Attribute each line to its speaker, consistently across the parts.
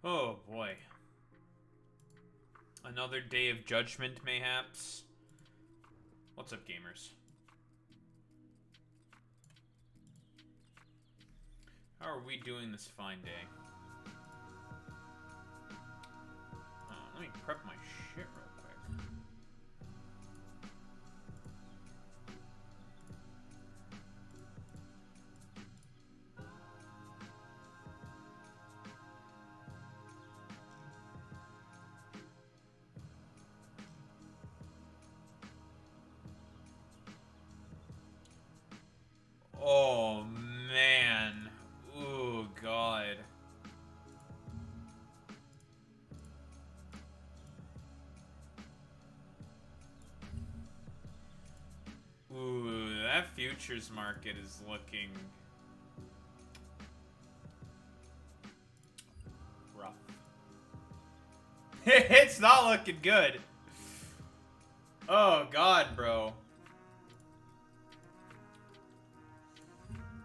Speaker 1: Oh boy. Another day of judgment, mayhaps. What's up, gamers? How are we doing this fine day? Let me prep my shit real quick. Oh, man. Ooh, God. Ooh, that futures market is looking rough. It's not looking good. Oh, God, bro.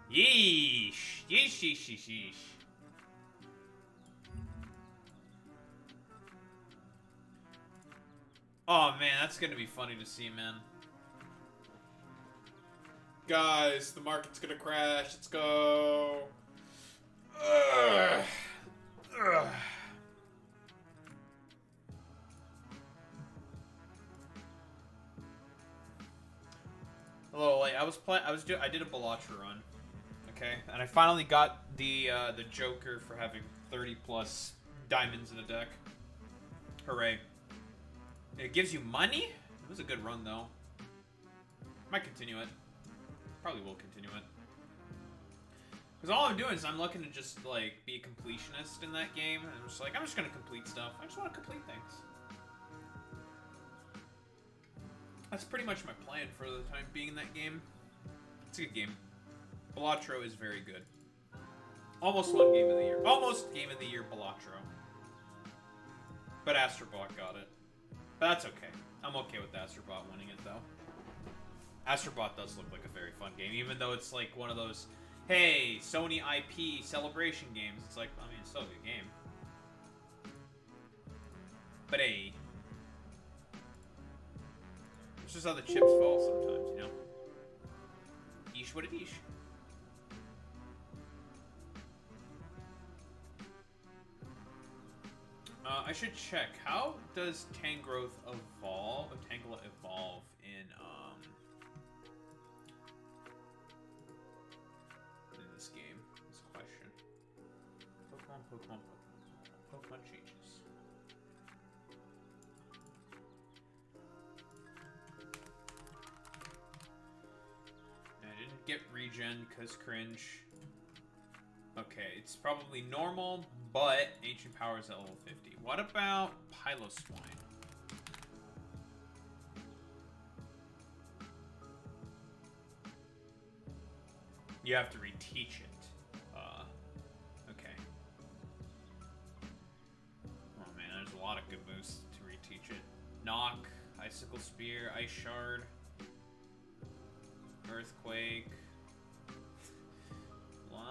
Speaker 1: Yeesh. Yeesh, yeesh, yeesh, yeesh. Oh, man, that's gonna be funny to see, man. Guys, the market's gonna crash. Let's go. Ugh. Ugh. A little late. I did a Bellatra run. Okay, and I finally got the Joker for having 30 plus diamonds in a deck. Hooray! It gives you money. It was a good run though. Might continue it. Probably will continue it. Because all I'm doing is I'm looking to just like be a completionist in that game, and I'm just like I'm just gonna complete stuff. I just want to complete things. That's pretty much my plan for the time being in that game. It's a good game. Bellatra is very good. Almost won Game of the Year. Almost Game of the Year Bellatra. But Astrobot got it. But that's okay. I'm okay with Astrobot winning it, though. Astrobot does look like a very fun game, even though it's like one of those, hey, Sony IP celebration games. It's like, I mean, it's still a good game. But hey. It's just how the chips fall sometimes, you know? Yeesh, what a yeesh. I should check. How does Tangrowth evolve? Tangela evolve in this game? This question. Pokemon changes. I didn't get regen because cringe. Okay, it's probably normal, but Ancient Power is at level 50. What about Piloswine? You have to reteach it. Okay. Oh man, there's a lot of good moves to reteach it. Knock, Icicle Spear, Ice Shard, Earthquake.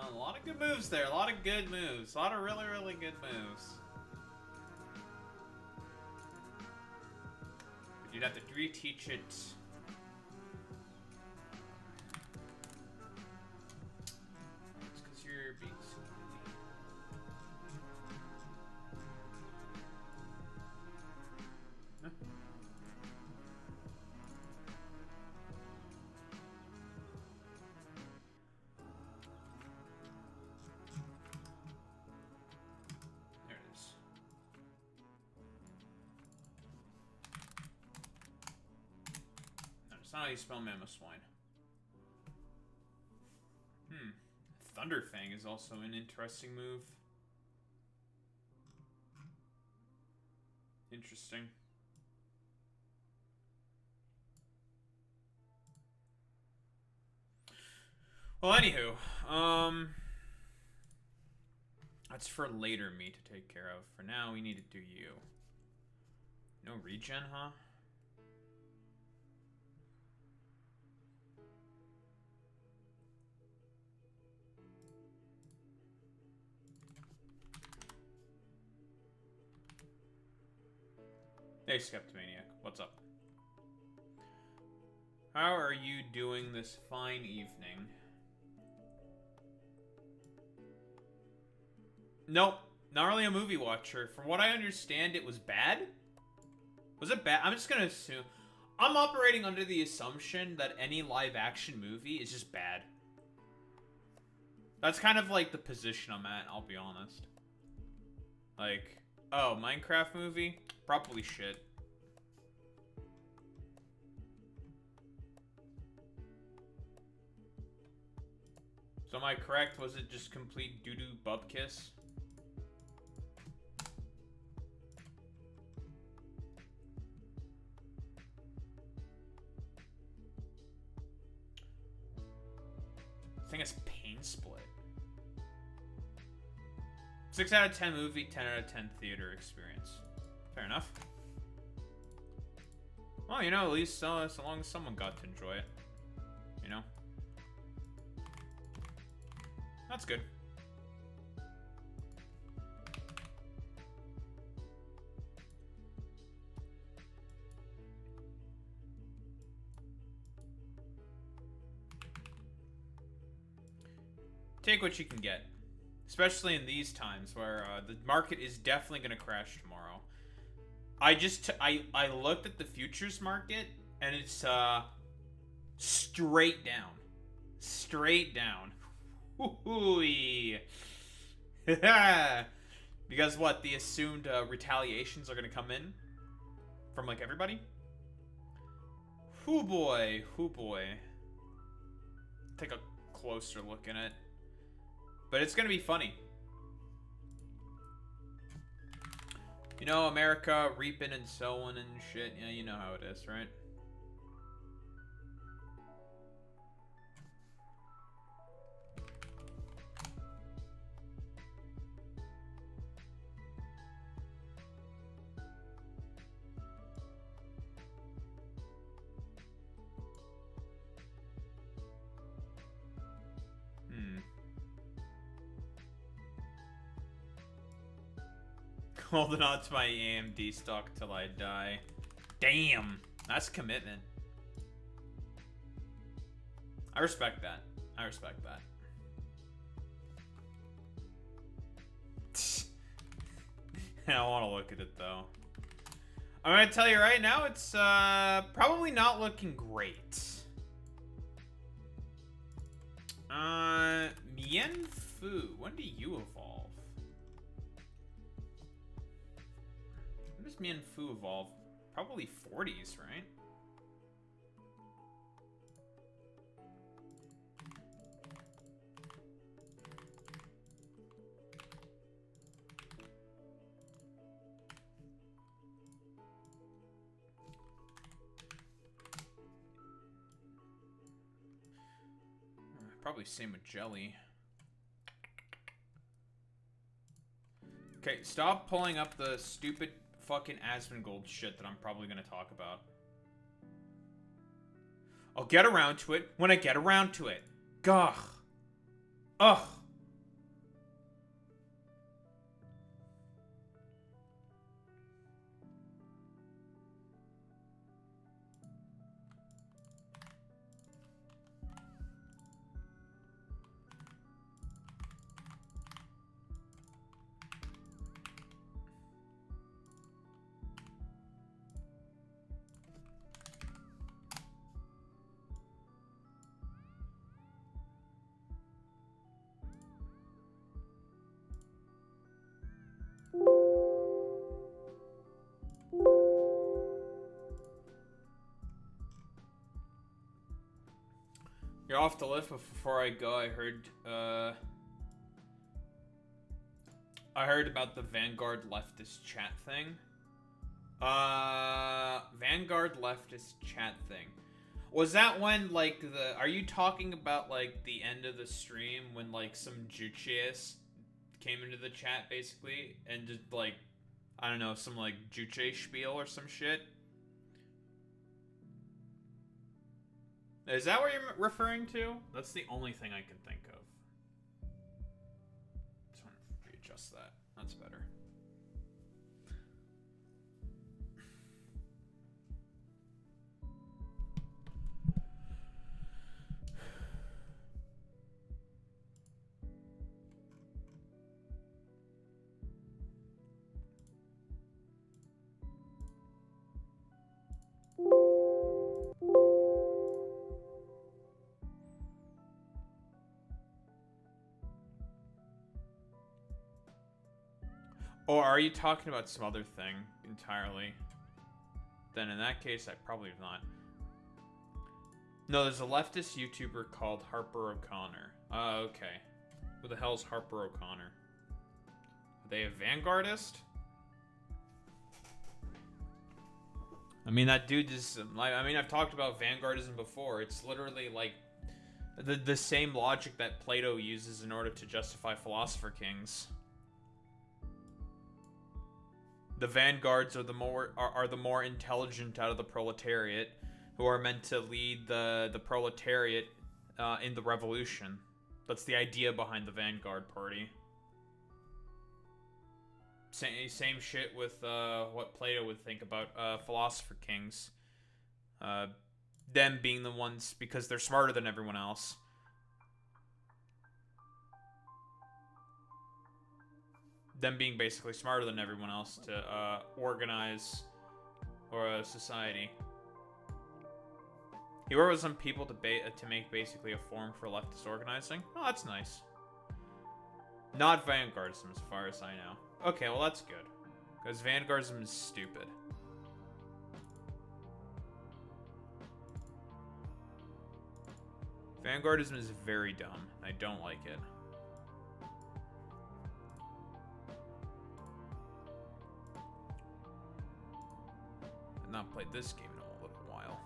Speaker 1: A lot of good moves there. A lot of good moves. A lot of really, really good moves. But you'd have to reteach it. It's because you're being so busy. Huh? That's not how you spell Mamoswine. Thunderfang is also an interesting move. Interesting. Well, anywho, that's for later me to take care of. For now, we need to do you. No regen, huh? Hey, Skeptomaniac. What's up? How are you doing this fine evening? Nope. Not really a movie watcher. From what I understand, it was bad? Was it bad? I'm just gonna assume. I'm operating under the assumption that any live-action movie is just bad. That's kind of like the position I'm at, I'll be honest. Like, oh, Minecraft movie? Probably shit. So am I correct? Was it just complete doo-doo bubkiss? I think it's Pain Split. 6 out of 10 movie, 10 out of 10 theater experience. Fair enough. Well, you know, at least so long as someone got to enjoy it. You know? That's good. Take what you can get. Especially in these times where the market is definitely going to crash tomorrow. I looked at the futures market and it's straight down. Straight down. Hoo-hoo-y. Because what? The assumed retaliations are going to come in from like everybody? Hoo boy. Hoo boy. Take a closer look at it. But it's gonna be funny. You know, America reaping and sowing and shit. Yeah, you know how it is, right? Holding on to my AMD stock till I die. Damn, that's commitment. I respect that. I respect that. I don't want to look at it though. I'm gonna tell you right now, it's probably not looking great. Mien Fu, when do you evolve? When does Mien Fu evolve? Probably 40s, right? Probably same with Jelly. Okay, stop pulling up the stupid fucking Asmongold shit that I'm probably gonna talk about. I'll get around to it when I get around to it. Gah. Ugh. You're off the list, but before I go, I heard about the Vanguard leftist chat thing. Vanguard leftist chat thing. Was that when, like, are you talking about, like, the end of the stream when, like, some Jucheist came into the chat, basically, and just, like, I don't know, some, like, Juche spiel or some shit? Is that what you're referring to? That's the only thing I can think of. Just want to readjust that. That's better. Or are you talking about some other thing entirely? Then in that case, I probably have not. No, there's a leftist YouTuber called Harper O'Connor. Oh, okay. Who the hell's Harper O'Connor? Are they a vanguardist? I mean, that dude is... I mean, I've talked about vanguardism before. It's literally like the same logic that Plato uses in order to justify philosopher kings. The vanguards are the more intelligent out of the proletariat, who are meant to lead the proletariat in the revolution. That's the idea behind the Vanguard Party. Same shit with what Plato would think about philosopher kings. Them being the ones, because they're smarter than everyone else. Them being basically smarter than everyone else to organize a society. He worked with some people to make basically a form for leftist organizing. Oh, that's nice. Not vanguardism, as far as I know. Okay, well that's good. Because vanguardism is stupid. Vanguardism is very dumb. I don't like it. I've not played this game in a little while.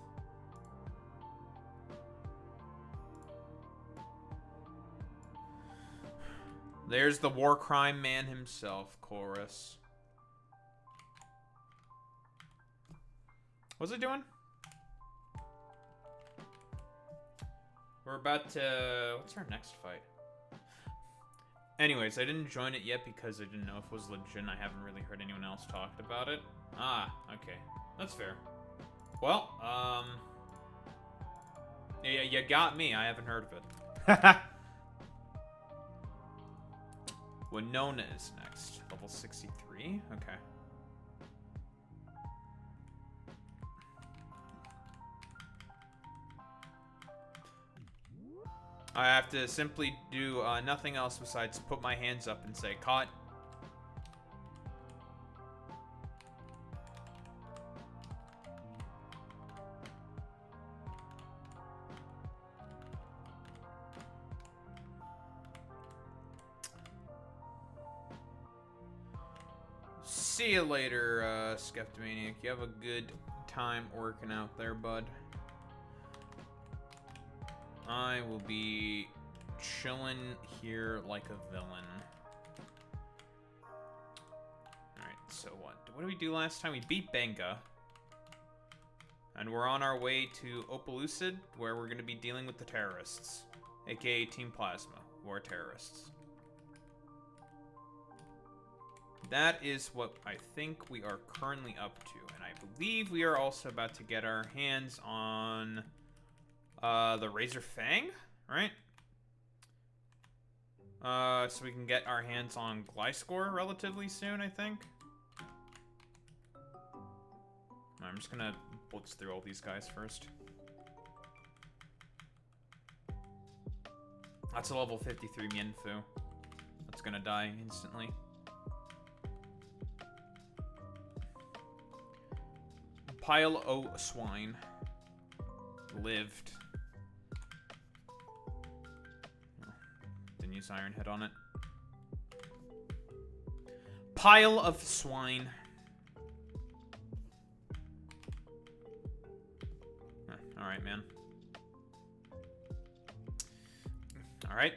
Speaker 1: There's the war crime man himself, Chorus. What's it doing? We're about to... What's our next fight? Anyways, I didn't join it yet because I didn't know if it was legit and I haven't really heard anyone else talk about it. Ah, okay. That's fair. Well, yeah, you got me. I haven't heard of it. Winona is next. Level 63? Okay. I have to simply do nothing else besides put my hands up and say, caught. See you later, Skeptomaniac. You have a good time working out there, bud. I will be chilling here like a villain. Alright, so what? What did we do last time? We beat Benga. And we're on our way to Opelucid, where we're going to be dealing with the terrorists. AKA Team Plasma, who are terrorists. That is what I think we are currently up to. And I believe we are also about to get our hands on the Razor Fang, right? So we can get our hands on Gliscor relatively soon, I think. I'm just gonna blitz through all these guys first. That's a level 53 Mienfu. That's gonna die instantly. Pile o' swine. Lived. Oh, didn't use Iron Head on it. Pile of swine. Alright, man. Alright.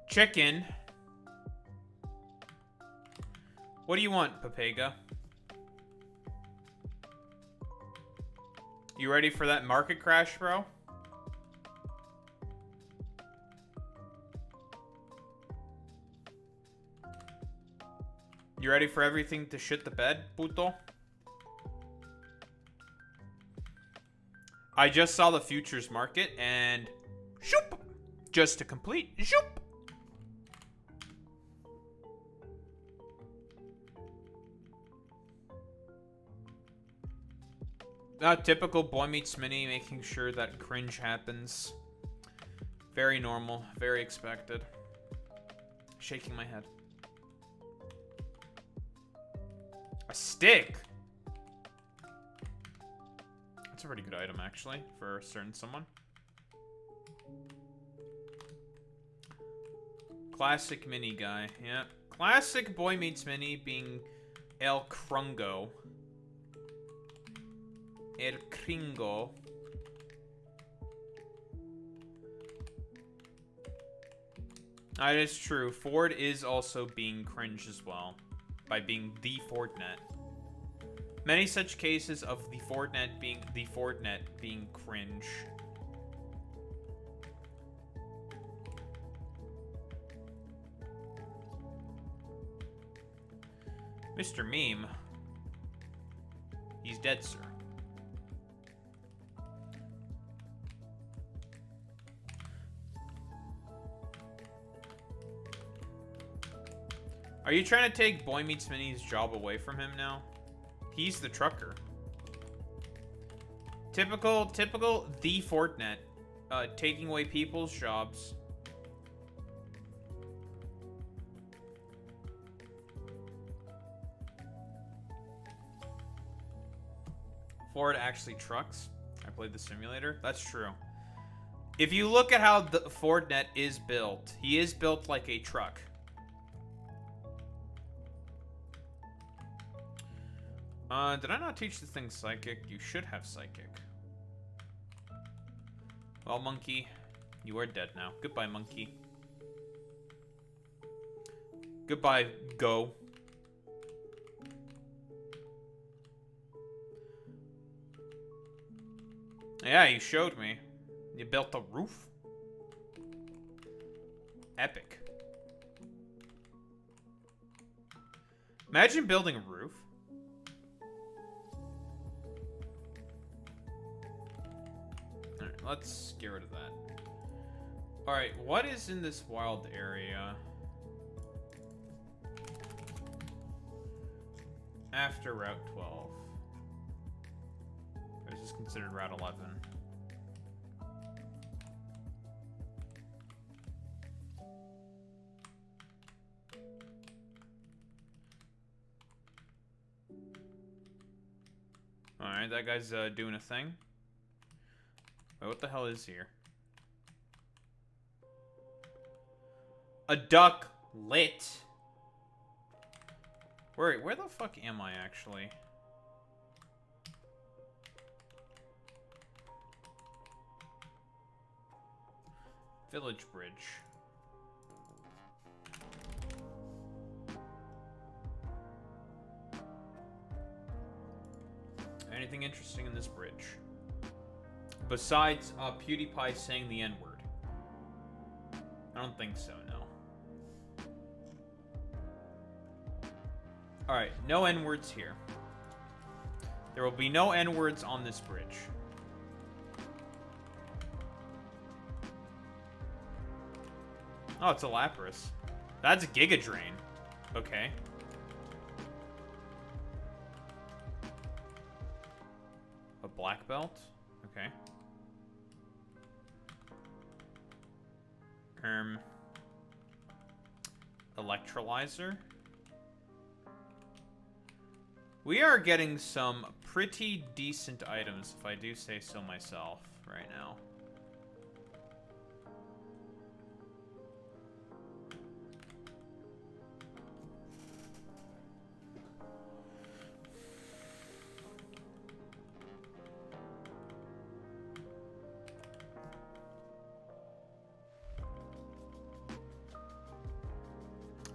Speaker 1: Chicken. What do you want, Papega? You ready for that market crash, bro? You ready for everything to shit the bed, puto? I just saw the futures market and... Shoop! Just to complete. Shoop! Typical Boy Meets Mini, making sure that cringe happens. Very normal, very expected. Shaking my head. A stick! That's a pretty good item, actually, for a certain someone. Classic mini guy, yeah. Classic Boy Meets Mini being El Krungo. El Kringo. That is true. Ford is also being cringe as well, by being the Fordnet. Many such cases of the Fordnet being cringe. Mr. Meme. He's dead, sir. Are you trying to take Boy Meets Mini's job away from him now? He's the trucker. Typical the Fortnite. Taking away people's jobs. Ford actually trucks. I played the simulator. That's true. If you look at how the Fordnet is built, he is built like a truck. Did I not teach this thing Psychic? You should have Psychic. Well, Monkey, you are dead now. Goodbye, Monkey. Goodbye, Go. Yeah, you showed me. You built a roof? Epic. Imagine building a roof. Alright, let's get rid of that. Alright, what is in this wild area? After Route 12. Or is this considered Route 11? Alright, that guy's doing a thing. Wait, what the hell is here? A duck lit. Where the fuck am I actually? Village Bridge. Anything interesting in this bridge? Besides PewDiePie saying the N-word. I don't think so, no. Alright, no N-words here. There will be no N-words on this bridge. Oh, it's a Lapras. That's a Giga Drain. Okay. A black belt? Okay. Electrolyzer. We are getting some pretty decent items, if I do say so myself, right now.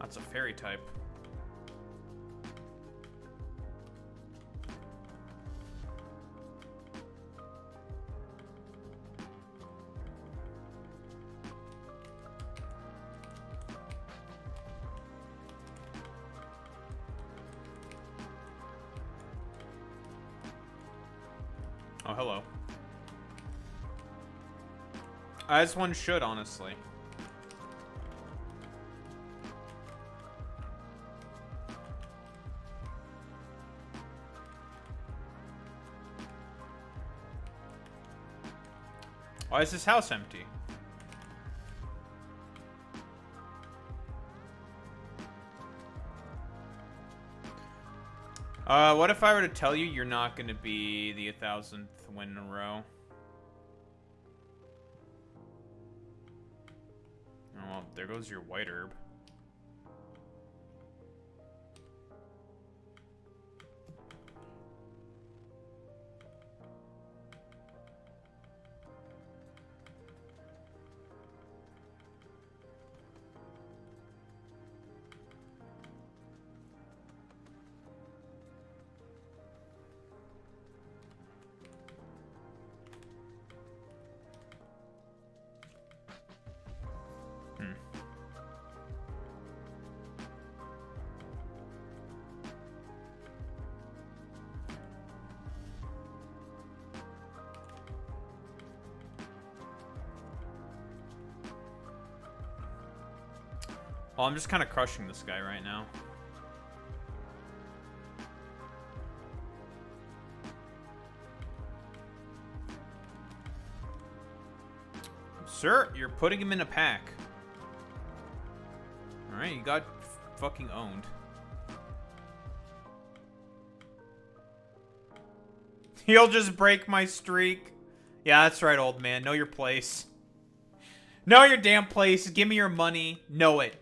Speaker 1: That's a fairy type. Oh, hello. As one should, honestly. Why is this house empty? What if I were to tell you you're not going to be the 1,000th win in a row? Oh, well, there goes your white herb. Well, I'm just kind of crushing this guy right now. Sir, you're putting him in a pack. Alright, you got fucking owned. You'll just break my streak. Yeah, that's right, old man. Know your place. Know your damn place. Give me your money. Know it.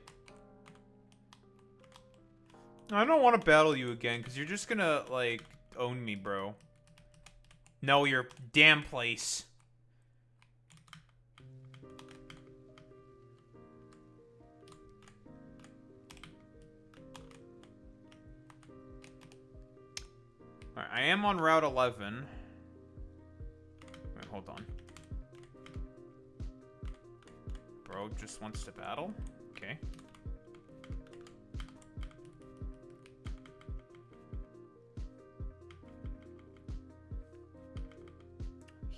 Speaker 1: I don't want to battle you again, because you're just gonna, like, own me, bro. Know your damn place. Alright, I am on Route 11. Wait, hold on. Bro just wants to battle? Okay.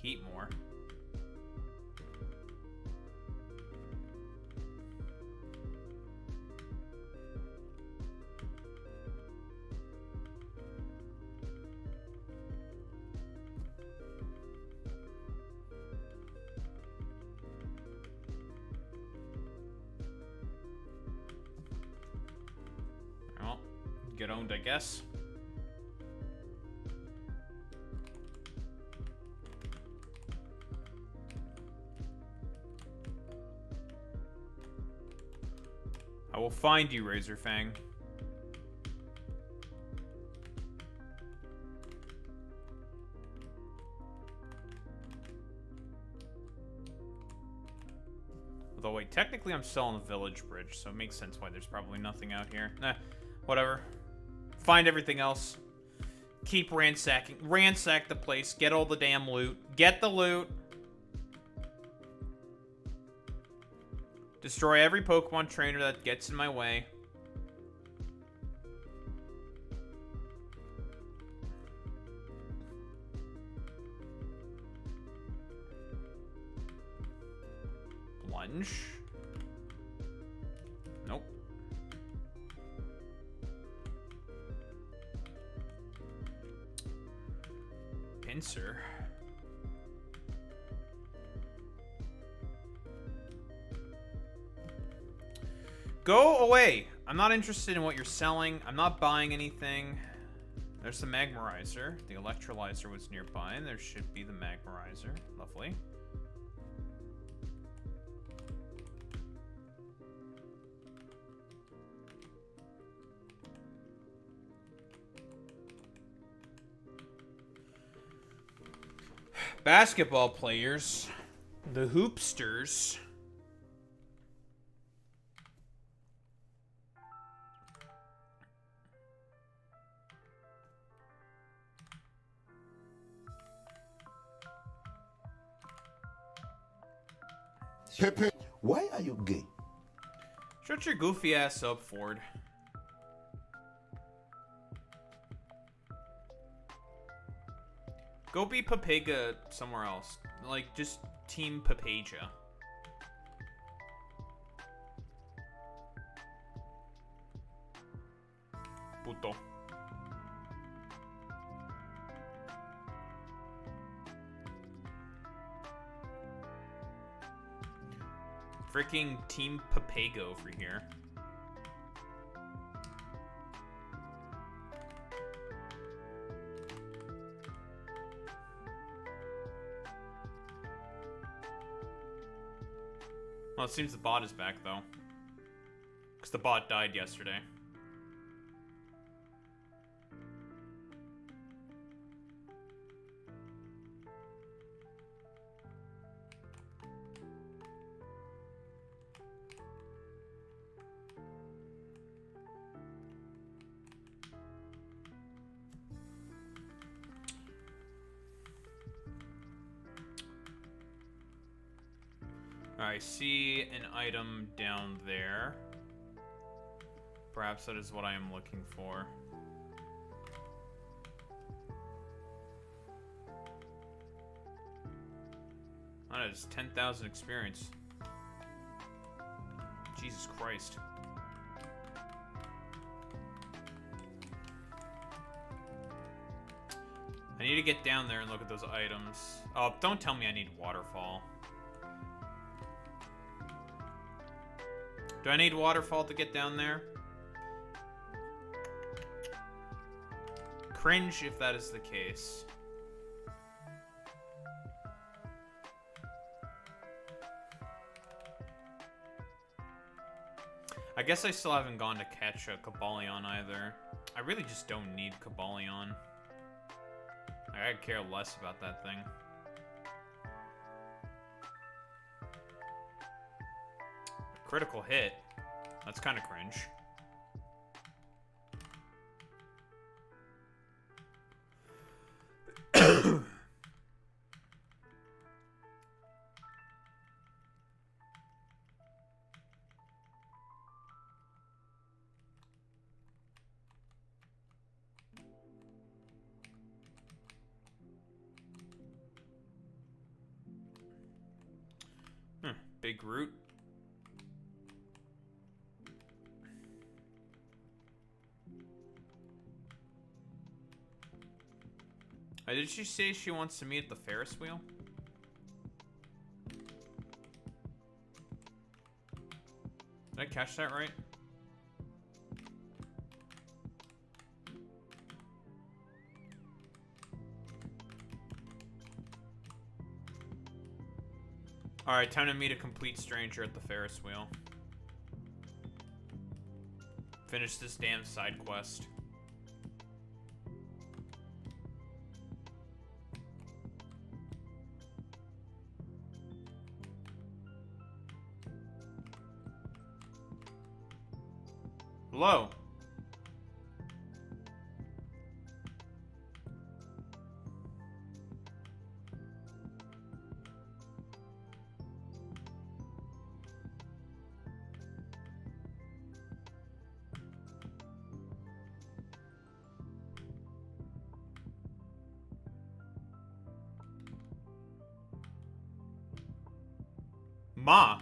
Speaker 1: Heat more. Well, get owned, I guess. I will find you, Razorfang. Although, wait, technically I'm still on the village bridge, so it makes sense why there's probably nothing out here. Nah, whatever. Find everything else. Keep ransacking. Ransack the place. Get all the damn loot. Get the loot. Destroy every Pokemon trainer that gets in my way. Lunge. Nope. Pincer. Go away. I'm not interested in what you're selling. I'm not buying anything. There's the Magmarizer. The Electrolyzer was nearby, and there should be the Magmarizer. Lovely. Basketball players. The Hoopsters.
Speaker 2: Pepe, why are you gay?
Speaker 1: Shut your goofy ass up, Ford. Go be Papega somewhere else. Like, just Team Papaja. Puto. Freaking Team Papago over here. Well, it seems the bot is back, though. Because the bot died yesterday. I see an item down there. Perhaps that is what I am looking for. That is 10,000 experience. Jesus Christ. I need to get down there and look at those items. Oh, don't tell me I need waterfall. Do I need waterfall to get down there? Cringe if that is the case. I guess I still haven't gone to catch a Kabalion either. I really just don't need Kabalion. I could care less about that thing. Critical hit. That's kind of cringe. Big root. Did she say she wants to meet at the Ferris wheel? Did I catch that right? Alright, time to meet a complete stranger at the Ferris wheel. Finish this damn side quest. Hello. Ma.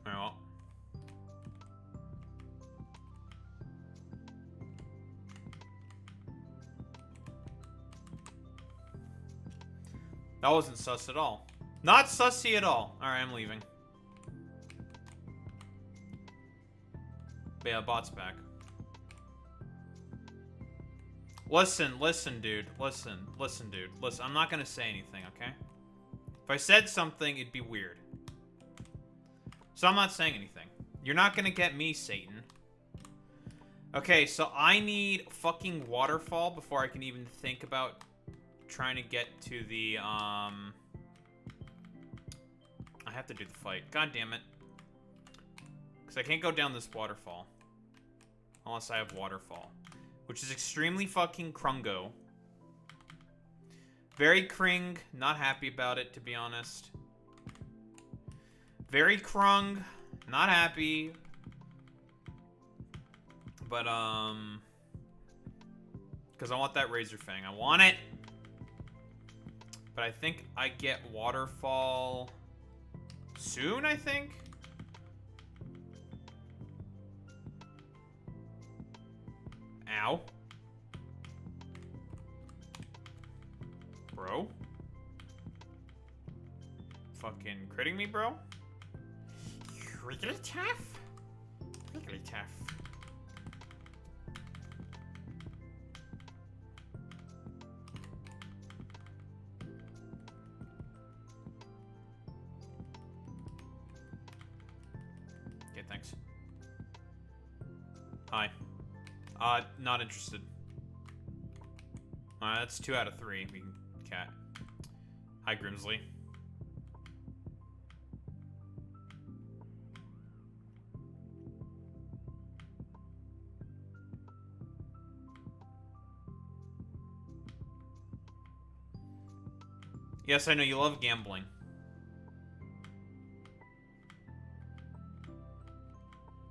Speaker 1: Well. That wasn't sus at all. Not sussy at all. Alright, I'm leaving. But yeah, bot's back. Listen, dude. Listen, dude. Listen, I'm not gonna say anything, okay? If I said something, it'd be weird. So I'm not saying anything. You're not gonna get me, Satan. Okay, so I need fucking waterfall before I can even think about trying to get to the, I have to do the fight. God damn it. Because I can't go down this waterfall. Unless I have waterfall. Which is extremely fucking crungo. Very cring. Not happy about it, to be honest. Very crung. Not happy. But, because I want that Razor Fang. I want it. But I think I get waterfall soon, I think. Ow. Bro? Fucking critting me, bro? Really tough? Really tough. Okay, thanks. Hi. Not interested. That's 2 out of 3. We can cat. Hi, Grimsley. Yes, I know you love gambling.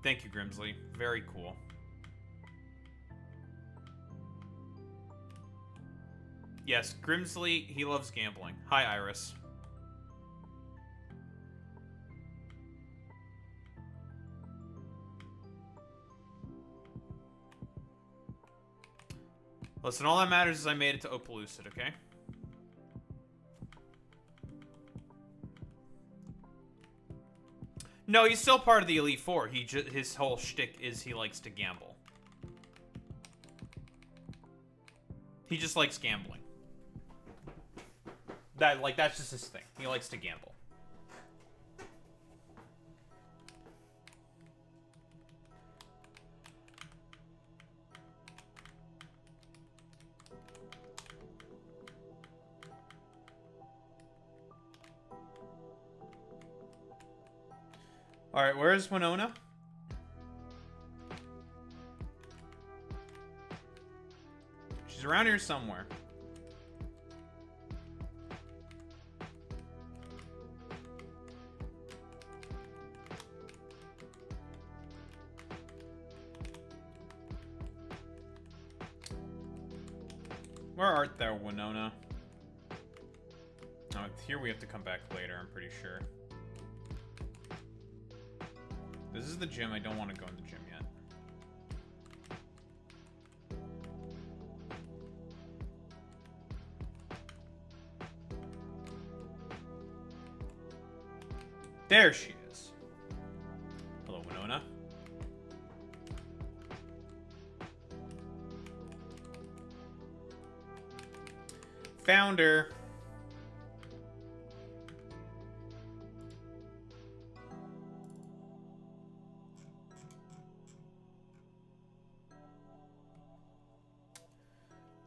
Speaker 1: Thank you, Grimsley. Very cool. Yes, Grimsley, he loves gambling. Hi, Iris. Listen, all that matters is I made it to Opelucid, okay? No, he's still part of the Elite Four. His whole shtick is he likes to gamble. He just likes gambling. That's just his thing. He likes to gamble. Alright, where is Winona? She's around here somewhere. Where art thou, Winona? Oh, here we have to come back later, I'm pretty sure. This is the gym. I don't want to go in the gym yet. There she is. Hello, Winona. Found her.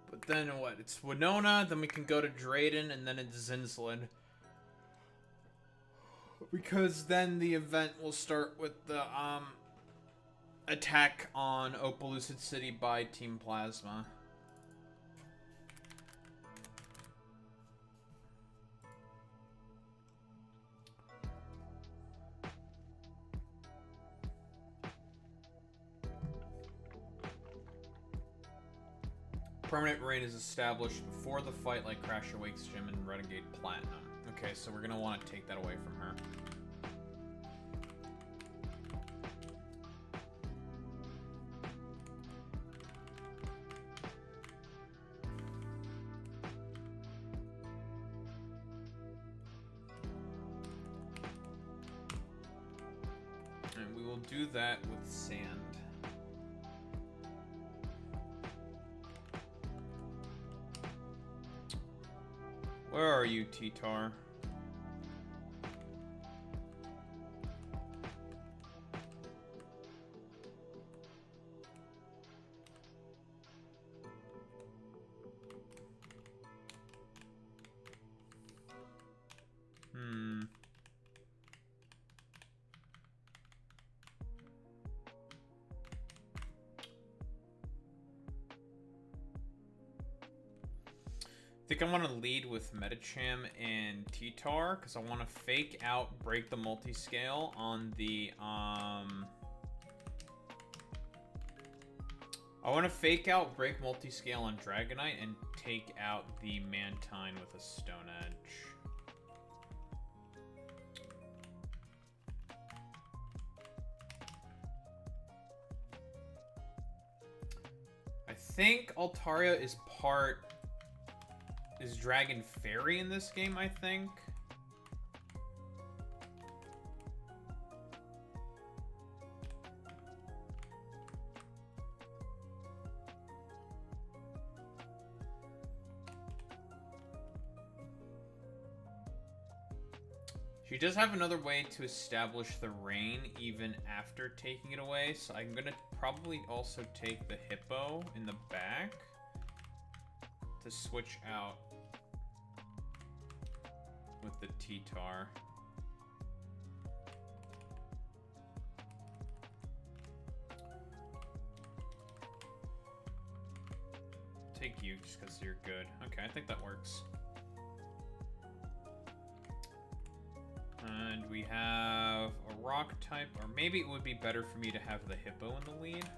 Speaker 1: But then what? It's Winona, then we can go to Drayden, and then it's Zinslin. Because then the event will start with the attack on Opelucid City by Team Plasma. Permanent raid is established before the fight, like Crash Awakes Gym and Renegade Platinum. Okay, so we're gonna want to take that away from her. And we will do that with sand. Where are you, T-Tar? I think I want to lead with Metacham and T-Tar, because I want to fake out, break the multi-scale on the, I want to fake out, break multi-scale on Dragonite, and take out the Mantine with a Stone Edge. I think Altaria is part is Dragon Fairy in this game, I think. She does have another way to establish the rain even after taking it away, so I'm gonna probably also take the hippo in the back to switch out with the T-Tar. Take you just because you're good. Okay, I think that works. And we have a rock type, or maybe it would be better for me to have the hippo in the lead.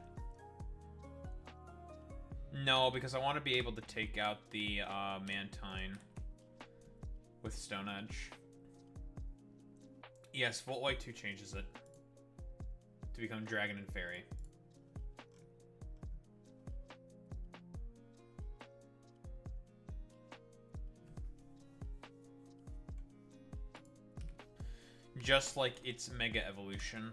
Speaker 1: No, because I want to be able to take out the Mantine with Stone Edge. Yes, Volt White 2 changes it to become Dragon and Fairy. Just like its Mega Evolution.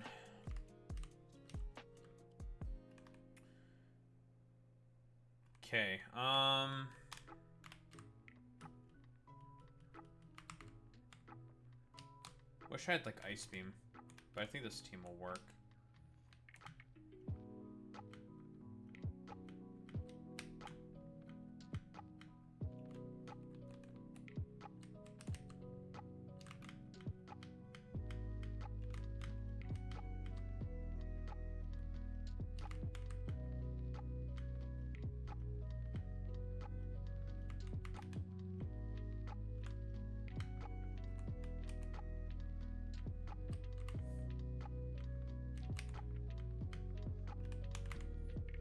Speaker 1: Okay, wish I had, like, Ice Beam, but I think this team will work.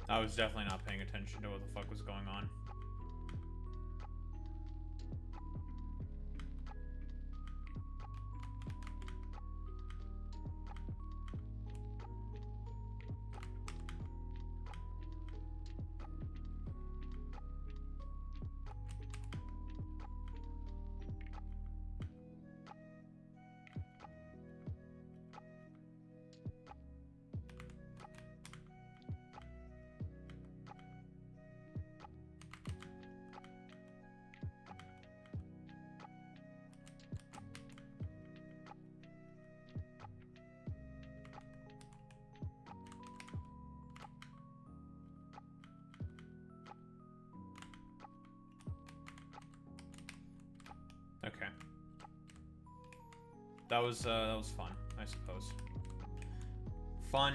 Speaker 1: I was definitely not paying attention to what the fuck was going on. Okay. That was fun, I suppose. Fun.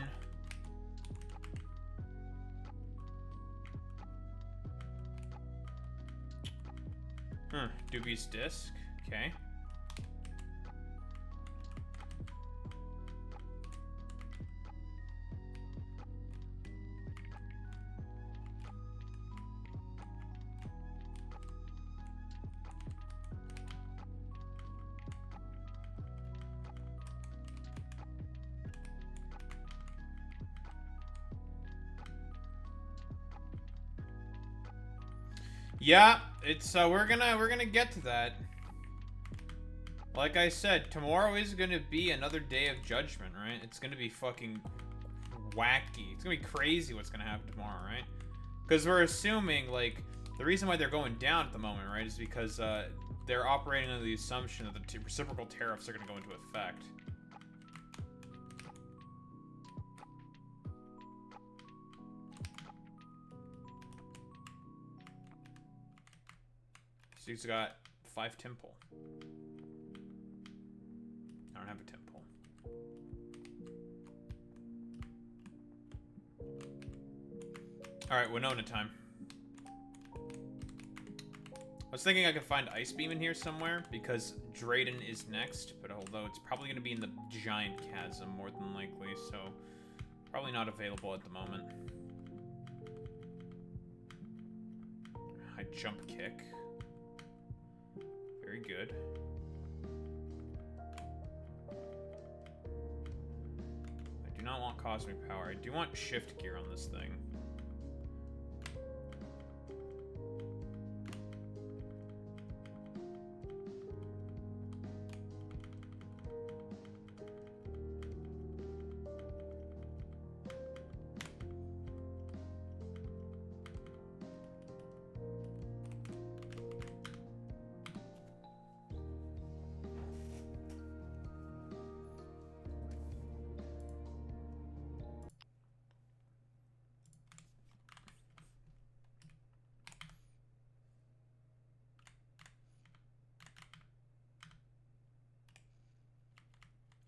Speaker 1: Dubious Disc. Okay. Yeah, it's we're gonna get to that. Like I said, tomorrow is gonna be another day of judgment, right? It's gonna be fucking wacky. It's gonna be crazy what's gonna happen tomorrow, right? Because we're assuming, like, the reason why they're going down at the moment, right, is because they're operating under the assumption that the reciprocal tariffs are gonna go into effect. So he's got 5 Temple. I don't have a Temple. Alright, Winona time. I was thinking I could find Ice Beam in here somewhere, because Drayden is next, but although it's probably going to be in the Giant Chasm, more than likely, so probably not available at the moment. High Jump Kick. Very good. I do not want Cosmic Power. I do want Shift Gear on this thing.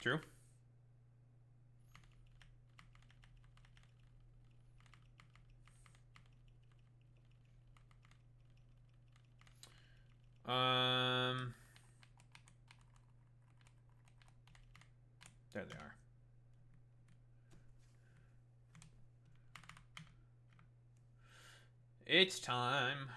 Speaker 1: True. There they are. It's time.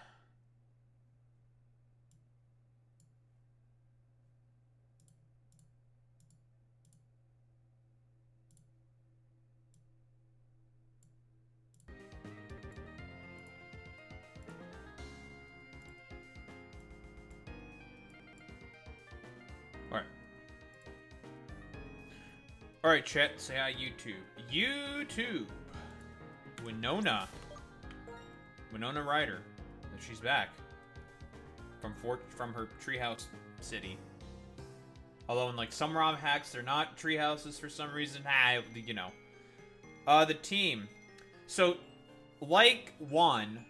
Speaker 1: Alright, chat, say hi, YouTube. YouTube! Winona Ryder. She's back. From her treehouse city. Although in, like, some ROM hacks, they're not treehouses for some reason. You know. The team. So, like Juan,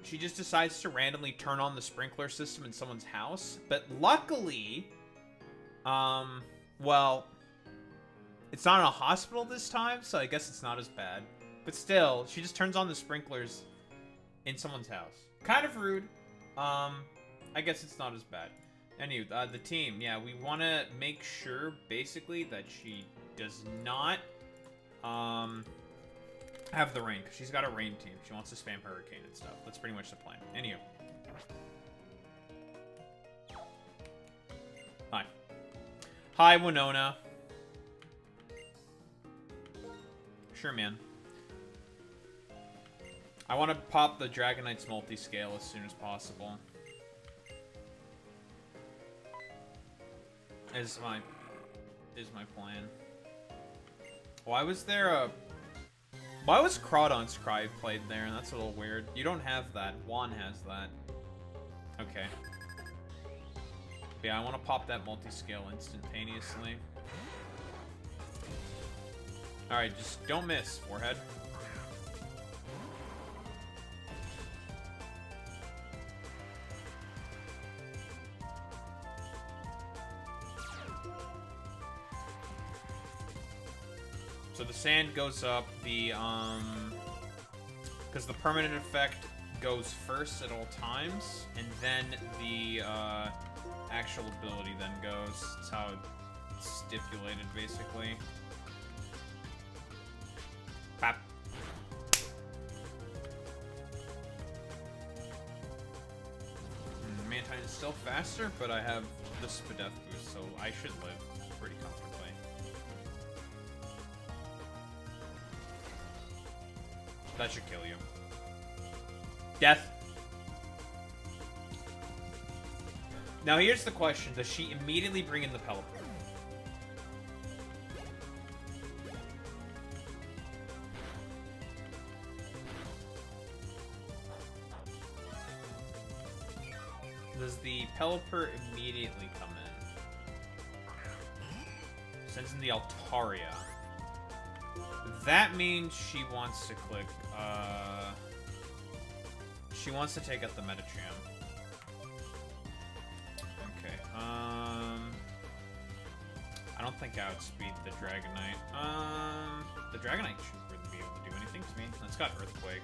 Speaker 1: she just decides to randomly turn on the sprinkler system in someone's house. But luckily, well, it's not in a hospital this time, so I guess it's not as bad. But still, she just turns on the sprinklers in someone's house. Kind of rude. I guess it's not as bad. Anyway, the team. Yeah, we want to make sure, basically, that she does not, have the rain. Because she's got a rain team. She wants to spam hurricane and stuff. That's pretty much the plan. Anyway. Hi. Hi, Winona. Sure, man. I want to pop the Dragonite's multi-scale as soon as possible. Is my plan. Why was Crawdon's Cry played there? That's a little weird. You don't have that. Juan has that. Okay. Yeah, I want to pop that multi-scale instantaneously. Alright, just don't miss, forehead. So the sand goes up, because the permanent effect goes first at all times, and then the, actual ability then goes. That's how it's stipulated, basically. Pop. Mantine is still faster, but I have the Spadef boost, so I should live pretty comfortably. That should kill you. Death. Now here's the question. Does she immediately bring in the Pelipper? Does the Pelipper immediately come in? Sends in the Altaria. That means she wants to click, she wants to take out the Metacham. Okay, I don't think I outspeed the Dragonite. The Dragonite shouldn't really be able to do anything to me. It's got Earthquake.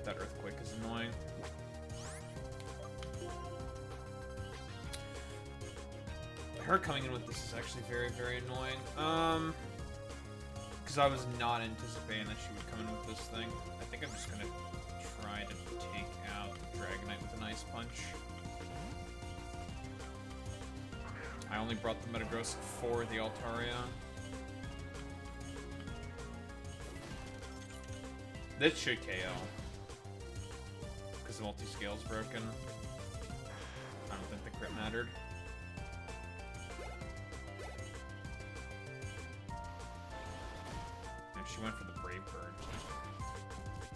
Speaker 1: That Earthquake is annoying. Her coming in with this is actually very, very annoying. Because I was not anticipating that she would come in with this thing. I think I'm just gonna try to take out the Dragonite with an Ice Punch. I only brought the Metagross for the Altaria. This should KO. Because the multi-scale's broken. I don't think the crit mattered. She went for the Brave Bird.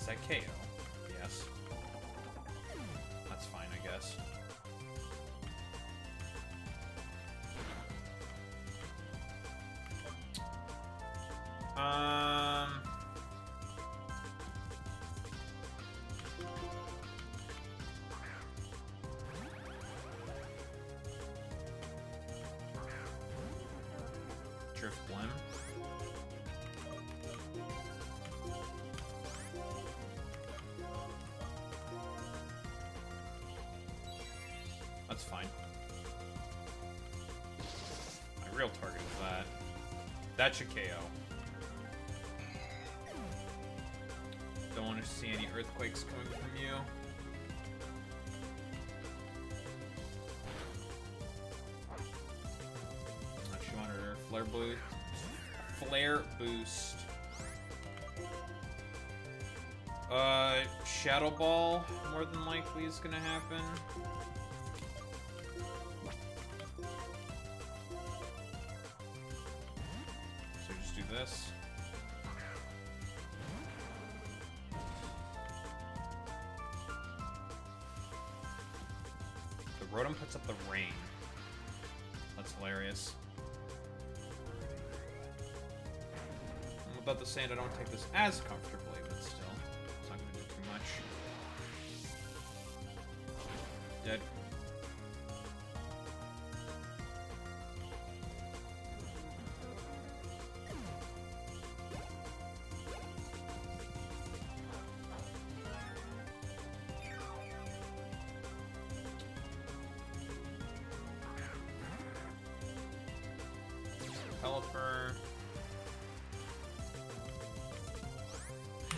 Speaker 1: Is that KO? Yes. That's fine, I guess. Earth Blim. That's fine. My real target is that. That should KO. Don't want to see any earthquakes coming from you. She wanted her flare boost. Flare boost. Shadow Ball more than likely is gonna happen. So just do this. The Rotom puts up the rain. That's hilarious. I'm about to say I don't take this as comfortably, but still. It's not going to do too much. Dead. Pelipper.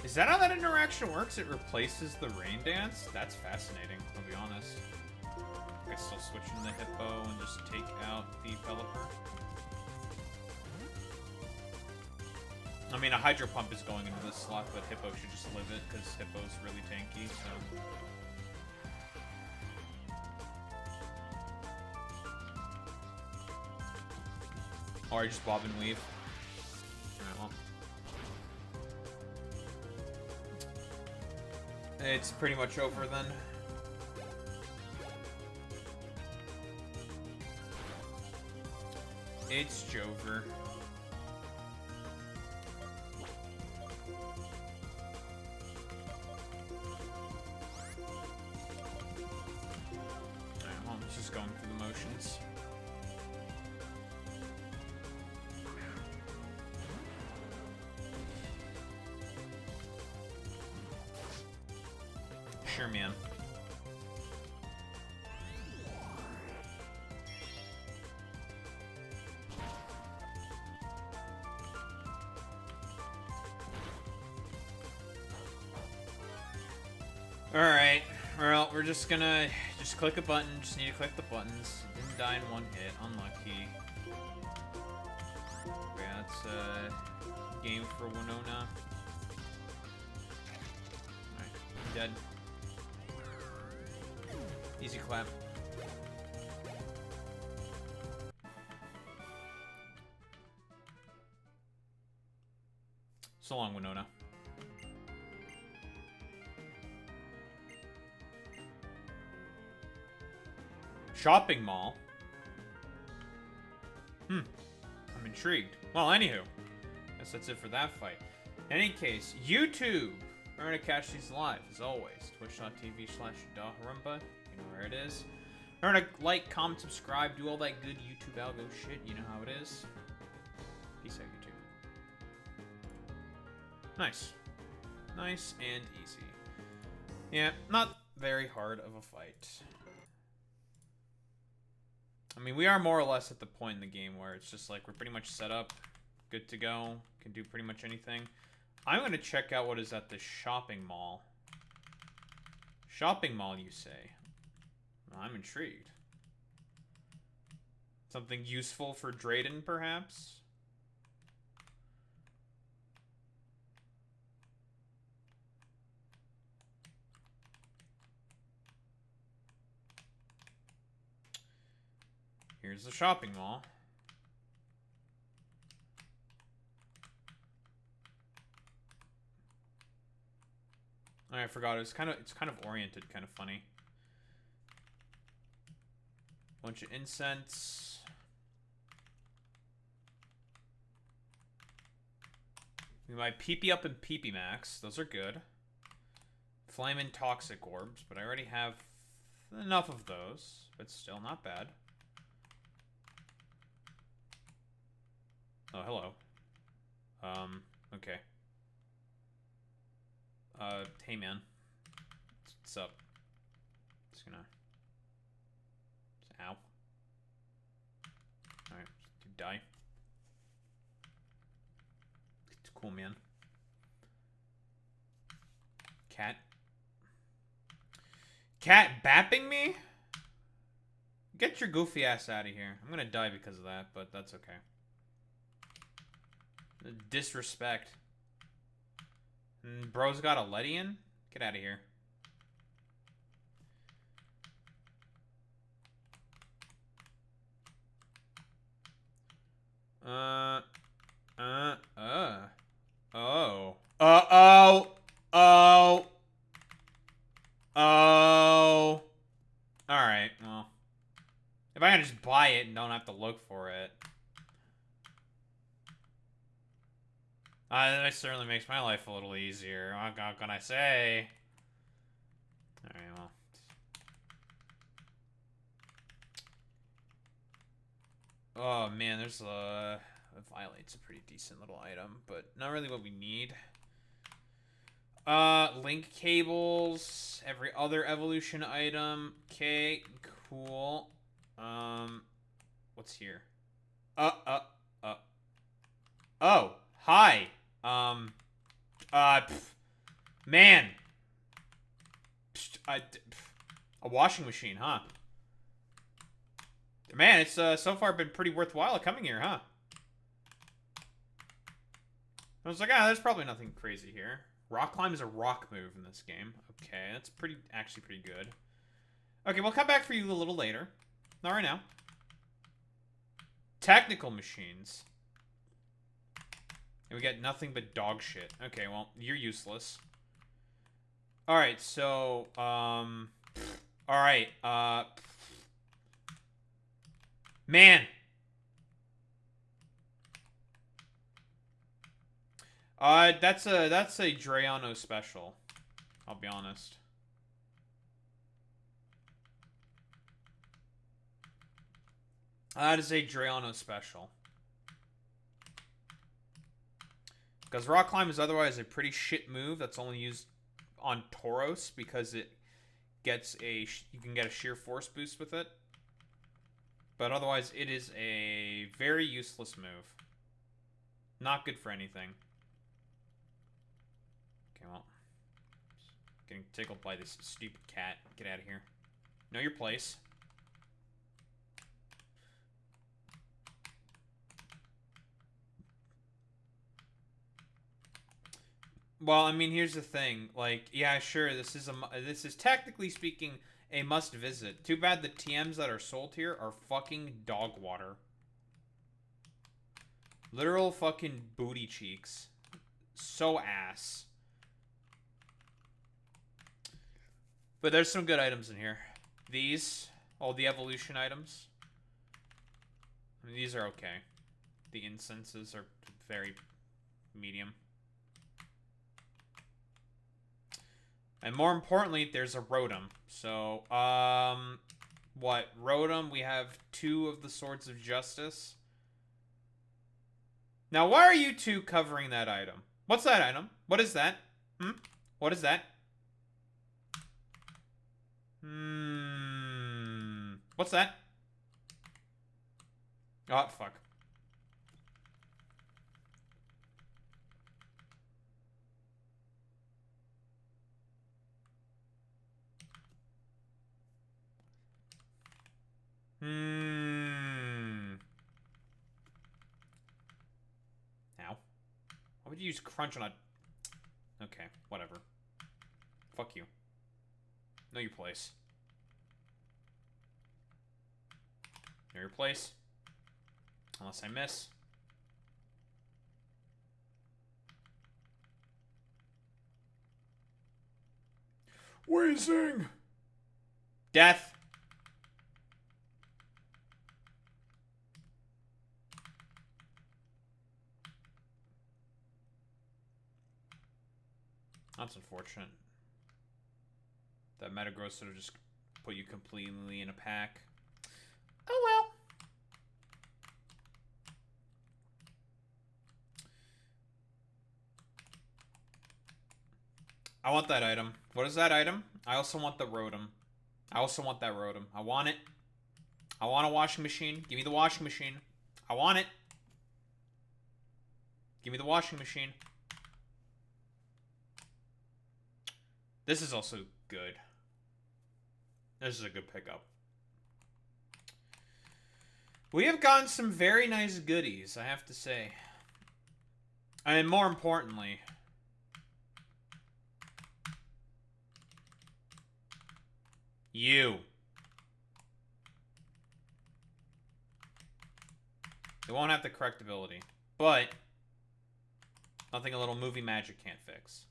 Speaker 1: Is that how that interaction works? It replaces the rain dance? That's fascinating, I'll be honest. I still switch into the Hippo and just take out the Pelipper. I mean, a Hydro Pump is going into this slot, but Hippo should just live it, because Hippo's really tanky, so... Or I just bob and weave. Alright, well. It's pretty much over then. It's Jover. Alright, well, I'm just going through the motions. Sure, man. Alright, well, we're just gonna click a button. Just need to click the buttons. Didn't die in one hit. Unlucky. Yeah, that's a game for Winona. Alright, dead. Easy clap. So long, Winona. Shopping mall? I'm intrigued. Well, anywho. Guess that's it for that fight. In any case, YouTube! Remember to catch these live, as always. Twitch.tv/DaHarumba. You know where it is. Remember to like, comment, subscribe, do all that good YouTube algo shit. You know how it is. Peace out, YouTube. Nice. Nice and easy. Yeah, not very hard of a fight. I mean, we are more or less at the point in the game where it's just like we're pretty much set up, good to go, can do pretty much anything. I'm going to check out what is at the shopping mall. Shopping mall, you say? I'm intrigued. Something useful for Drayden, perhaps? Here's the shopping mall. Oh, I forgot. It's kind of oriented, kind of funny. Bunch of incense. We might PP up and PP max. Those are good. Flame and toxic orbs, but I already have enough of those. But still not bad. Oh, hello. Okay. Hey, man. What's up? Just gonna... Ow. Alright, you die. It's cool, man. Cat. Cat bapping me? Get your goofy ass out of here. I'm gonna die because of that, but that's okay. Disrespect. Bro's got a Lettian? Get out of here. Oh. Oh. Alright, well. If I can just buy it and don't have to look for it. That certainly makes my life a little easier. What can I say? Alright, well. Oh, man, there's a... Violate's a pretty decent little item, but not really what we need. Link cables, every other evolution item. Okay, cool. What's here? Oh, hi. Man. A washing machine, huh? Man, it's so far been pretty worthwhile coming here, huh? I was like, there's probably nothing crazy here. Rock climb is a rock move in this game. Okay, that's actually pretty good. Okay, we'll come back for you a little later. Not right now. Technical machines. And we get nothing but dog shit. Okay, well, you're useless. Alright, so, alright, man! That's a Drayano special. I'll be honest. That is a Drayano special. Because Rock Climb is otherwise a pretty shit move that's only used on Tauros because it gets you can get a sheer force boost with it. But otherwise, it is a very useless move. Not good for anything. Okay, well. Getting tickled by this stupid cat. Get out of here. Know your place. Well, I mean, here's the thing. Like, yeah, sure, this is technically speaking a must visit. Too bad the TMs that are sold here are fucking dog water. Literal fucking booty cheeks. So ass. But there's some good items in here. These, all the evolution items. I mean, these are okay. The incenses are very medium. And more importantly, there's a Rotom. So, what? Rotom, we have 2 of the Swords of Justice. Now, why are you 2 covering that item? What's that item? What is that? What is that? What's that? Oh, fuck. Ow. Why would you use crunch on a... Okay, whatever. Fuck you. Know your place. Know your place. Unless I miss. Wheezing! Death! That's unfortunate. That Metagross sort of just put you completely in a pack. Oh well. I want that item. What is that item? I also want the rotom. I also want that rotom. I want it. I want a washing machine. Give me the washing machine. I want it. Give me the washing machine. This is also good. This is a good pickup. We have gotten some very nice goodies, I have to say. And more importantly, you. It won't have the correct ability, but nothing a little movie magic can't fix.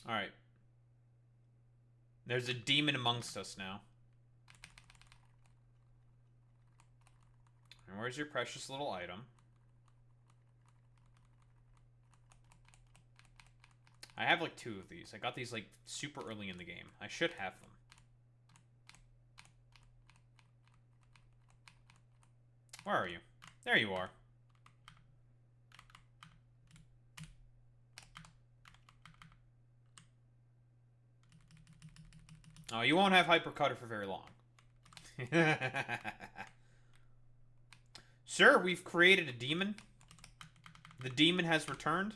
Speaker 1: Alright. There's a demon amongst us now. And where's your precious little item? I have like 2 of these. I got these like super early in the game. I should have them. Where are you? There you are. Oh, you won't have Hypercutter for very long. Sir, we've created a demon. The demon has returned.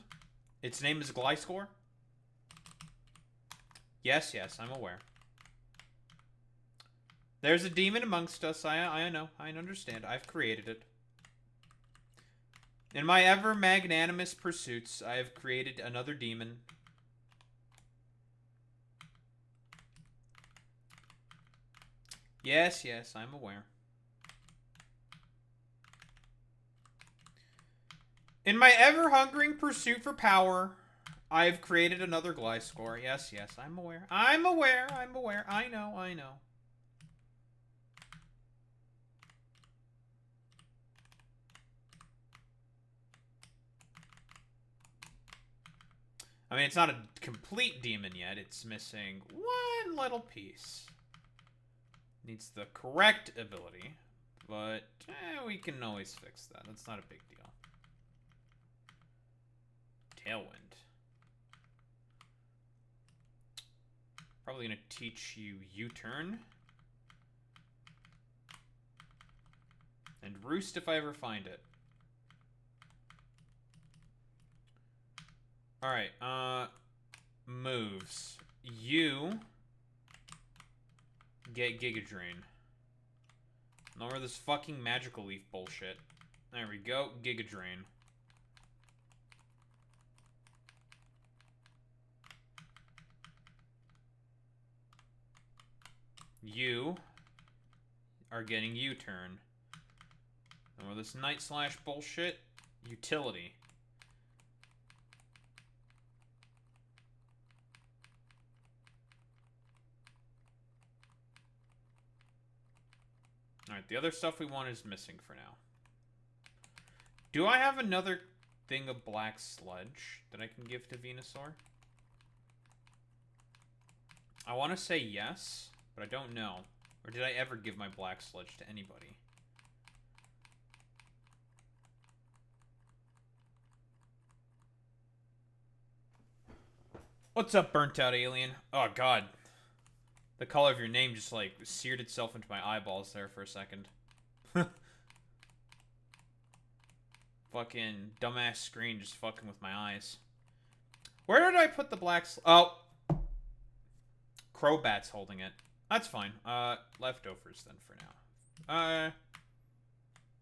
Speaker 1: Its name is Gliscor. Yes, yes, I'm aware. There's a demon amongst us. I know. I understand. I've created it. In my ever magnanimous pursuits, I have created another demon. Yes, yes, I'm aware. In my ever-hungering pursuit for power, I have created another Gliscor. Yes, yes, I'm aware. I'm aware, I'm aware. I know, I know. I mean, it's not a complete demon yet. It's missing one little piece. Needs the correct ability, but we can always fix that. That's not a big deal. Tailwind. Probably gonna teach you U-turn. And Roost if I ever find it. Alright, moves. You get Giga Drain. No more of this fucking magical leaf bullshit. There we go, Giga Drain. You are getting U-turn. No more of this Night Slash bullshit. Utility. Alright, the other stuff we want is missing for now. Do I have another thing of black sludge that I can give to Venusaur? I want to say yes, but I don't know. Or did I ever give my black sludge to anybody? What's up, burnt out alien? Oh, God. The color of your name just, like, seared itself into my eyeballs there for a second. Fucking dumbass screen just fucking with my eyes. Where did I put the black oh! Crobat's holding it. That's fine. Leftovers then for now.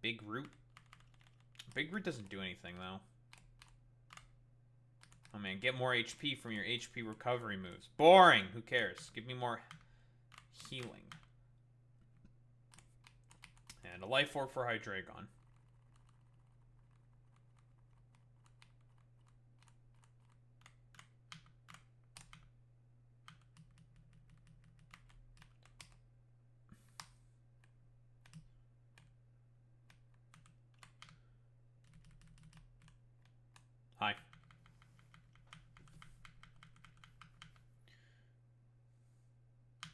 Speaker 1: Big Root. Big Root doesn't do anything, though. Oh, man. Get more HP from your HP recovery moves. Boring! Who cares? Give me more healing. And a Life Orb for Hydreigon. Hi.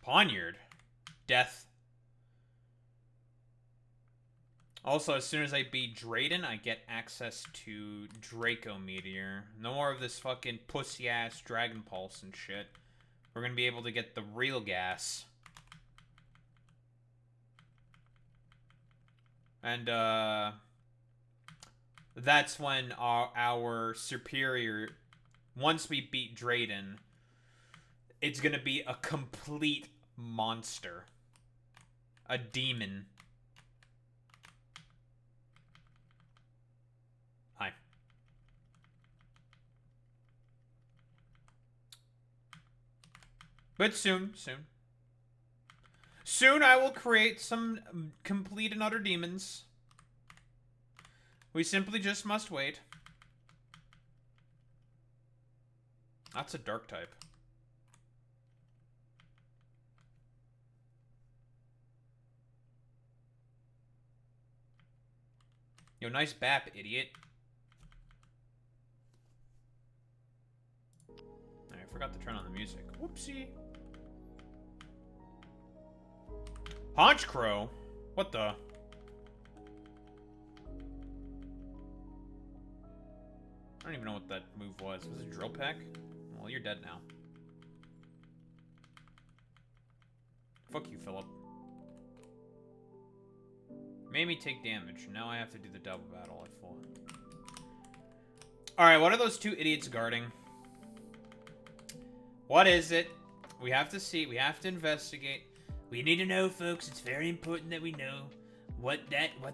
Speaker 1: Poniard. Death. Also, as soon as I beat Drayden, I get access to Draco Meteor. No more of this fucking pussy-ass Dragon Pulse and shit. We're gonna be able to get the real gas. And, that's when our superior... Once we beat Drayden, it's gonna be a complete monster. A demon. Hi. But soon. Soon I will create some complete and utter demons. We simply just must wait. That's a dark type. Yo, nice bap, idiot. I forgot to turn on the music. Whoopsie. Haunch Crow? What the? I don't even know what that move was. Was it Drill Peck? Well, you're dead now. Fuck you, Philip. Made me take damage. Now I have to do the double battle at full. Alright, what are those two idiots guarding? What is it? We have to see. We have to investigate. We need to know, folks. It's very important that we know what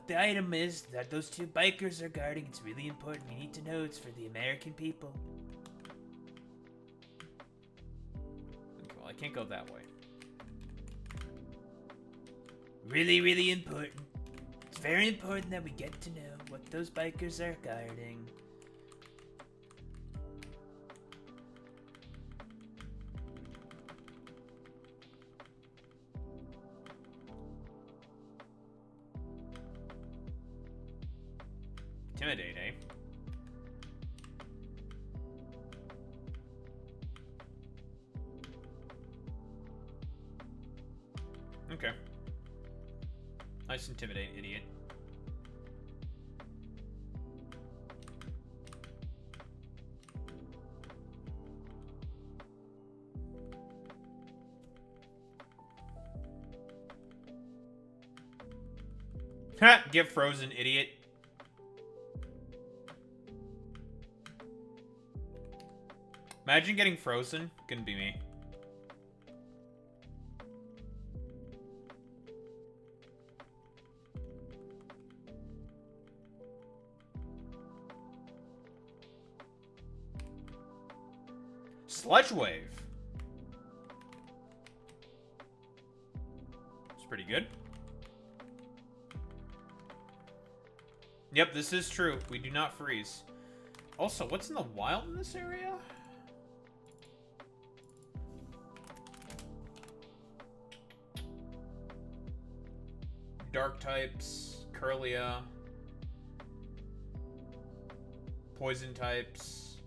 Speaker 1: the item is that those two bikers are guarding. It's really important. We need to know it's for the American people. Okay, well, I can't go that way. Really, really important. It's very important that we get to know what those bikers are guarding. Intimidate, eh? Okay. Nice intimidate, idiot. Ha! Get frozen, idiot. Imagine getting frozen. Couldn't be me. Sludge Wave. It's pretty good. Yep, this is true. We do not freeze. Also, what's in the wild in this area? Dark types, Curlia, poison types.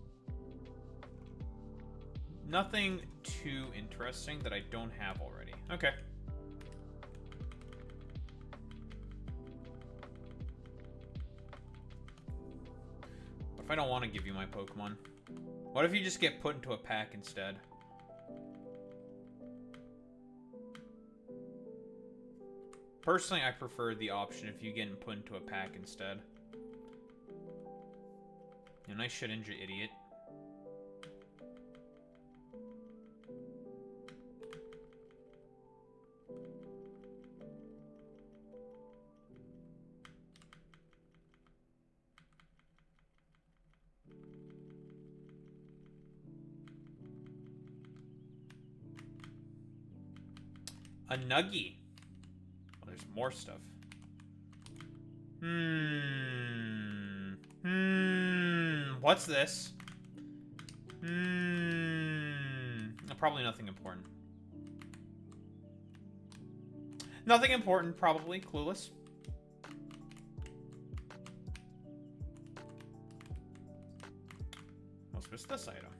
Speaker 1: Nothing too interesting that I don't have already. Okay. What if I don't want to give you my Pokemon? What if you just get put into a pack instead? Personally, I prefer the option if you get put into a pack instead. Yeah, nice shit, injure, idiot. A Nuggy. Oh, there's more stuff. What's this? Probably nothing important. Nothing important, probably. Clueless. What's this item?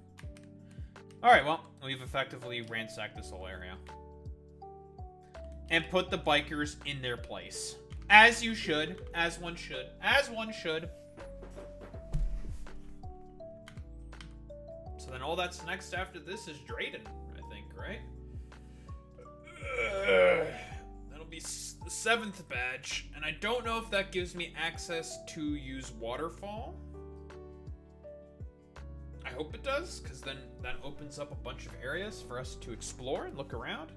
Speaker 1: Alright, well, we've effectively ransacked this whole area. And put the bikers in their place. As you should. As one should. As one should. So then all that's next after this is Drayden, I think, right? That'll be the 7th badge. And I don't know if that gives me access to use Waterfall. I hope it does, because then that opens up a bunch of areas for us to explore and look around.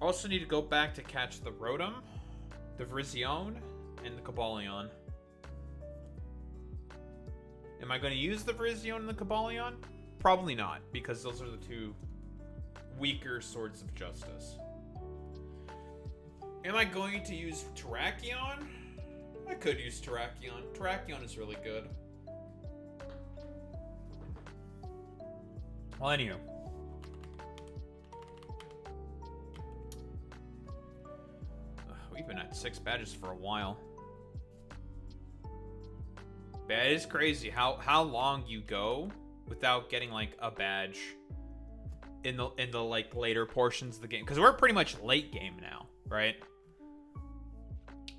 Speaker 1: Also need to go back to catch the Rotom, the Virizion, and the Cobalion. Am I going to use the Virizion and the Cobalion? Probably not, because those are the 2 weaker Swords of Justice. Am I going to use Terrakion? I could use Terrakion. Terrakion is really good. Well, anywho. We've been at 6 badges for a while. But it is crazy how long you go without getting like a badge in the like later portions of the game, because we're pretty much late game now, right?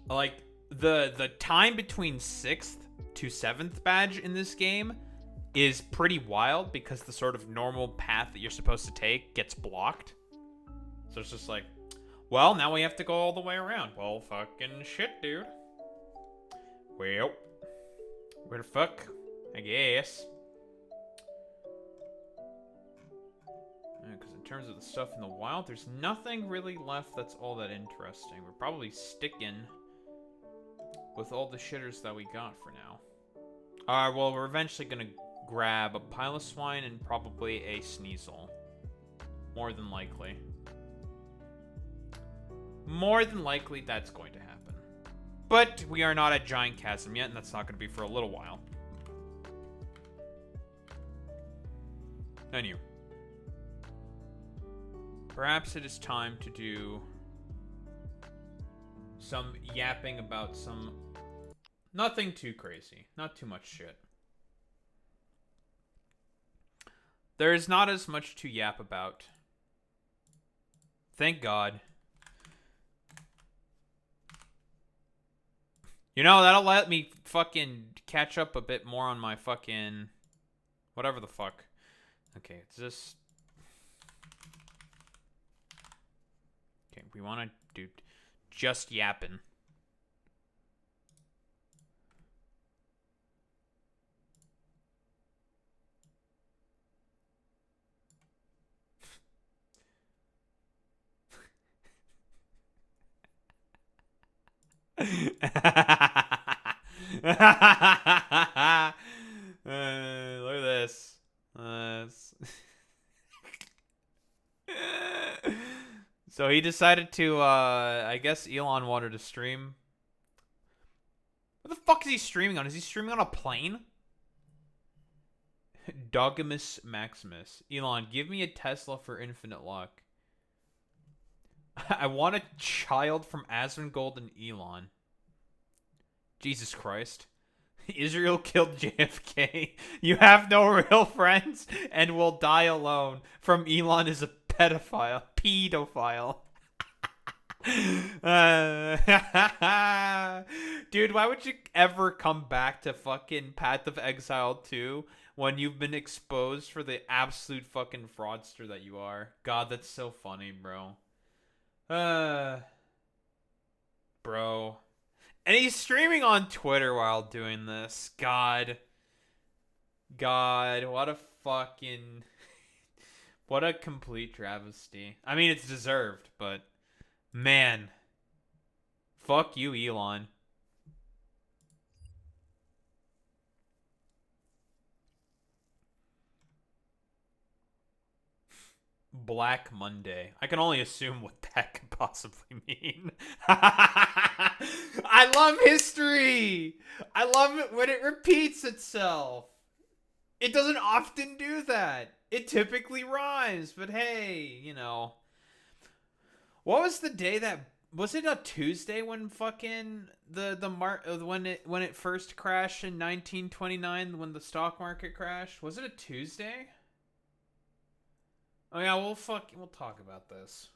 Speaker 1: Like the time between 6th to 7th badge in this game is pretty wild, because the sort of normal path that you're supposed to take gets blocked. So it's just like, well, now we have to go all the way around. Well, fucking shit, dude. Well, where the fuck? I guess. Because in terms of the stuff in the wild, there's nothing really left that's all that interesting. We're probably sticking with all the shitters that we got for now. Well, we're eventually gonna grab a Piloswine and probably a Sneasel. More than likely. More than likely, that's going to happen. But we are not at Giant Chasm yet, and that's not going to be for a little while. Anyway. Perhaps it is time to do some yapping about some... Nothing too crazy. Not too much shit. There is not as much to yap about. Thank God. You know, that'll let me fucking catch up a bit more on my fucking... Whatever the fuck. Okay, it's just... Okay, we want to do just yapping. Look at this. So he decided to, I guess Elon wanted to stream. What the fuck is he streaming on? Is he streaming on a plane? Dogimus Maximus. Elon, give me a Tesla for infinite luck. I want a child from Asmongold and Elon. Jesus Christ. Israel killed JFK. You have no real friends and will die alone. From Elon is a pedophile. Pedophile. Dude, why would you ever come back to fucking Path of Exile 2 when you've been exposed for the absolute fucking fraudster that you are? God, that's so funny, bro. Bro. And he's streaming on Twitter while doing this. God, what a fucking... What a complete travesty. I mean, it's deserved, but... Man. Fuck you, Elon. Black Monday. I can only assume what that could possibly mean. I love history. I love it when it repeats itself. It doesn't often do that. It typically rhymes, but hey, you know. What was the day that... Was it a Tuesday when fucking when it first crashed in 1929 when the stock market crashed? Was it a Tuesday? Oh yeah, we'll talk about this.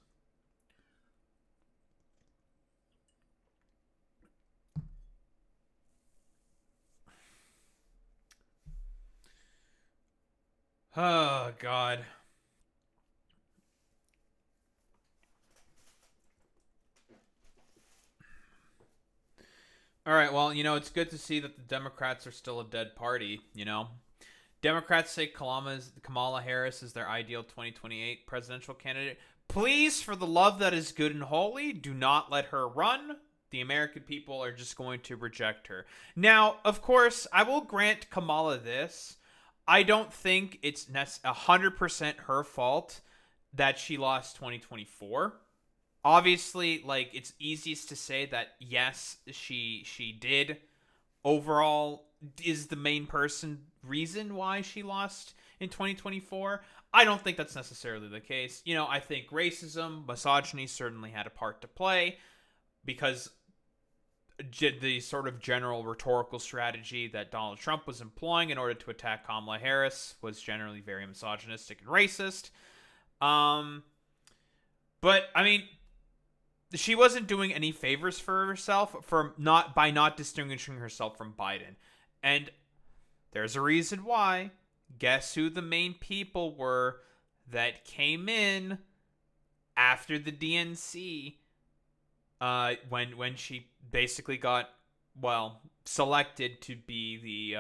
Speaker 1: Oh, God. All right, well, it's good to see that the Democrats are still a dead party. Democrats say Kamala Harris is their ideal 2028 presidential candidate. Please, for the love that is good and holy, do not let her run. The American people are just going to reject her. Now, of course, I will grant Kamala this. I don't think it's 100% her fault that she lost 2024. Obviously, like, it's easiest to say that yes, she did overall is the main reason why she lost in 2024. I don't think that's necessarily the case. I think racism, misogyny certainly had a part to play, because the sort of general rhetorical strategy that Donald Trump was employing in order to attack Kamala Harris was generally very misogynistic and racist. But I mean, she wasn't doing any favors for herself by not distinguishing herself from Biden. And there's a reason why. Guess who the main people were that came in after the DNC, when she basically got, well, selected to be the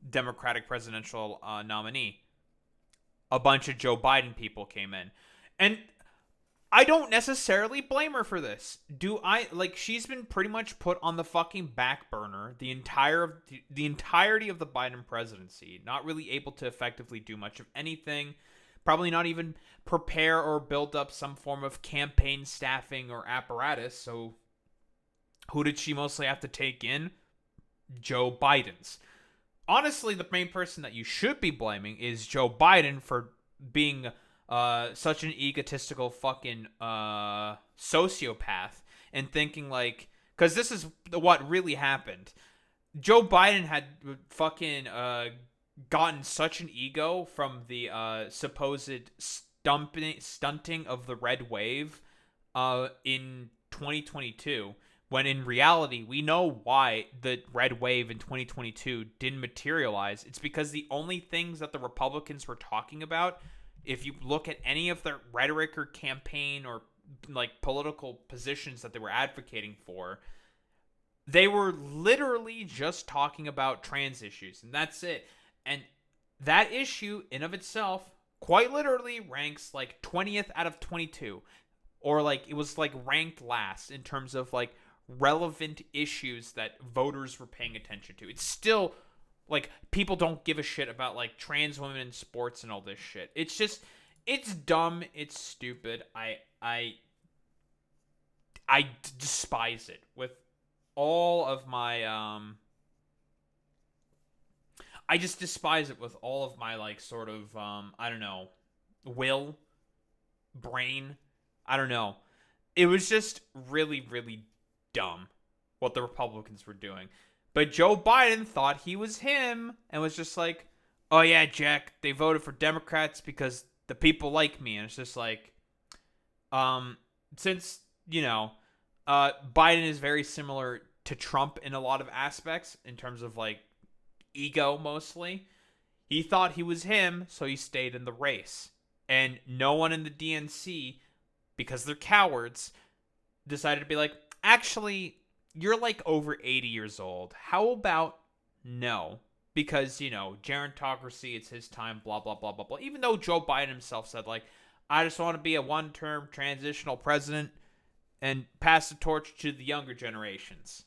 Speaker 1: Democratic presidential nominee? A bunch of Joe Biden people came in. And I don't necessarily blame her for this. She's been pretty much put on the fucking back burner the entirety of the Biden presidency, not really able to effectively do much of anything, probably not even prepare or build up some form of campaign staffing or apparatus. So who did she mostly have to take in? Joe Biden's. Honestly, the main person that you should be blaming is Joe Biden for being such an egotistical fucking sociopath, and thinking like, because this is what really happened. Joe Biden had fucking gotten such an ego from the supposed stunting of the red wave in 2022, when in reality we know why the red wave in 2022 didn't materialize. It's because the only things that the Republicans were talking about, if you look at any of their rhetoric or campaign or like political positions that they were advocating for, they were literally just talking about trans issues, and that's it. And that issue in of itself quite literally ranks like 20th out of 22, or like it was like ranked last in terms of like relevant issues that voters were paying attention to. It's still like people don't give a shit about like trans women in sports and all this shit. It's dumb, it's stupid. I despise it with all of my I just despise it with all of my like sort of I don't know, brain. I don't know. It was just really, really dumb what the Republicans were doing. But Joe Biden thought he was him and was just like, "Oh yeah, Jack, they voted for Democrats because the people like me." And it's just like, since Biden is very similar to Trump in a lot of aspects in terms of like ego mostly. He thought he was him, so he stayed in the race. And no one in the DNC, because they're cowards, decided to be like, actually, you're like over 80 years old. How about no? Because, gerontocracy, it's his time, blah, blah, blah, blah, blah. Even though Joe Biden himself said, like, I just want to be a one-term transitional president and pass the torch to the younger generations.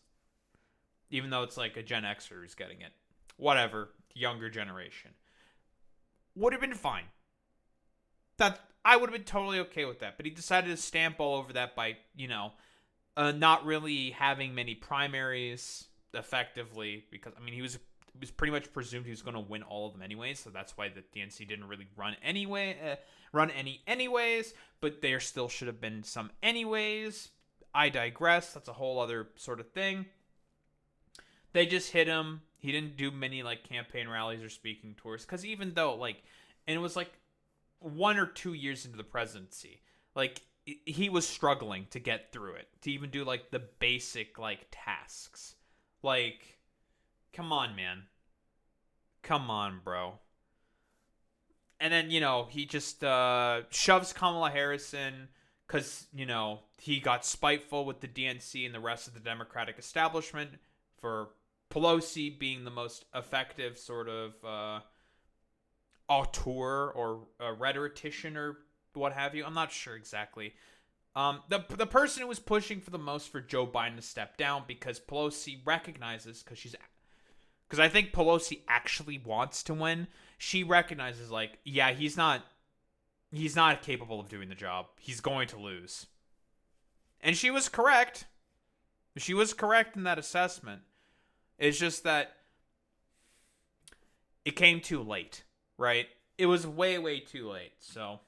Speaker 1: Even though it's like a Gen Xer who's getting it. Whatever, younger generation. Would have been fine. That I would have been totally okay with that. But he decided to stamp all over that by, not really having many primaries effectively, because he was pretty much presumed he was going to win all of them anyways, so that's why the DNC didn't really run any anyways, but there still should have been some anyways. I digress. That's a whole other sort of thing. They just hit him. He didn't do many like campaign rallies or speaking tours, because even though and it was like 1 or 2 years into the presidency, like he was struggling to get through it, to even do like the basic like tasks. Like, come on, man. Come on, bro. and then, he just shoves Kamala Harris in because, he got spiteful with the DNC and the rest of the Democratic establishment for Pelosi being the most effective sort of auteur or rhetorician or what have you. I'm not sure exactly. The person who was pushing for the most for Joe Biden to step down because Pelosi recognizes, because I think Pelosi actually wants to win. She recognizes, like, yeah, he's not capable of doing the job. He's going to lose. And she was correct. She was correct in that assessment. It's just that it came too late, right? It was way, way too late. So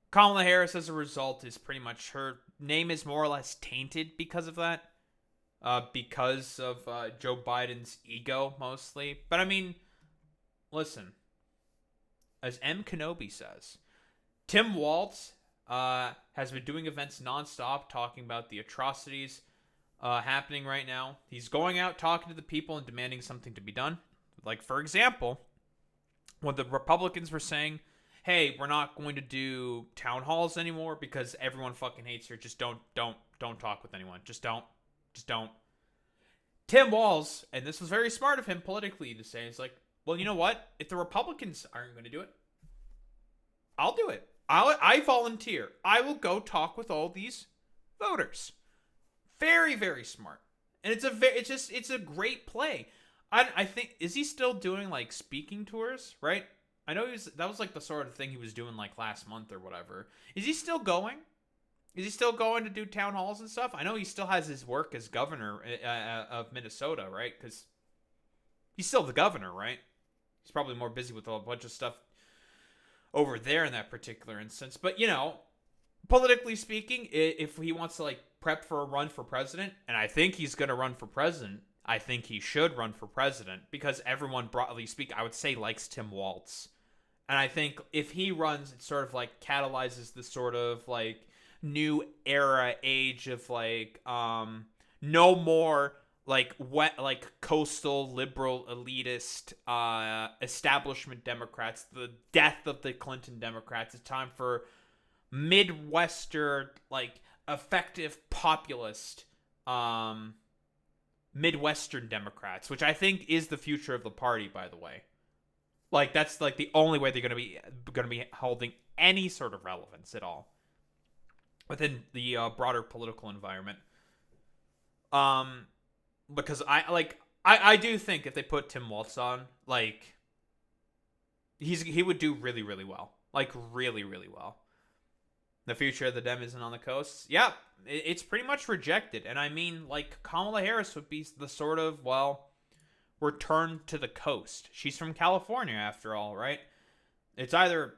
Speaker 1: Kamala Harris, as a result, is pretty much, her name is more or less tainted because of that. Because of Joe Biden's ego, mostly. But I mean, listen, as M. Kenobi says, Tim Walz has been doing events nonstop, talking about the atrocities happening right now. He's going out, talking to the people, and demanding something to be done. Like, for example, when the Republicans were saying, hey, we're not going to do town halls anymore because everyone fucking hates her. Just don't talk with anyone. Just don't. Tim Walz, and this was very smart of him politically to say, it's like, well, you know what? If the Republicans aren't going to do it, I'll do it. I volunteer. I will go talk with all these voters. Very, very smart. And it's a great play. I think, is he still doing like speaking tours, right? I know that was like the sort of thing he was doing like last month or whatever. Is he still going? Is he still going to do town halls and stuff? I know he still has his work as governor of Minnesota, right? Because he's still the governor, right? He's probably more busy with a bunch of stuff over there in that particular instance. But, politically speaking, if he wants to like prep for a run for president, and I think he's going to run for president, I think he should run for president because everyone, broadly speaking, I would say likes Tim Walz. And I think if he runs, it sort of like catalyzes this sort of like new age of like no more like coastal liberal elitist establishment Democrats, the death of the Clinton Democrats. It's time for Midwestern, like effective populist Midwestern Democrats, which I think is the future of the party, by the way. Like, that's like the only way they're going to be holding any sort of relevance at all within the broader political environment. Because I do think if they put Tim Walz on, like, he would do really, really well. Like, really, really well. The future of the Dem isn't on the coast. Yeah, it's pretty much rejected. And I mean, like, Kamala Harris would be the sort of, well, return to the coast. She's from California, after all, right? It's either,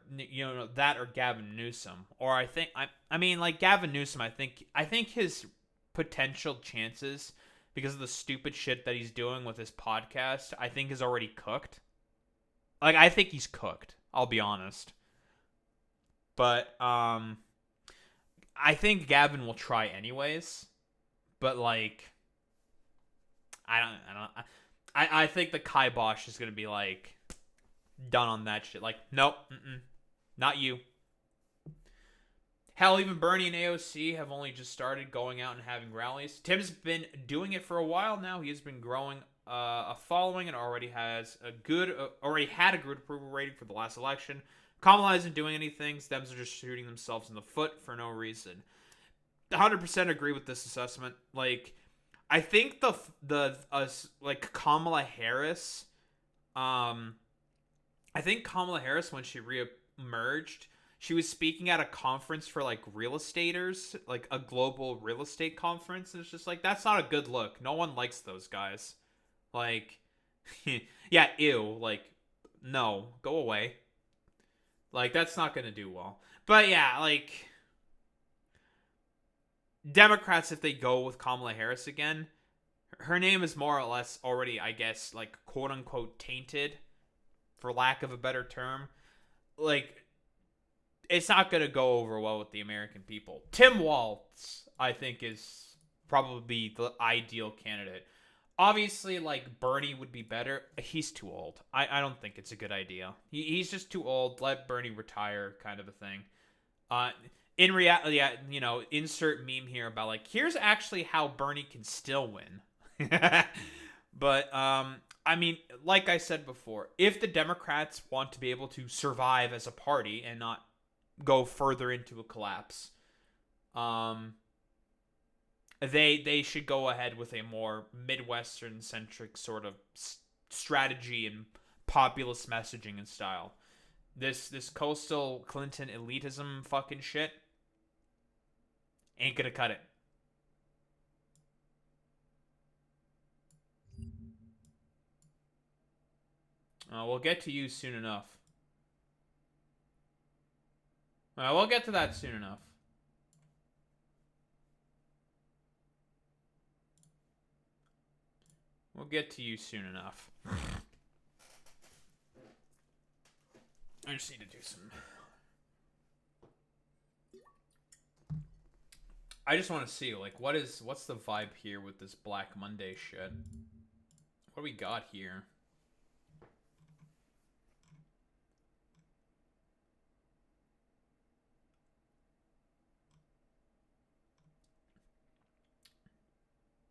Speaker 1: that or Gavin Newsom. Or I mean, like, Gavin Newsom, I think his potential chances, because of the stupid shit that he's doing with his podcast, I think is already cooked. Like, I think he's cooked. I'll be honest. But, I think Gavin will try anyways, but like, I think the kibosh is gonna be like done on that shit. Like, nope, not you. Hell, even Bernie and AOC have only just started going out and having rallies. Tim's been doing it for a while now. He has been growing a following and already had a good approval rating for the last election. Kamala isn't doing anything. Dems are just shooting themselves in the foot for no reason. 100% agree with this assessment. Like, I think like Kamala Harris, I think Kamala Harris, when she re-emerged, she was speaking at a conference for like real estaters, like a global real estate conference, and it's just like, that's not a good look. No one likes those guys. Like, yeah, ew. Like, no, go away. Like, that's not going to do well. But yeah, like, Democrats, if they go with Kamala Harris again, her name is more or less already, I guess, like, quote-unquote tainted, for lack of a better term. Like, it's not going to go over well with the American people. Tim Walz, I think, is probably the ideal candidate. Obviously, like, Bernie would be better. He's too old. I don't think it's a good idea. He's just too old. Let Bernie retire, kind of a thing. In reality, yeah, insert meme here about, like, here's actually how Bernie can still win. But, I mean, like I said before, if the Democrats want to be able to survive as a party and not go further into a collapse, they should go ahead with a more Midwestern centric sort of strategy and populist messaging and style. This coastal Clinton elitism fucking shit ain't gonna cut it. We'll get to you soon enough. We'll get to that soon enough. We'll get to you soon enough. I just need to do some... I just want to see, like, what's the vibe here with this Black Monday shit? What do we got here?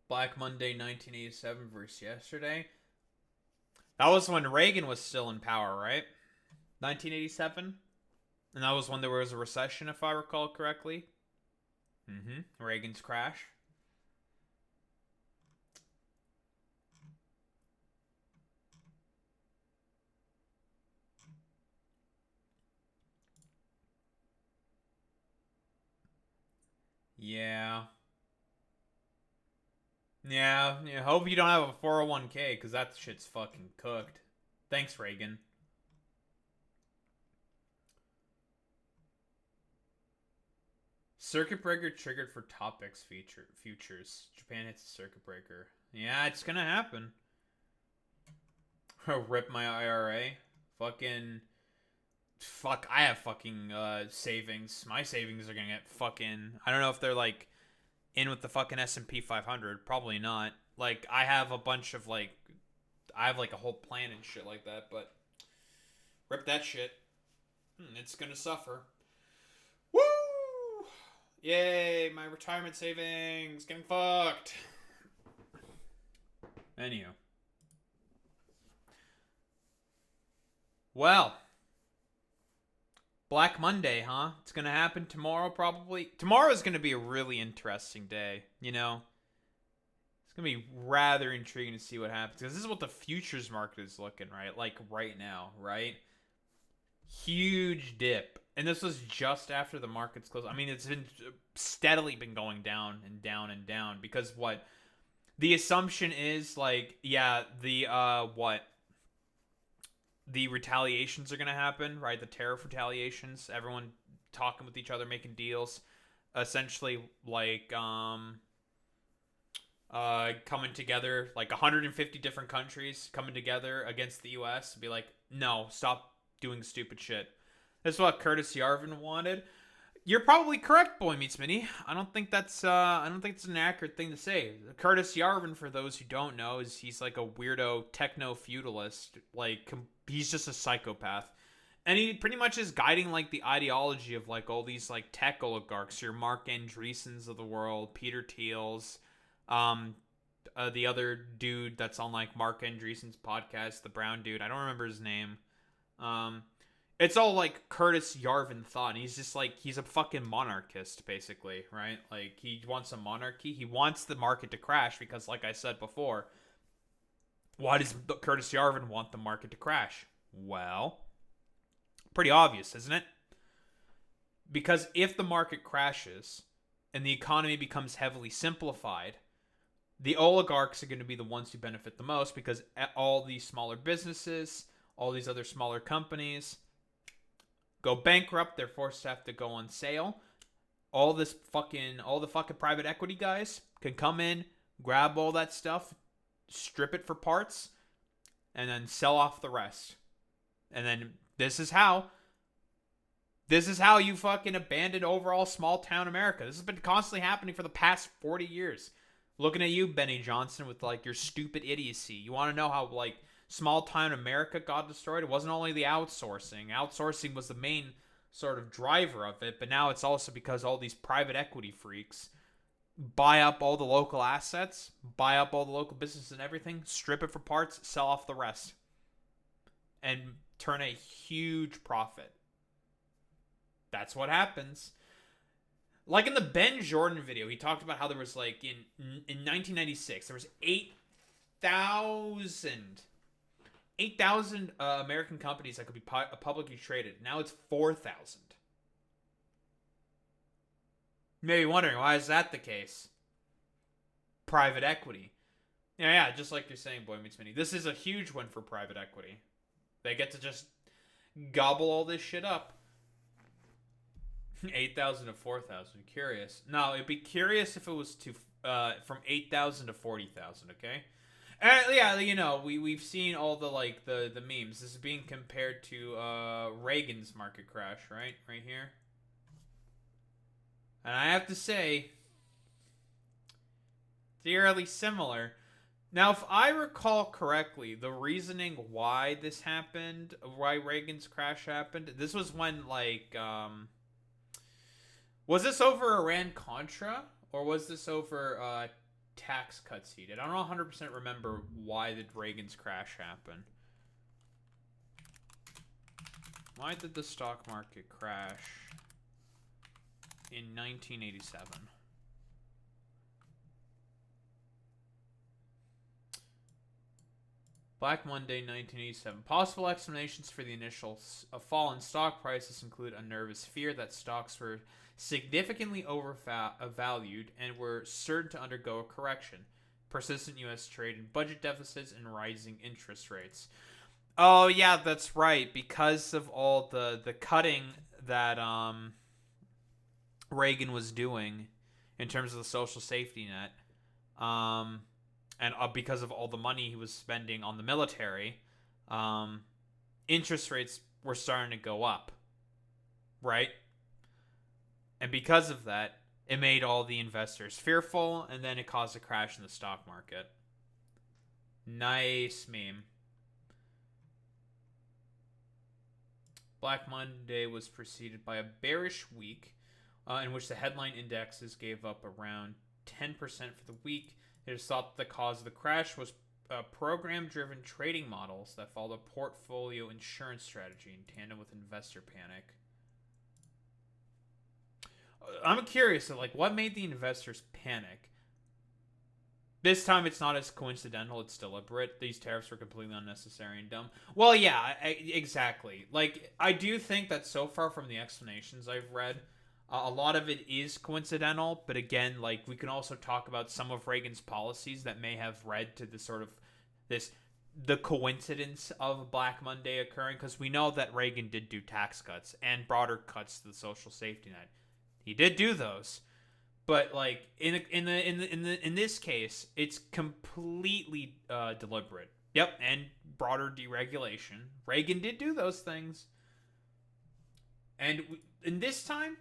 Speaker 1: Black Monday 1987 versus yesterday. That was when Reagan was still in power, right? 1987? And that was when there was a recession, if I recall correctly. Reagan's crash. Yeah. Yeah, hope you don't have a 401k, because that shit's fucking cooked. Thanks, Reagan. Circuit breaker triggered for topics futures. Japan hits a circuit breaker. Yeah, it's gonna happen. Rip my IRA. Fuck, I have fucking savings. My savings are gonna get fucking... I don't know if they're, like, in with the fucking S&P 500. Probably not. Like, I have a bunch of, like... I have, like, a whole plan and shit like that, but... Rip that shit. It's gonna suffer. Woo! Yay, my retirement savings getting fucked. Anywho. Well. Black Monday, huh? It's gonna happen tomorrow, probably. Tomorrow is gonna be a really interesting day, you know? It's gonna be rather intriguing to see what happens. Because this is what the futures market is looking, right? Like, right now, right? Huge dip. And this was just after the markets closed. I mean, it's been steadily been going down and down and down. Because what? The assumption is, like, yeah, the retaliations are going to happen, right? The tariff retaliations. Everyone talking with each other, making deals. Essentially, like, coming together, like 150 different countries coming together against the U.S. to be like, no, stop doing stupid shit. That's what Curtis Yarvin wanted. You're probably correct, Boy Meets Mini. I don't think it's an accurate thing to say. Curtis Yarvin, for those who don't know, he's like a weirdo techno-feudalist. Like, he's just a psychopath. And he pretty much is guiding, like, the ideology of, like, all these, like, tech oligarchs. Your Mark Andreessens of the world, Peter Thiel's, the other dude that's on, like, Mark Andreessen's podcast, the brown dude. I don't remember his name. It's all, like, Curtis Yarvin thought. And he's just, like, he's a fucking monarchist, basically, right? Like, he wants a monarchy. He wants the market to crash because, like I said before, why does Curtis Yarvin want the market to crash? Well, pretty obvious, isn't it? Because if the market crashes and the economy becomes heavily simplified, the oligarchs are going to be the ones who benefit the most because all these smaller businesses, all these other smaller companies go bankrupt. They're forced to have to go on sale. All the fucking private equity guys can come in, grab all that stuff, strip it for parts, and then sell off the rest. And then this is how you fucking abandon overall small town America. This has been constantly happening for the past 40 years. Looking at you, Benny Johnson, with like your stupid idiocy. You want to know how like small town America got destroyed? It wasn't only the outsourcing. Outsourcing was the main sort of driver of it, but now it's also because all these private equity freaks buy up all the local assets, buy up all the local businesses and everything, strip it for parts, sell off the rest, and turn a huge profit. That's what happens. Like in the Ben Jordan video, he talked about how there was like in 1996 there was 8,000 American companies that could be publicly traded. Now it's 4,000. You may be wondering, why is that the case? Private equity. Yeah, just like you're saying, Boy Meets Mini. This is a huge win for private equity. They get to just gobble all this shit up. 8,000 to 4,000. Curious. No, it'd be curious if it was to from 8,000 to 40,000. Okay. Yeah, you know, we've seen all the like the memes. This is being compared to Reagan's market crash, right here. And I have to say, it's eerily similar. Now, if I recall correctly, the reasoning why this happened, why Reagan's crash happened, this was when like was this over Iran-Contra, or was this over tax cuts he did? I don't 100% remember why did Reagan's crash happen. Why did the stock market crash in 1987? Black Monday, 1987. Possible explanations for the initial fall in stock prices include a nervous fear that stocks were significantly overvalued and were certain to undergo a correction, persistent U.S. trade and budget deficits, and rising interest rates. Oh, yeah, that's right. Because of all the cutting that Reagan was doing in terms of the social safety net, and because of all the money he was spending on the military, interest rates were starting to go up, right? And because of that, it made all the investors fearful, and then it caused a crash in the stock market. Nice meme. Black Monday was preceded by a bearish week in which the headline indexes gave up around 10% for the week. It is thought that the cause of the crash was program-driven trading models that followed a portfolio insurance strategy in tandem with investor panic. I'm curious, like, what made the investors panic? This time it's not as coincidental, it's deliberate. These tariffs were completely unnecessary and dumb. Well, yeah, exactly. Like, I do think that so far from the explanations I've read, a lot of it is coincidental, but again, like, we can also talk about some of Reagan's policies that may have led to the sort of the coincidence of Black Monday occurring, because we know that Reagan did do tax cuts and broader cuts to the social safety net. He did do those, but like in this case, it's completely deliberate. Yep, and broader deregulation. Reagan did do those things, and in this time,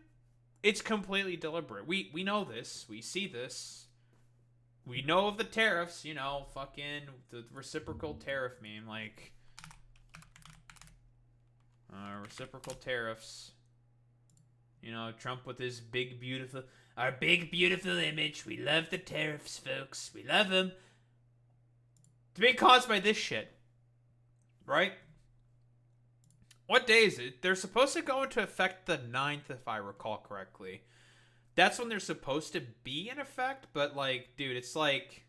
Speaker 1: it's completely deliberate. We know this. We see this. We know of the tariffs. You know, fucking the reciprocal tariff meme, like reciprocal tariffs. You know, Trump with his big, beautiful image. We love the tariffs, folks. We love them. It's being caused by this shit. Right? What day is it? They're supposed to go into effect the 9th, if I recall correctly. That's when they're supposed to be in effect, but, like, dude, it's like...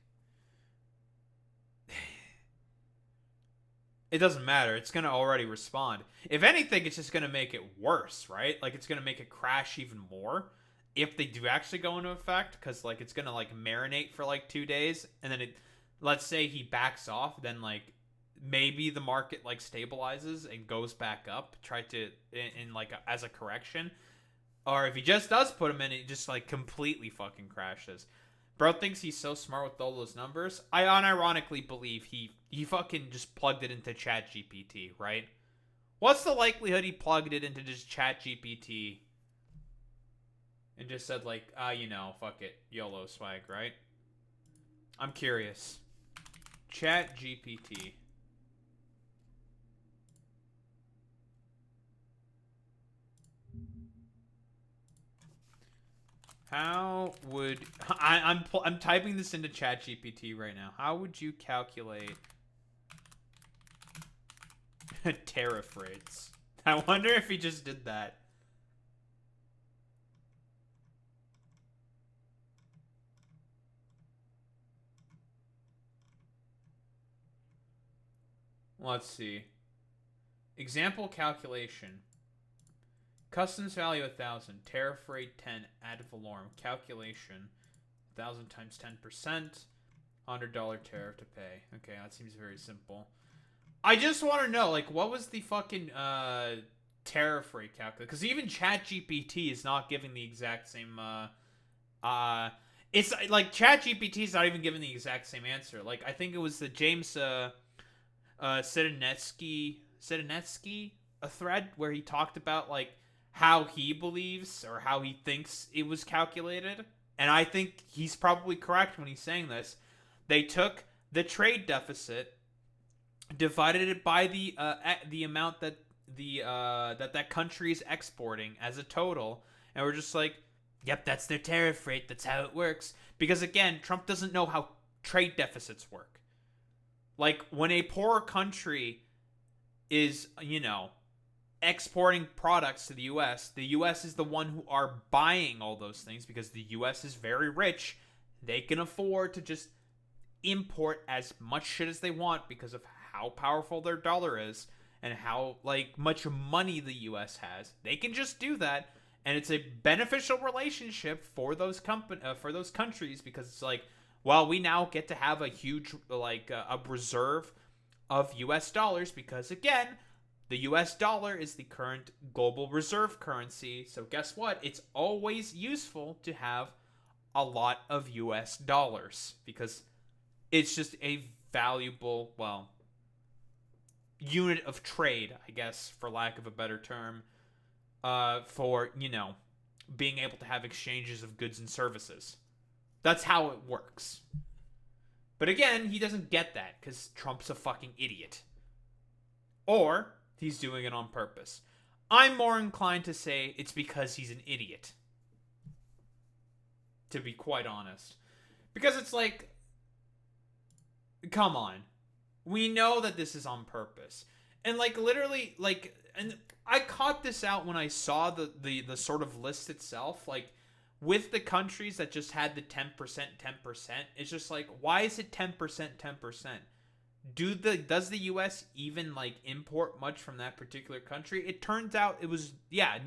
Speaker 1: It doesn't matter. It's going to already respond. If anything, it's just going to make it worse, right? Like, it's going to make it crash even more if they do actually go into effect, because, like, it's going to, like, marinate for, like, 2 days, and then let's say he backs off, then, like, maybe the market, like, stabilizes and goes back up, like, as a correction. Or if he just does put him in, it just, like, completely fucking crashes. Bro thinks he's so smart with all those numbers. I unironically believe he fucking just plugged it into ChatGPT, right? What's the likelihood he plugged it into just ChatGPT and just said, like, you know, fuck it, YOLO swag, right? I'm curious. Chat GPT. How would I'm typing this into Chat GPT right now. How would you calculate tariff rates? I wonder if he just did that. Let's see. Example calculation. Customs value 1,000. Tariff rate 10. Ad valorem. Calculation. 1,000 times 10%. $100 tariff to pay. Okay, that seems very simple. I just want to know, like, what was the fucking tariff rate calculator? Because even ChatGPT is not giving the exact same. It's like ChatGPT is not even giving the exact same answer. Like, I think it was the James Sedinetsky a thread where he talked about like how he believes or how he thinks it was calculated, and I think he's probably correct when he's saying this. They took the trade deficit, divided it by the amount that that country is exporting as a total, and we're just like, yep, that's their tariff rate. That's how it works. Because again, Trump doesn't know how trade deficits work. Like, when a poor country is, exporting products to the U.S. is the one who are buying all those things because the U.S. is very rich. They can afford to just import as much shit as they want because of how powerful their dollar is and how, like, much money the U.S. has. They can just do that, and it's a beneficial relationship for those countries because it's like, well, we now get to have a huge, like, a reserve of U.S. dollars because, again, the U.S. dollar is the current global reserve currency. So guess what? It's always useful to have a lot of U.S. dollars because it's just a valuable, well, unit of trade, I guess, for lack of a better term, for, being able to have exchanges of goods and services. That's how it works. But again, he doesn't get that because Trump's a fucking idiot. Or he's doing it on purpose. I'm more inclined to say it's because he's an idiot. To be quite honest. Because it's like, come on. We know that this is on purpose. And like literally, like, and I caught this out when I saw the sort of list itself. Like, with the countries that just had the 10%, it's just like, why is it 10%, 10%? Does the U.S. even, like, import much from that particular country? It turns out it was,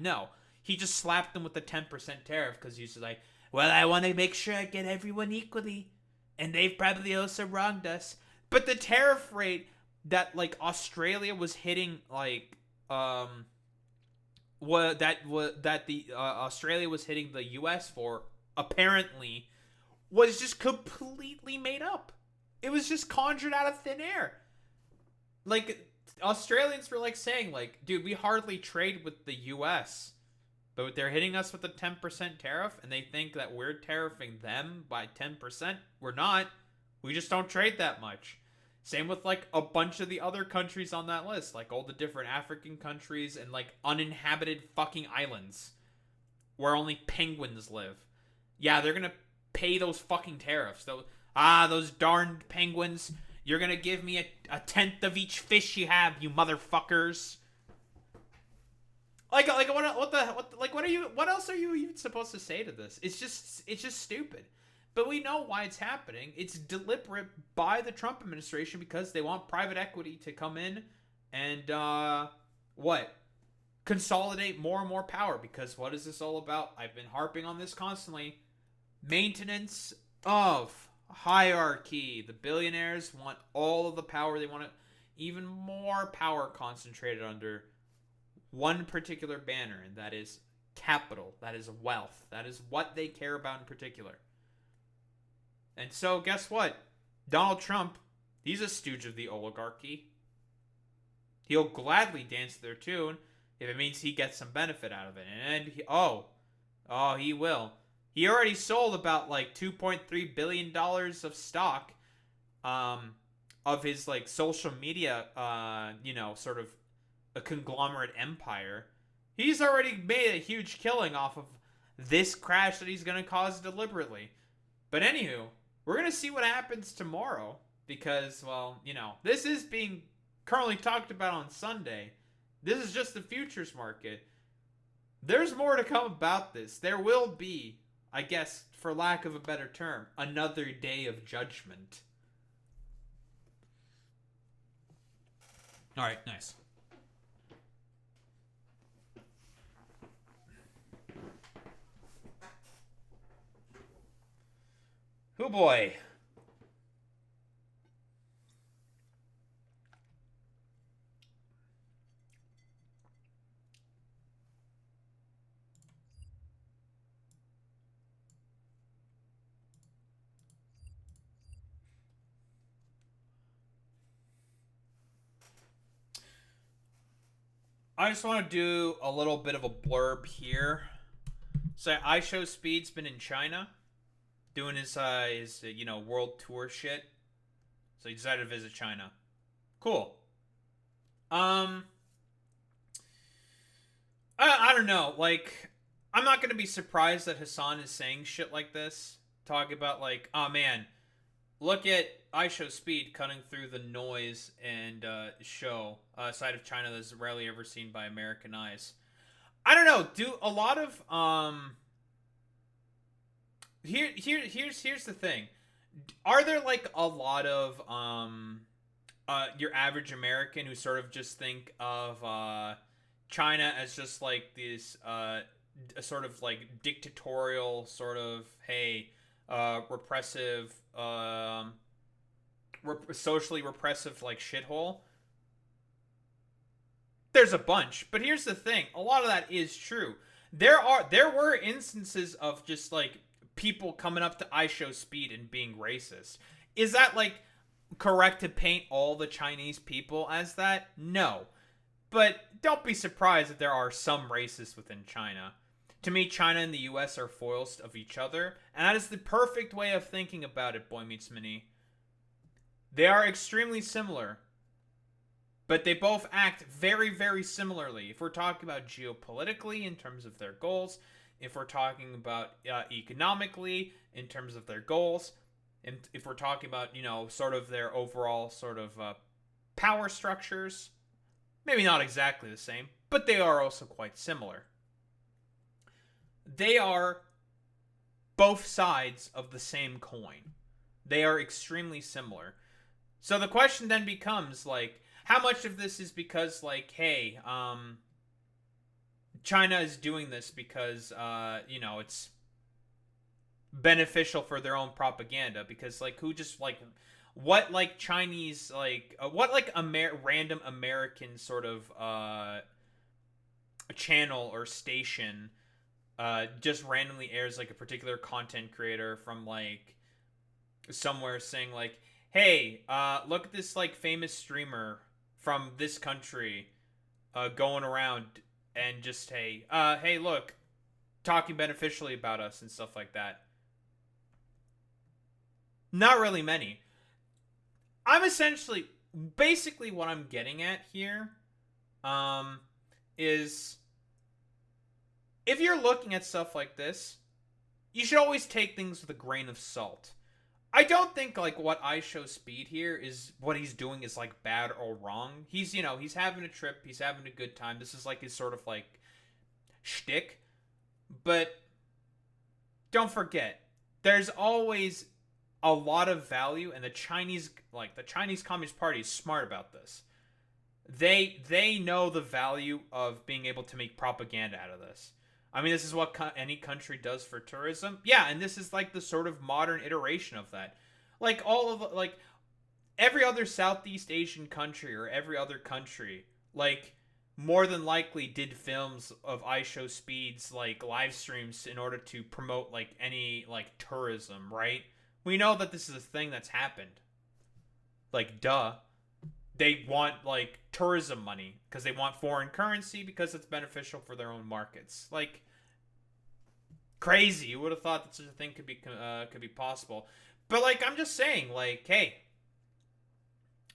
Speaker 1: no. He just slapped them with the 10% tariff because he's like, well, I want to make sure I get everyone equally. And they've probably also wronged us. But the tariff rate that, like, Australia was hitting, like, Australia was hitting the U.S. for, apparently, was just completely made up. It was just conjured out of thin air. Like, Australians were like saying, like, dude, we hardly trade with the U.S., but they're hitting us with a 10% tariff, and they think that we're tariffing them by 10%. We're not. We just don't trade that much. Same with, like, a bunch of the other countries on that list, like all the different African countries and, like, uninhabited fucking islands where only penguins live. Yeah, they're gonna pay those fucking tariffs. Those darned penguins. You're gonna give me a tenth of each fish you have, you motherfuckers. Like what else are you even supposed to say to this? It's just stupid. But we know why it's happening. It's deliberate by the Trump administration because they want private equity to come in and consolidate more and more power. Because what is this all about? I've been harping on this constantly. Maintenance of hierarchy. The billionaires want all of the power. They want even more power concentrated under one particular banner, and that is capital. That is wealth. That is what they care about in particular. And so, guess what? Donald Trump, he's a stooge of the oligarchy. He'll gladly dance to their tune if it means he gets some benefit out of it. And he will. He already sold about like $2.3 billion of stock, of his like social media, sort of a conglomerate empire. He's already made a huge killing off of this crash that he's going to cause deliberately. But anywho, we're going to see what happens tomorrow because, well, this is being currently talked about on Sunday. This is just the futures market. There's more to come about this. There will be, I guess, for lack of a better term, another day of judgment. All right, nice. Oh boy. I just want to do a little bit of a blurb here. So iShowSpeed's been in China doing his world tour shit. So he decided to visit China. Cool. I don't know. Like, I'm not gonna be surprised that Hassan is saying shit like this. Talking about like, oh man, look at iShowSpeed cutting through the noise and show a side of China that's rarely ever seen by American eyes. I don't know. Do a lot of here's the thing. Are there like a lot of your average American who sort of just think of China as just like this a sort of like dictatorial sort of repressive socially repressive like shithole? There's a bunch, but here's the thing. A lot of that is true. There were instances of just like people coming up to iShowSpeed and being racist. Is that like correct to paint all the Chinese people as that? No. But don't be surprised that there are some racists within China. To me, China and the US are foils of each other, and that is the perfect way of thinking about it, Boy Meets Mini. They are extremely similar, but they both act very, very similarly. If we're talking about geopolitically in terms of their goals, if we're talking about economically in terms of their goals, and if we're talking about, sort of their overall sort of power structures, maybe not exactly the same, but they are also quite similar. They are both sides of the same coin. They are extremely similar. So the question then becomes, like, how much of this is because, like, hey, China is doing this because, it's beneficial for their own propaganda? Because, like, who just, like, what, like, Chinese, like, what, like, random American sort of channel or station just randomly airs, like, a particular content creator from, like, somewhere saying, like, hey, look at this, like, famous streamer from this country going around and just, hey, look, talking beneficially about us and stuff like that. Not really many. I'm essentially, basically what I'm getting at here is if you're looking at stuff like this, you should always take things with a grain of salt. I don't think, like, what iShowSpeed here is, what he's doing is, like, bad or wrong. He's, he's having a trip, he's having a good time. This is, like, his sort of, like, shtick. But don't forget, there's always a lot of value, and the Chinese Communist Party is smart about this. They know the value of being able to make propaganda out of this. I mean, this is what any country does for tourism. Yeah, and this is like the sort of modern iteration of that. Like every other Southeast Asian country or every other country, like, more than likely did films of iShowSpeed's, like, live streams in order to promote, like, any, like, tourism, right? We know that this is a thing that's happened. Like, duh. They want, like, tourism money because they want foreign currency because it's beneficial for their own markets. Like, Crazy. You would have thought that such a thing could be possible. But like, I'm just saying, like, hey,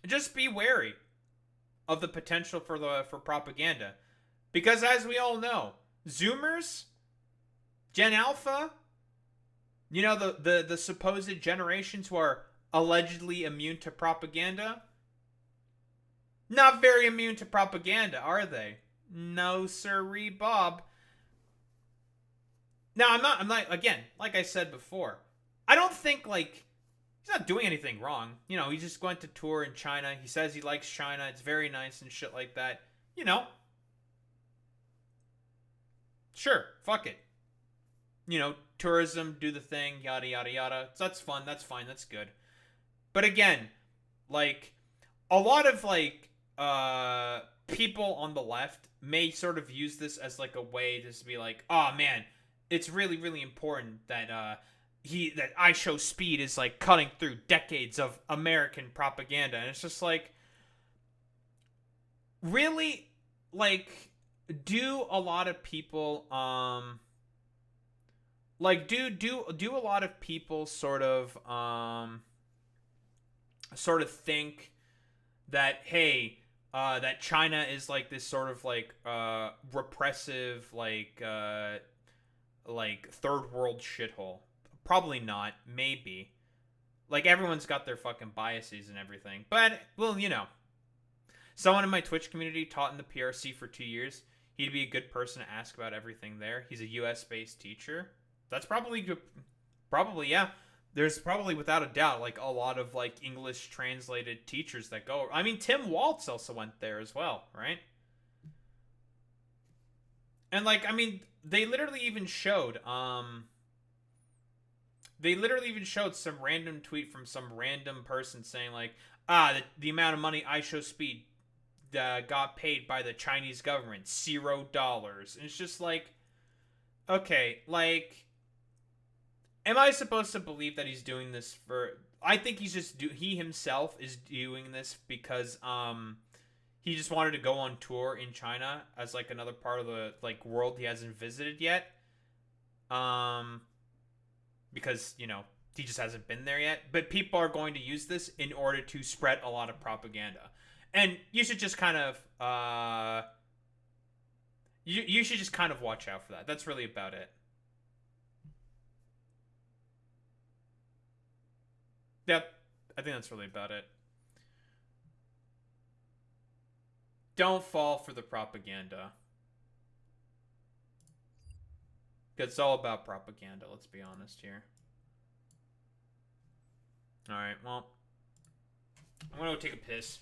Speaker 1: just be wary of the potential for propaganda, because as we all know, Zoomers, Gen Alpha, you know, the supposed generations who are allegedly immune to propaganda, not very immune to propaganda, are they? No, sirree, Bob. Now, I'm not, again, like I said before, I don't think, like, he's not doing anything wrong. You know, he just went to tour in China. He says he likes China. It's very nice and shit like that. You know, sure, fuck it. You know, tourism, do the thing, yada, yada, yada. So that's fun. That's fine. That's good. But again, like, a lot of, like, people on the left may sort of use this as, like, a way to just be like, oh, man, it's really, really important that, that I Show Speed is, like, cutting through decades of American propaganda. And it's just like, really, like, do a lot of people, like, do a lot of people sort of think that, hey, that China is like this sort of like repressive, like third world shithole? Probably not. Maybe. Like, everyone's got their fucking biases and everything. But, well, you know. Someone in my Twitch community taught in the PRC for 2 years. He'd be a good person to ask about everything there. He's a US-based teacher. That's probably good. Probably, yeah. There's probably, without a doubt, like, a lot of, like, English translated teachers that go. I mean, Tim Waltz also went there as well, right? And, like, I mean, they literally even showed, some random tweet from some random person saying, like, the amount of money I Show Speed got paid by the Chinese government, $0. And it's just like, okay, like, am I supposed to believe that he's doing this for... I think he himself is doing this because, he just wanted to go on tour in China as, like, another part of the, like, world he hasn't visited yet. Because, you know, he just hasn't been there yet. But people are going to use this in order to spread a lot of propaganda. And you should just kind of, you should just kind of watch out for that. That's really about it. Yep, I think that's really about it. Don't fall for the propaganda. Because it's all about propaganda, let's be honest here. Alright, well, I'm gonna go take a piss.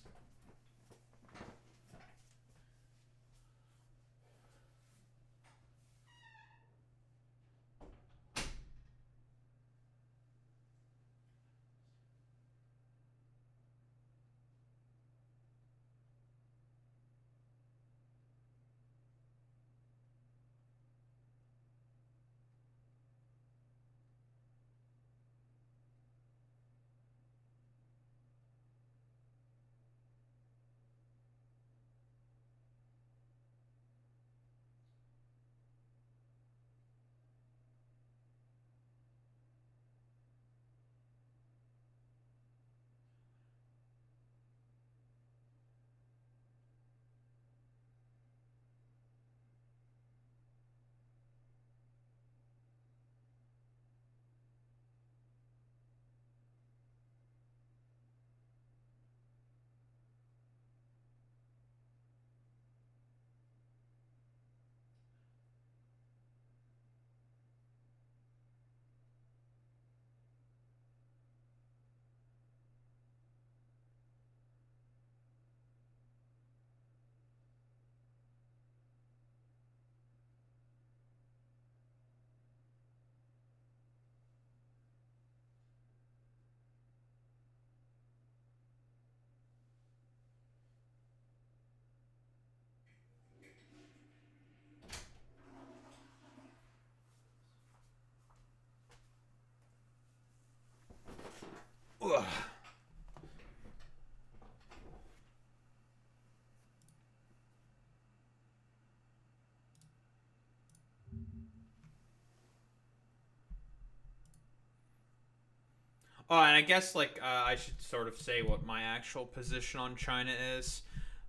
Speaker 1: Oh, and I guess like I should sort of say what my actual position on China is.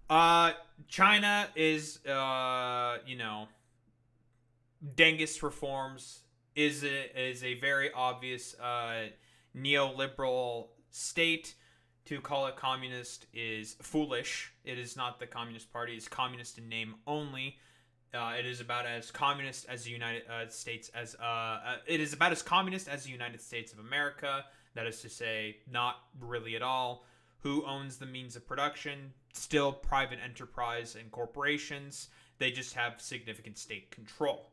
Speaker 1: China is Dengist reforms is a very obvious neoliberal state. To call it communist is foolish. It is not the Communist Party. It's communist in name only. It is about as communist as the United States as it is about as communist as the United States of America. That is to say, not really at all. Who owns the means of production? Still private enterprise and corporations. They just have significant state control.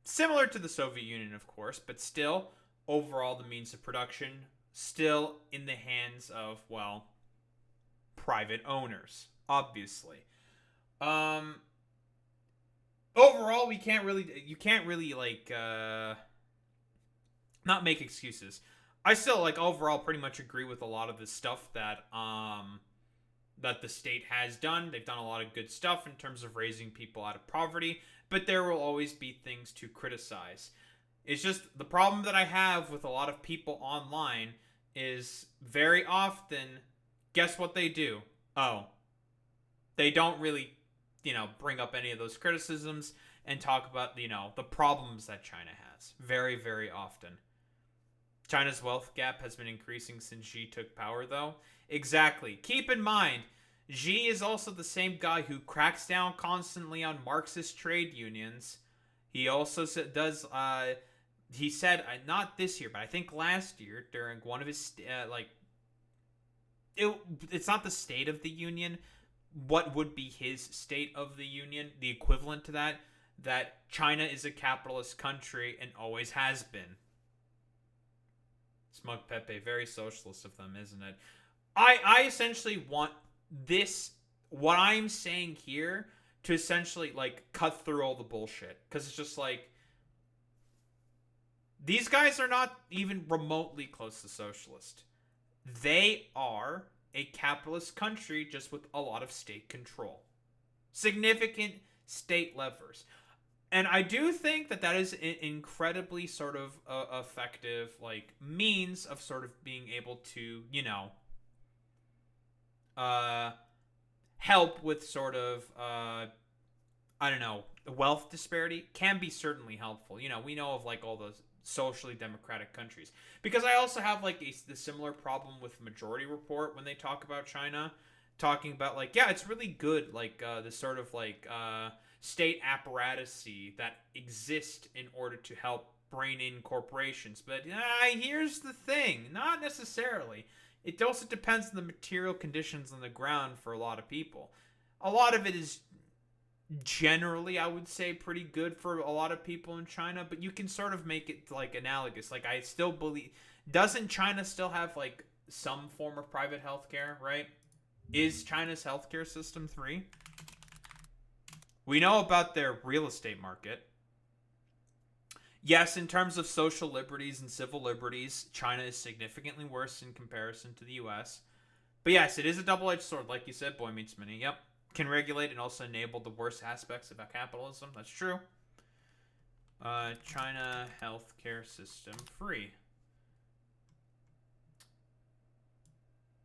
Speaker 1: Similar to the Soviet Union, of course, but still, overall, the means of production still in the hands of, well, private owners, obviously. Overall, you can't really like not make excuses. I still like overall pretty much agree with a lot of the stuff that that the state has done. They've done a lot of good stuff in terms of raising people out of poverty, but there will always be things to criticize. It's just the problem that I have with a lot of people online is very often, guess what they do? Oh, they don't really, bring up any of those criticisms and talk about, the problems that China has. Very, very often. China's wealth gap has been increasing since Xi took power, though. Exactly. Keep in mind, Xi is also the same guy who cracks down constantly on Marxist trade unions. He also does, he said, not this year, but I think last year, during one of his, it's not the State of the Union. What would be his State of the Union? The equivalent to that China is a capitalist country and always has been. Smug Pepe, very socialist of them, isn't it? I essentially want this, what I'm saying here, to essentially, cut through all the bullshit. Because it's just these guys are not even remotely close to socialist. They are a capitalist country just with a lot of state control. Significant state levers. And I do think that is an incredibly sort of effective, means of sort of being able to, help with sort of, wealth disparity. Can be certainly helpful. We know of, all those socially democratic countries. Because I also have, the similar problem with Majority Report when they talk about China. Talking about, it's really good, the sort of, state apparatusy that exist in order to help rein in corporations. But here's the thing. Not necessarily. It also depends on the material conditions on the ground for a lot of people. A lot of it is generally, I would say, pretty good for a lot of people in China, but you can sort of make it, analogous. I still believe... Doesn't China still have, some form of private healthcare, right? Is China's healthcare system free? We know about their real estate market. Yes, in terms of social liberties and civil liberties, China is significantly worse in comparison to the US. But yes, it is a double-edged sword. Like you said, boy meets mini. Yep. Can regulate and also enable the worst aspects of capitalism. That's true. China healthcare system free.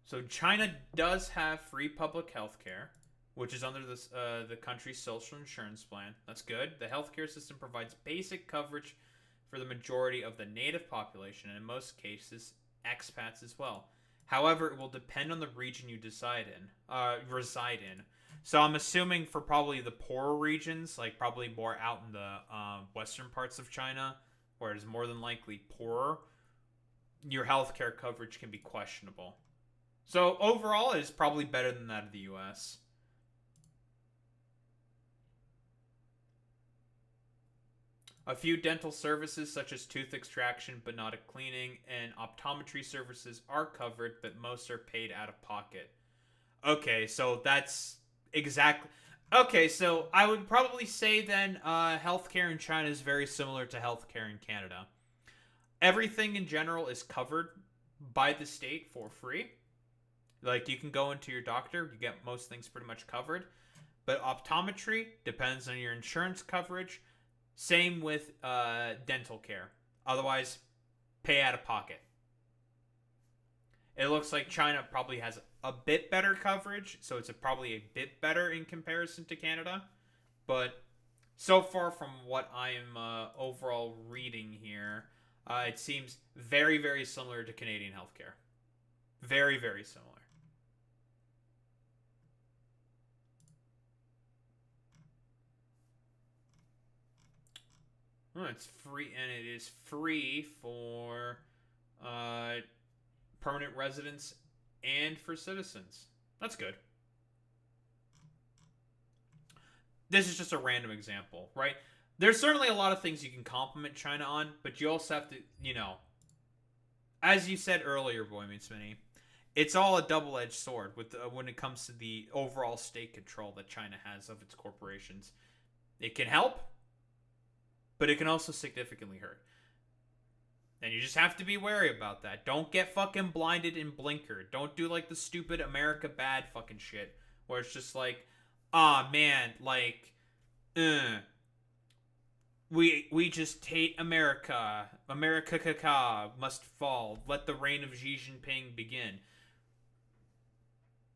Speaker 1: So China does have free public healthcare, which is under the country's social insurance plan. That's good. The healthcare system provides basic coverage for the majority of the native population, and in most cases, expats as well. However, it will depend on the region you reside in. So I'm assuming for probably the poorer regions, probably more out in the western parts of China, where it is more than likely poorer, your healthcare coverage can be questionable. So overall, it is probably better than that of the US. A few dental services such as tooth extraction, biodontic cleaning, and optometry services are covered, but most are paid out of pocket. Okay, so that's exactly... Okay, so I would probably say then healthcare in China is very similar to healthcare in Canada. Everything in general is covered by the state for free. You can go into your doctor, you get most things pretty much covered. But optometry depends on your insurance coverage. Same with dental care. Otherwise, pay out of pocket. It looks like China probably has a bit better coverage, so it's probably a bit better in comparison to Canada. But so far from what I'm overall reading here, it seems very, very similar to Canadian healthcare. Very, very similar. Oh, it's free, and it is free for permanent residents and for citizens. That's good. This is just a random example, right? There's certainly a lot of things you can compliment China on, but you also have to, as you said earlier, Boy Meets Mini, it's all a double-edged sword with when it comes to the overall state control that China has of its corporations. It can help, but it can also significantly hurt. And you just have to be wary about that. Don't get fucking blinded and blinkered. Don't do like the stupid America bad fucking shit where it's just like, man, like, we just hate America. America must fall. Let the reign of Xi Jinping begin.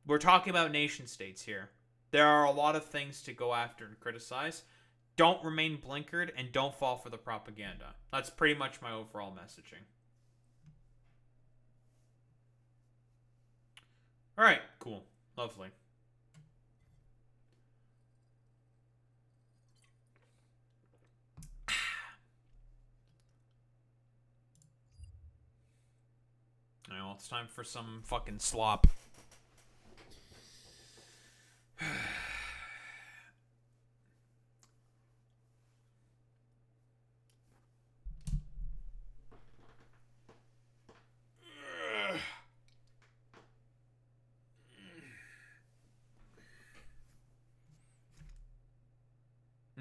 Speaker 1: We're talking about nation states here. There are a lot of things to go after and criticize. Don't remain blinkered and don't fall for the propaganda. That's pretty much my overall messaging. Alright, cool. Lovely. Well, it's time for some fucking slop.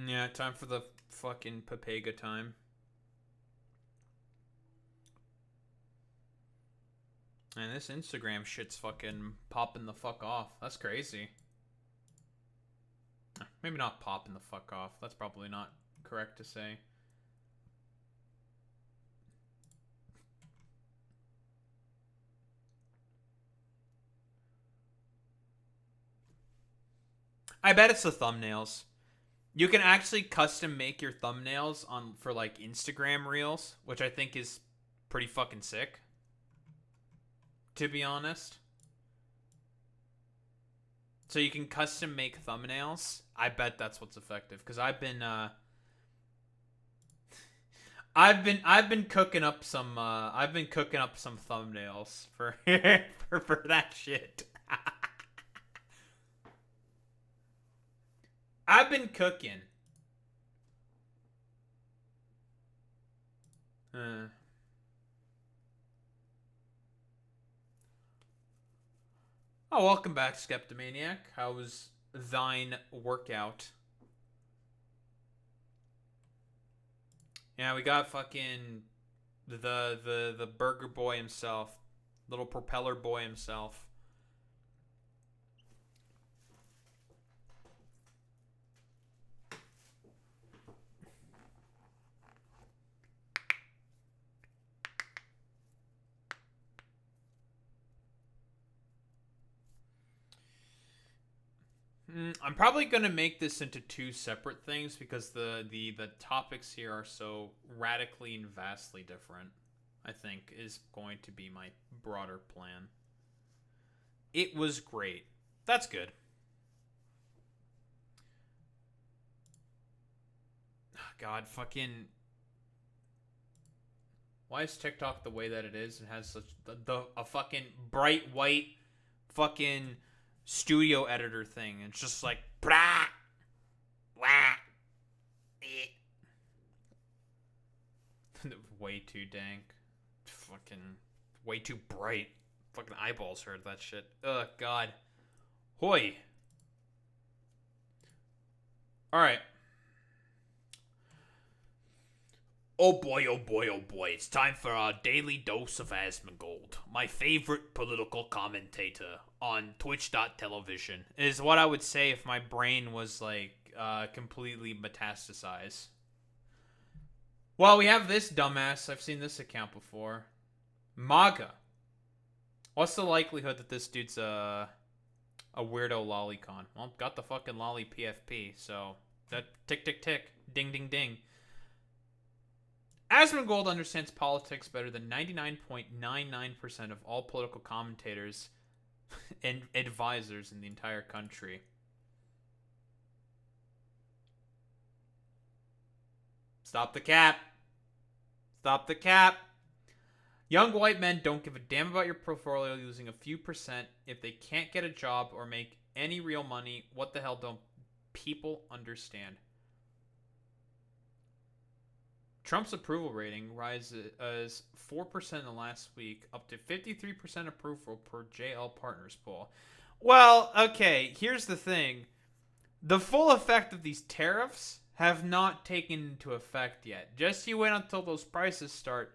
Speaker 1: Yeah, time for the fucking Papega time. And this Instagram shit's fucking popping the fuck off. That's crazy. Maybe not popping the fuck off. That's probably not correct to say. I bet it's the thumbnails. You can actually custom make your thumbnails for like Instagram Reels, which I think is pretty fucking sick, to be honest. So you can custom make thumbnails. I bet that's what's effective because I've been cooking up some thumbnails for for that shit. I've been cooking. Oh, welcome back, Skeptomaniac. How was thine workout? Yeah, we got fucking the burger boy himself, little propeller boy himself. I'm probably gonna make this into two separate things because the topics here are so radically and vastly different. I think is going to be my broader plan. It was great. That's good. God, fucking. Why is TikTok the way that it is? It has such a fucking bright white fucking studio editor thing. It's just like blah, blah, way too dank. Fucking way too bright. Fucking eyeballs hurt that shit. Ugh, God. Hoy. Alright. Oh boy, oh boy, oh boy. It's time for our daily dose of Asmongold. My favorite political commentator on Twitch.television is what I would say if my brain was like completely metastasized. Well, we have this dumbass. I've seen this account before. MAGA. What's the likelihood that this dude's a weirdo lolicon? Well, got the fucking lolly PFP, so that tick tick tick, ding ding ding. Asmongold understands politics better than 99.99% of all political commentators and advisors in the entire country. Stop the cap. Stop the cap. Young white men don't give a damn about your portfolio losing a few percent if they can't get a job or make any real money. What the hell don't people understand? Trump's approval rating rises 4% in the last week, up to 53% approval per JL Partners poll. Well, okay, here's the thing. The full effect of these tariffs have not taken into effect yet. Just you wait until those prices start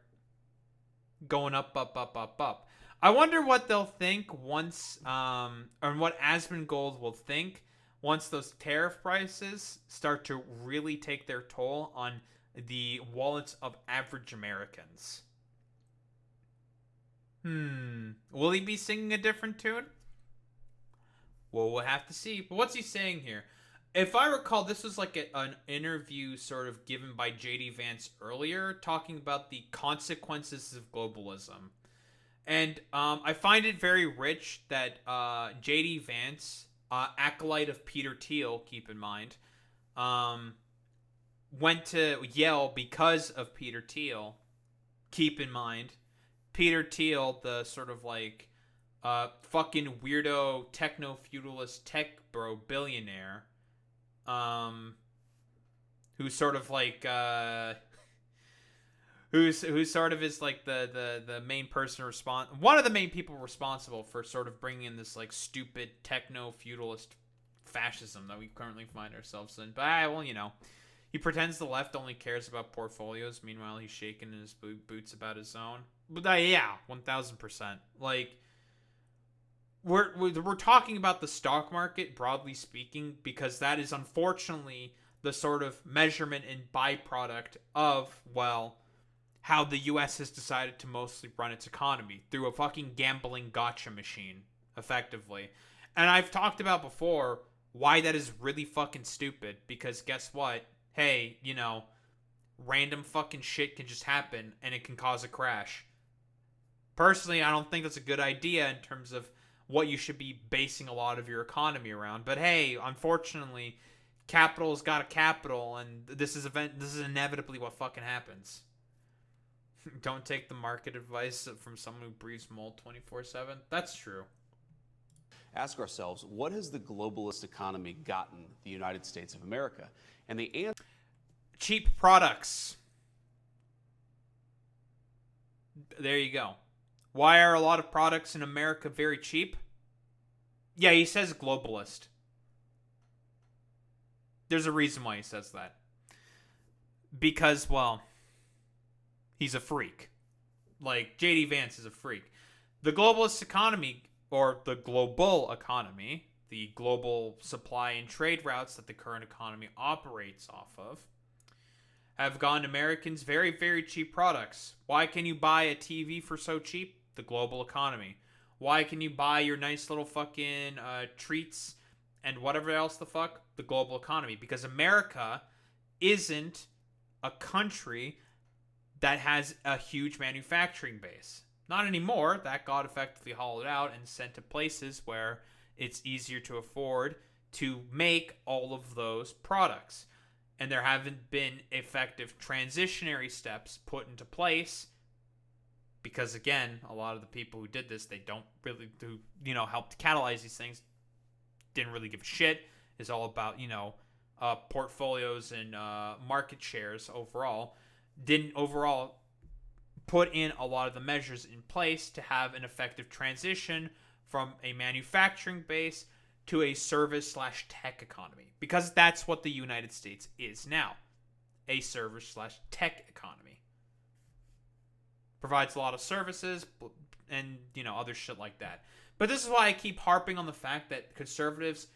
Speaker 1: going up, up, up, up, up. I wonder what they'll think once, or what Asmongold will think once those tariff prices start to really take their toll on the wallets of average Americans. Will he be singing a different tune? Well, we'll have to see. But what's he saying here? If I recall, this was like an interview sort of given by J.D. Vance earlier, talking about the consequences of globalism. And I find it very rich that J.D. Vance, acolyte of Peter Thiel, keep in mind, went to Yale because of Peter Thiel. Keep in mind, Peter Thiel, the sort of like fucking weirdo techno-feudalist tech bro billionaire, who's sort of like who's sort of is like the main person one of the main people responsible for sort of bringing in this like stupid techno-feudalist fascism that we currently find ourselves in. But well, you know, he pretends the left only cares about portfolios. Meanwhile, he's shaking in his boots about his own. But yeah, 1000%. Like, we're talking about the stock market, broadly speaking, because that is unfortunately the sort of measurement and byproduct of, well, how the U.S. has decided to mostly run its economy, through a fucking gambling gotcha machine, effectively. And I've talked about before why that is really fucking stupid, because guess what? Hey, you know, random fucking shit can just happen and it can cause a crash. Personally, I don't think that's a good idea in terms of what you should be basing a lot of your economy around. But hey, unfortunately, capital's got a capital, and this is inevitably what fucking happens. Don't take the market advice from someone who breathes mold 24/7. That's true.
Speaker 3: Ask ourselves, what has the globalist economy gotten the United States of America? And the answer:
Speaker 1: cheap products. There you go. Why are a lot of products in America very cheap? Yeah, he says globalist. There's a reason why he says that. Because, well, he's a freak. Like, J.D. Vance is a freak. The globalist economy, or the global economy, the global supply and trade routes that the current economy operates off of, have gotten Americans very, very cheap products. Why can you buy a TV for so cheap? The global economy. Why can you buy your nice little fucking treats and whatever else the fuck? The global economy. Because America isn't a country that has a huge manufacturing base. Not anymore. That got effectively hollowed out and sent to places where it's easier to afford to make all of those products. And there haven't been effective transitionary steps put into place because, again, a lot of the people who did this, they don't really do, you know, help to catalyze these things, didn't really give a shit. It's all about, you know, portfolios and market shares overall. Didn't overall put in a lot of the measures in place to have an effective transition from a manufacturing base to a service/tech economy. Because that's what the United States is now. A service/tech economy. Provides a lot of services and, you know, other shit like that. But this is why I keep harping on the fact that conservatives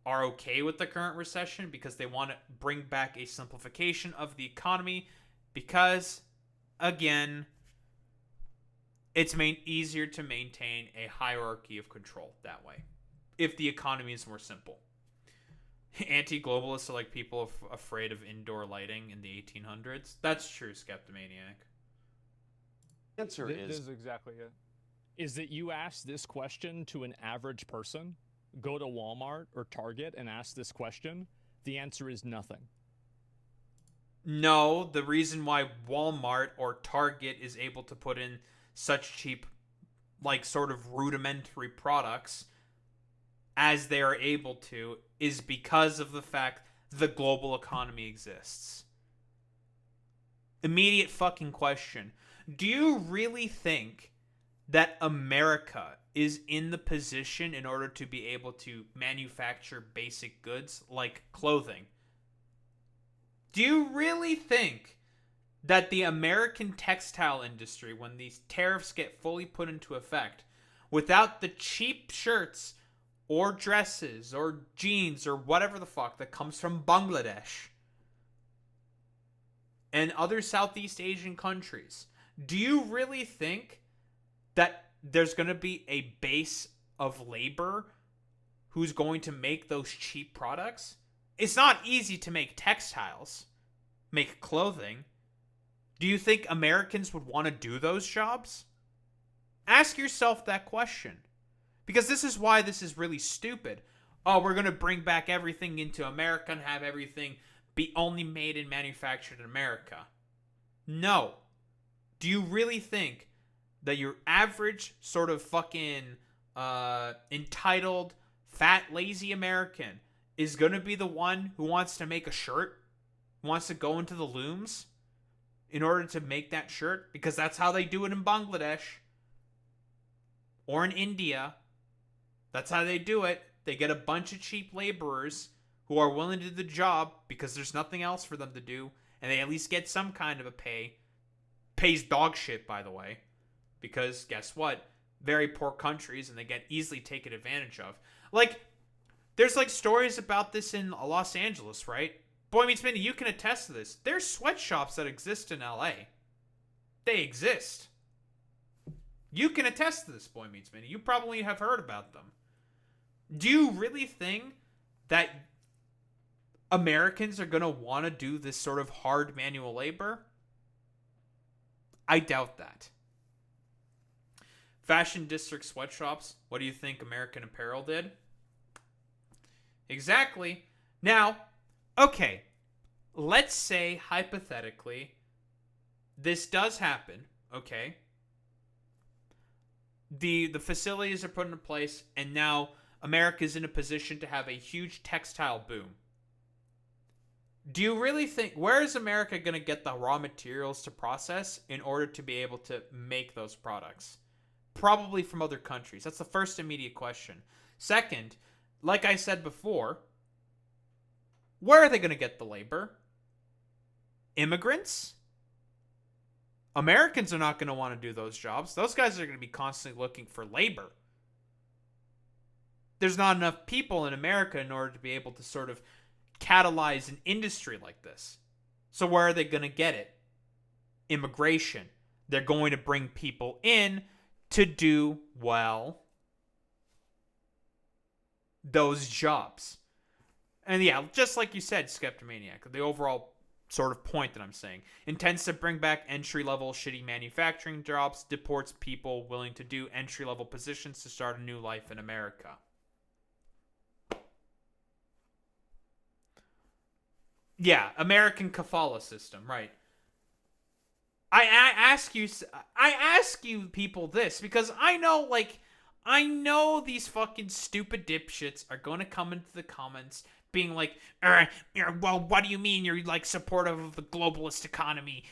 Speaker 1: are okay with the current recession, because they want to bring back a simplification of the economy Because, again, it's easier to maintain a hierarchy of control that way. If the economy is more simple. Anti-globalists are like people afraid of indoor lighting in the 1800s. That's true, Skeptomaniac.
Speaker 3: The answer
Speaker 4: This is exactly it. Is that you ask this question to an average person, go to Walmart or Target and ask this question, the answer is nothing.
Speaker 1: No, the reason why Walmart or Target is able to put in such cheap, like, sort of rudimentary products as they are able to is because of the fact the global economy exists. Immediate fucking question. Do you really think that America is in the position in order to be able to manufacture basic goods like clothing? Do you really think that the American textile industry, when these tariffs get fully put into effect, without the cheap shirts or dresses or jeans or whatever the fuck that comes from Bangladesh and other Southeast Asian countries, do you really think that there's going to be a base of labor who's going to make those cheap products? It's not easy to make textiles, make clothing. Do you think Americans would want to do those jobs? Ask yourself that question. Because this is why this is really stupid. Oh, we're going to bring back everything into America and have everything be only made and manufactured in America. No. Do you really think that your average sort of fucking entitled, fat, lazy American is going to be the one who wants to make a shirt? Wants to go into the looms in order to make that shirt? Because that's how they do it in Bangladesh. Or in India. That's how they do it. They get a bunch of cheap laborers who are willing to do the job because there's nothing else for them to do, and they at least get some kind of a pay. Pays dog shit, by the way. Because guess what? Very poor countries, and they get easily taken advantage of. Like, there's like stories about this in Los Angeles, right? Boy Meets Mindy, you can attest to this. There's sweatshops that exist in LA. They exist. You can attest to this, Boy Meets Mindy. You probably have heard about them. Do you really think that Americans are going to want to do this sort of hard manual labor? I doubt that. Fashion district sweatshops. What do you think American Apparel did? Exactly. Now, okay, let's say hypothetically this does happen, okay? The facilities are put into place, and now America's in a position to have a huge textile boom. Do you really think, where is America going to get the raw materials to process in order to be able to make those products? Probably from other countries. That's the first immediate question. Second, like I said before, where are they going to get the labor? Immigrants? Americans are not going to want to do those jobs. Those guys are going to be constantly looking for labor. There's not enough people in America in order to be able to sort of catalyze an industry like this. So where are they going to get it? Immigration. They're going to bring people in to do, well, those jobs. And yeah, just like you said, Skeptomaniac, the overall sort of point that I'm saying, intends to bring back entry-level shitty manufacturing jobs, deports people willing to do entry-level positions to start a new life in America. Yeah, American kafala system, right. I ask you people this because I know these fucking stupid dipshits are going to come into the comments being like, well, what do you mean you're like supportive of the globalist economy?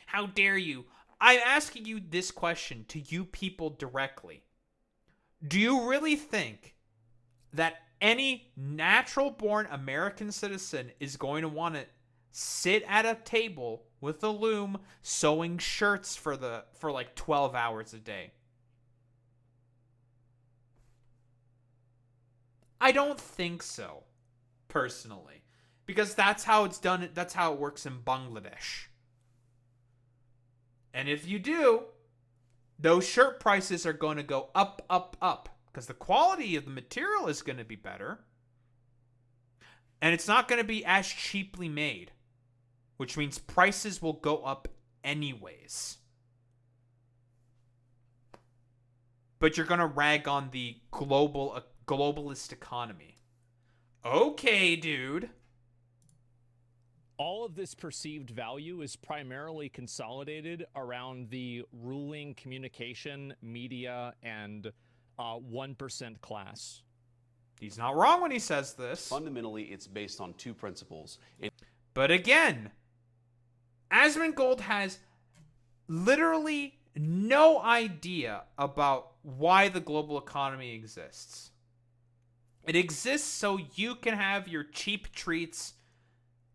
Speaker 1: How dare you? I'm asking you this question to you people directly. Do you really think that any natural-born American citizen is going to want to sit at a table with a loom sewing shirts for like 12 hours a day? I don't think so, personally, because that's how it's done. That's how it works in Bangladesh. And if you do, those shirt prices are going to go up, up, up. Because the quality of the material is going to be better. And it's not going to be as cheaply made. Which means prices will go up anyways. But you're going to rag on the globalist economy. Okay, dude.
Speaker 4: All of this perceived value is primarily consolidated around the ruling communication, media, and 1% class.
Speaker 1: He's not wrong when he says this.
Speaker 3: Fundamentally, it's based on two principles.
Speaker 1: But again, Asmongold has literally no idea about why the global economy exists. It exists so you can have your cheap treats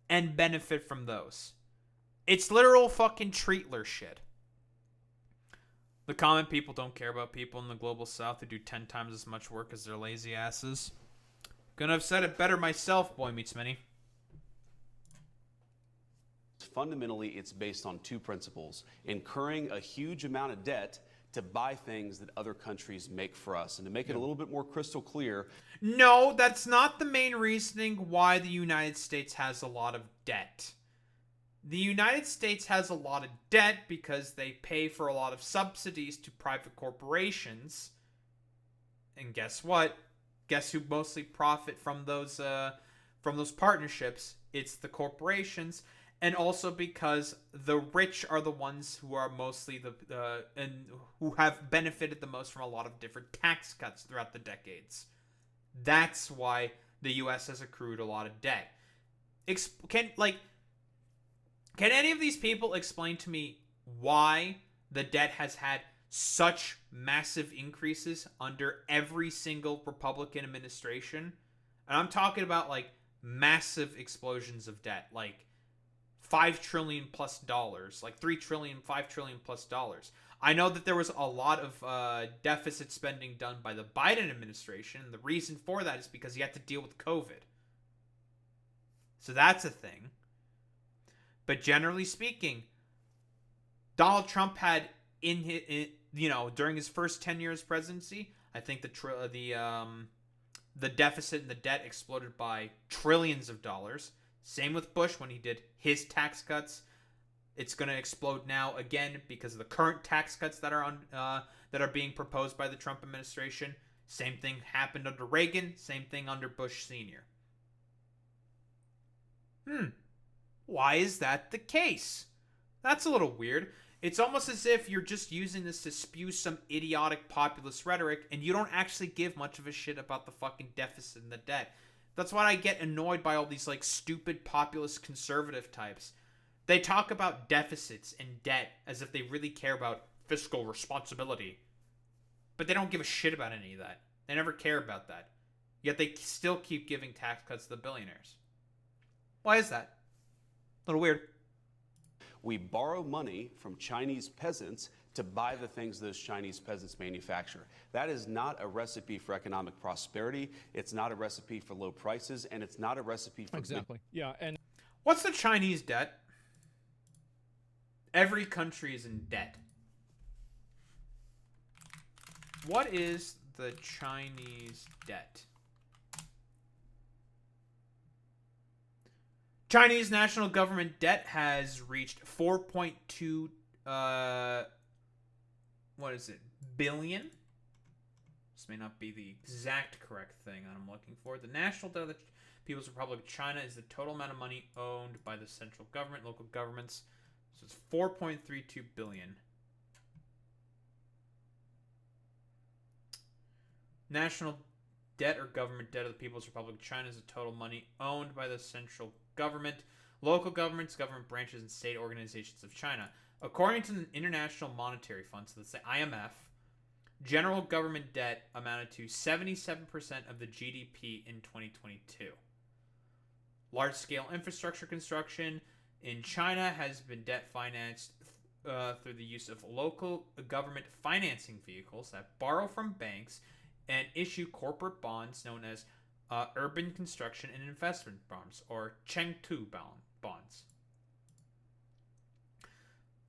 Speaker 1: and benefit from those. It's literal fucking treatler shit. The common people don't care about people in the global south who do 10 times as much work as their lazy asses. Gonna have said it better myself, Boy Meets Many.
Speaker 3: Fundamentally, it's based on two principles: incurring a huge amount of debt to buy things that other countries make for us. And to make it a little bit more crystal clear...
Speaker 1: No, that's not the main reasoning why the United States has a lot of debt. The United States has a lot of debt because they pay for a lot of subsidies to private corporations. And guess what? Guess who mostly profit from those partnerships? It's the corporations. And also because the rich are the ones who are mostly and who have benefited the most from a lot of different tax cuts throughout the decades. That's why the U.S. has accrued a lot of debt. Can any of these people explain to me why the debt has had such massive increases under every single Republican administration? And I'm talking about like massive explosions of debt, like $5 trillion plus dollars, like $3 trillion, $5 trillion plus dollars. I know that there was a lot of deficit spending done by the Biden administration. And the reason for that is because he had to deal with COVID. So that's a thing. But generally speaking, Donald Trump had during his first 10 years presidency, I think the deficit and the debt exploded by trillions of dollars. Same with Bush when he did his tax cuts. It's going to explode now again because of the current tax cuts that are being proposed by the Trump administration. Same thing happened under Reagan. Same thing under Bush Sr. Why is that the case? That's a little weird. It's almost as if you're just using this to spew some idiotic populist rhetoric and you don't actually give much of a shit about the fucking deficit and the debt. That's why I get annoyed by all these like stupid populist conservative types. They talk about deficits and debt as if they really care about fiscal responsibility. But they don't give a shit about any of that. They never care about that. Yet they still keep giving tax cuts to the billionaires. Why is that? A little weird.
Speaker 3: We borrow money from Chinese peasants to buy the things those Chinese peasants manufacture. That is not a recipe for economic prosperity. It's not a recipe for low prices, and it's not a recipe for...
Speaker 4: Exactly. Yeah, and...
Speaker 1: What's the Chinese debt? Every country is in debt. What is the Chinese debt? Chinese national government debt has reached 4.2 billion? This may not be the exact correct thing I'm looking for. The national debt of the People's Republic of China is the total amount of money owned by the central government, local governments. So it's 4.32 billion. National debt or government debt of the People's Republic of China is the total money owned by the central government, local governments, government branches, and state organizations of China. According to the International Monetary Fund, so that's the IMF, general government debt amounted to 77% of the GDP in 2022. Large-scale infrastructure construction in China has been debt financed through the use of local government financing vehicles that borrow from banks and issue corporate bonds known as urban construction and investment bonds, or Chengdu bonds.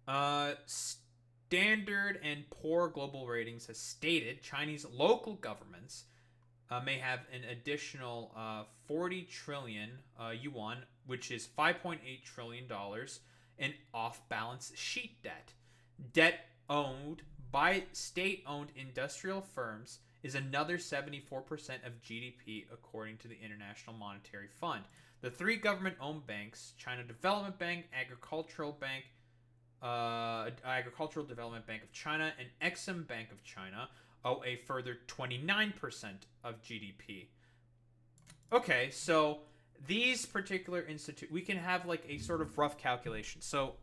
Speaker 1: Standard and Poor Global Ratings has stated Chinese local governments may have an additional 40 trillion yuan, which is $5.8 trillion in off-balance sheet debt. Debt owned by state-owned industrial firms is another 74% of GDP, according to the International Monetary Fund. The three government-owned banks, China Development Bank, Agricultural Development Bank of China, and Exim Bank of China, owe a further 29% of GDP. Okay, so these particular we can have like a sort of rough calculation. So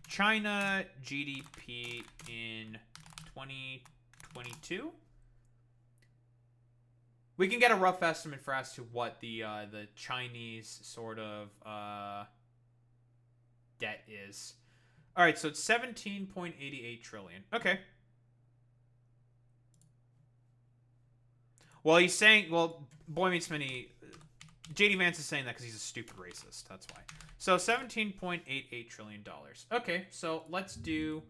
Speaker 1: China GDP in 2022, we can get a rough estimate for as to what the Chinese sort of debt is. All right, so it's 17.88 trillion. Okay. Well, he's saying, well, Boy Meets Mini, JD Vance is saying that because he's a stupid racist. That's why. So $17.88 trillion. Okay, so let's do,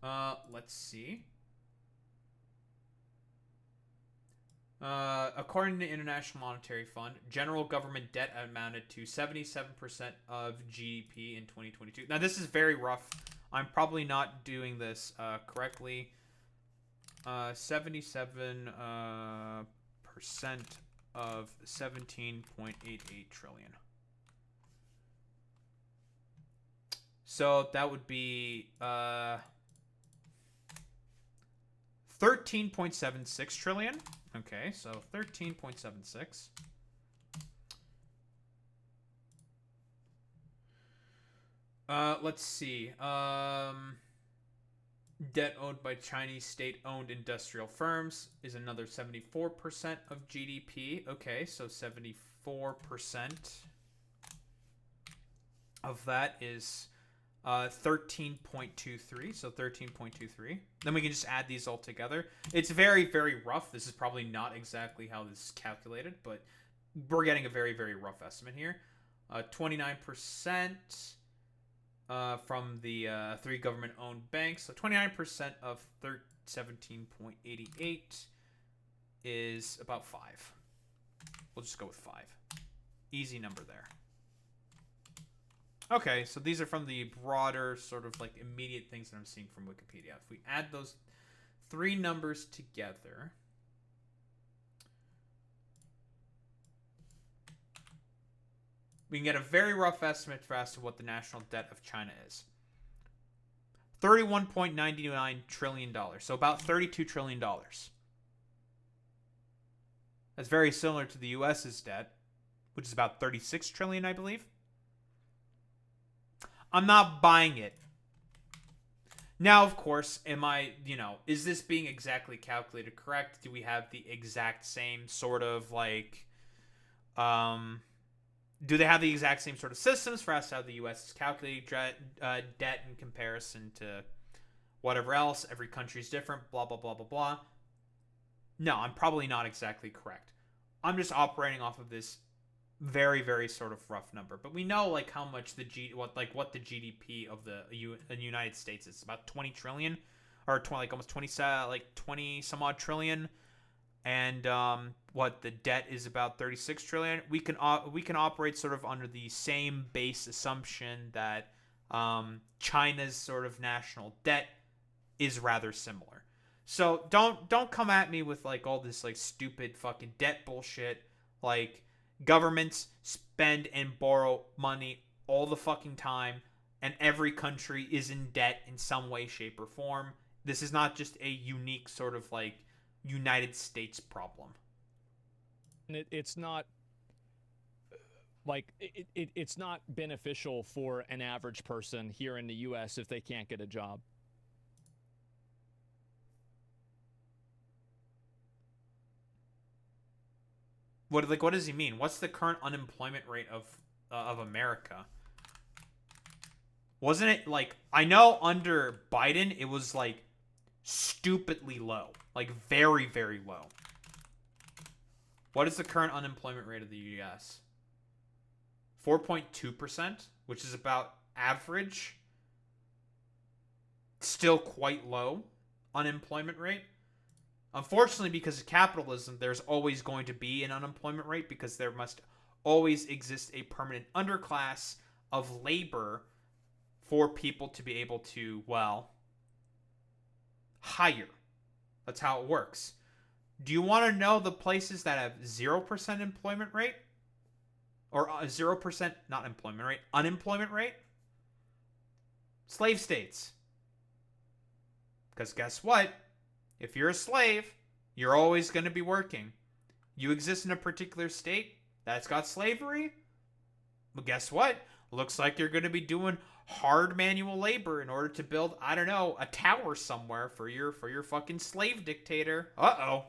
Speaker 1: let's see. According to the International Monetary Fund, general government debt amounted to 77% of GDP in 2022. Now, this is very rough. I'm probably not doing this correctly. 77% of 17.88 trillion. So that would be 13.76 trillion. Okay, so 13.76. Let's see. Debt owed by Chinese state-owned industrial firms is another 74% of GDP. Okay, so 74% of that is 13.23. So 13.23. Then we can just add these all together. It's very, very rough. This is probably not exactly how this is calculated, but we're getting a very, very rough estimate here. 29%. From the three government-owned banks. So 29% of 17.88 is about 5. We'll just go with 5. Easy number there. Okay, so these are from the broader sort of like immediate things that I'm seeing from Wikipedia. If we add those three numbers together, we can get a very rough estimate for as to what the national debt of China is. $31.99 trillion. So about $32 trillion. That's very similar to the US's debt, which is about 36 trillion, I believe. I'm not buying it. Now, of course, is this being exactly calculated correct? Do we have the exact same sort of like, do they have the exact same sort of systems for us how the U.S. is calculating debt in comparison to whatever else? Every country is different, blah, blah, blah, blah, blah. No, I'm probably not exactly correct. I'm just operating off of this very, very sort of rough number. But we know like how much what the GDP of the United States is. About 20 trillion or 20 some odd trillion. And what the debt is about 36 trillion. We can operate sort of under the same base assumption that China's sort of national debt is rather similar. So don't come at me with like all this like stupid fucking debt bullshit. Like governments spend and borrow money all the fucking time, and every country is in debt in some way, shape, or form. This is not just a unique sort of like United States problem.
Speaker 4: And it's not like it's not beneficial for an average person here in the U.S. if they can't get a job.
Speaker 1: What does he mean? What's the current unemployment rate of America? Wasn't it like, I know under Biden it was like stupidly low, like very, very low. What is the current unemployment rate of the U.S.? 4.2%, which is about average. still quite low unemployment rate. Unfortunately, because of capitalism, there's always going to be an unemployment rate because there must always exist a permanent underclass of labor for people to be able to, well, hire. That's how it works. Do you want to know the places that have 0% employment rate? Or 0%, not employment rate, unemployment rate? Slave states. Because guess what? If you're a slave, you're always going to be working. You exist in a particular state that's got slavery? Well, guess what? Looks like you're going to be doing hard manual labor in order to build, I don't know, a tower somewhere for your fucking slave dictator. Uh-oh.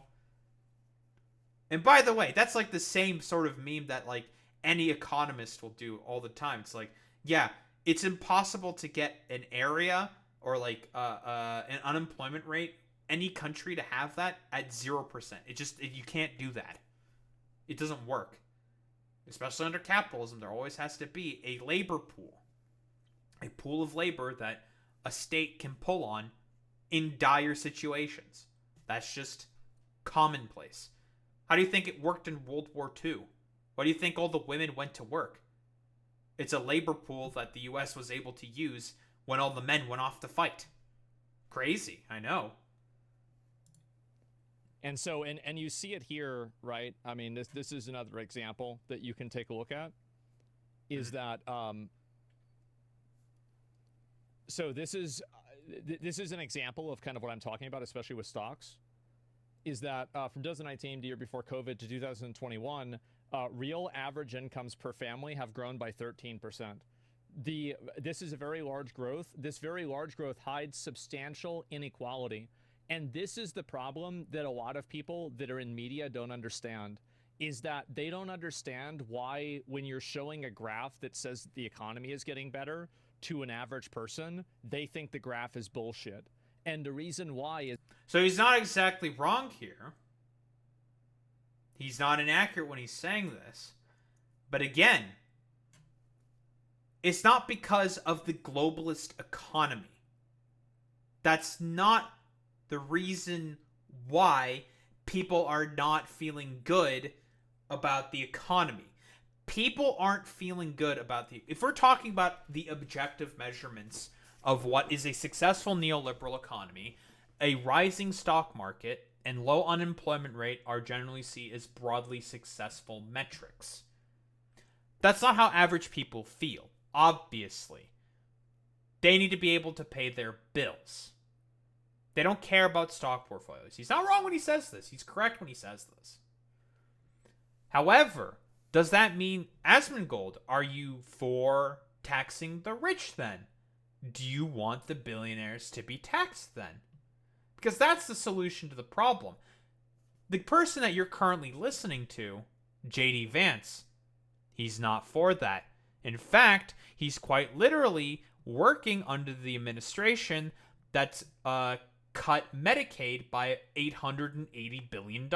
Speaker 1: And by the way, that's like the same sort of meme that like any economist will do all the time. It's like, yeah, it's impossible to get an area or like an unemployment rate, any country to have that at 0%. You can't do that. It doesn't work. Especially under capitalism, there always has to be a labor pool. A pool of labor that a state can pull on in dire situations. That's just commonplace. How do you think it worked in World War II? Why do you think all the women went to work? It's a labor pool that the US was able to use when all the men went off to fight. Crazy, I know.
Speaker 4: And so, and you see it here, right? I mean, this is another example that you can take a look at. Is that so? This is an example of kind of what I'm talking about, especially with stocks. Is that from 2019, the year before COVID, to 2021, real average incomes per family have grown by 13%. This is a very large growth. This very large growth hides substantial inequality. And this is the problem that a lot of people that are in media don't understand, is that they don't understand why when you're showing a graph that says the economy is getting better to an average person, they think the graph is bullshit. And the reason why is...
Speaker 1: So he's not exactly wrong here. He's not inaccurate when he's saying this. But again, it's not because of the globalist economy. That's not the reason why people are not feeling good about the economy. People aren't feeling good about if we're talking about the objective measurements of what is a successful neoliberal economy, a rising stock market, and low unemployment rate are generally seen as broadly successful metrics. That's not how average people feel, obviously. They need to be able to pay their bills. They don't care about stock portfolios. He's not wrong when he says this. He's correct when he says this. However, does that mean, Asmongold, are you for taxing the rich then? Do you want the billionaires to be taxed then? Because that's the solution to the problem. The person that you're currently listening to, J.D. Vance, he's not for that. In fact, he's quite literally working under the administration that's cut Medicaid by $880 billion.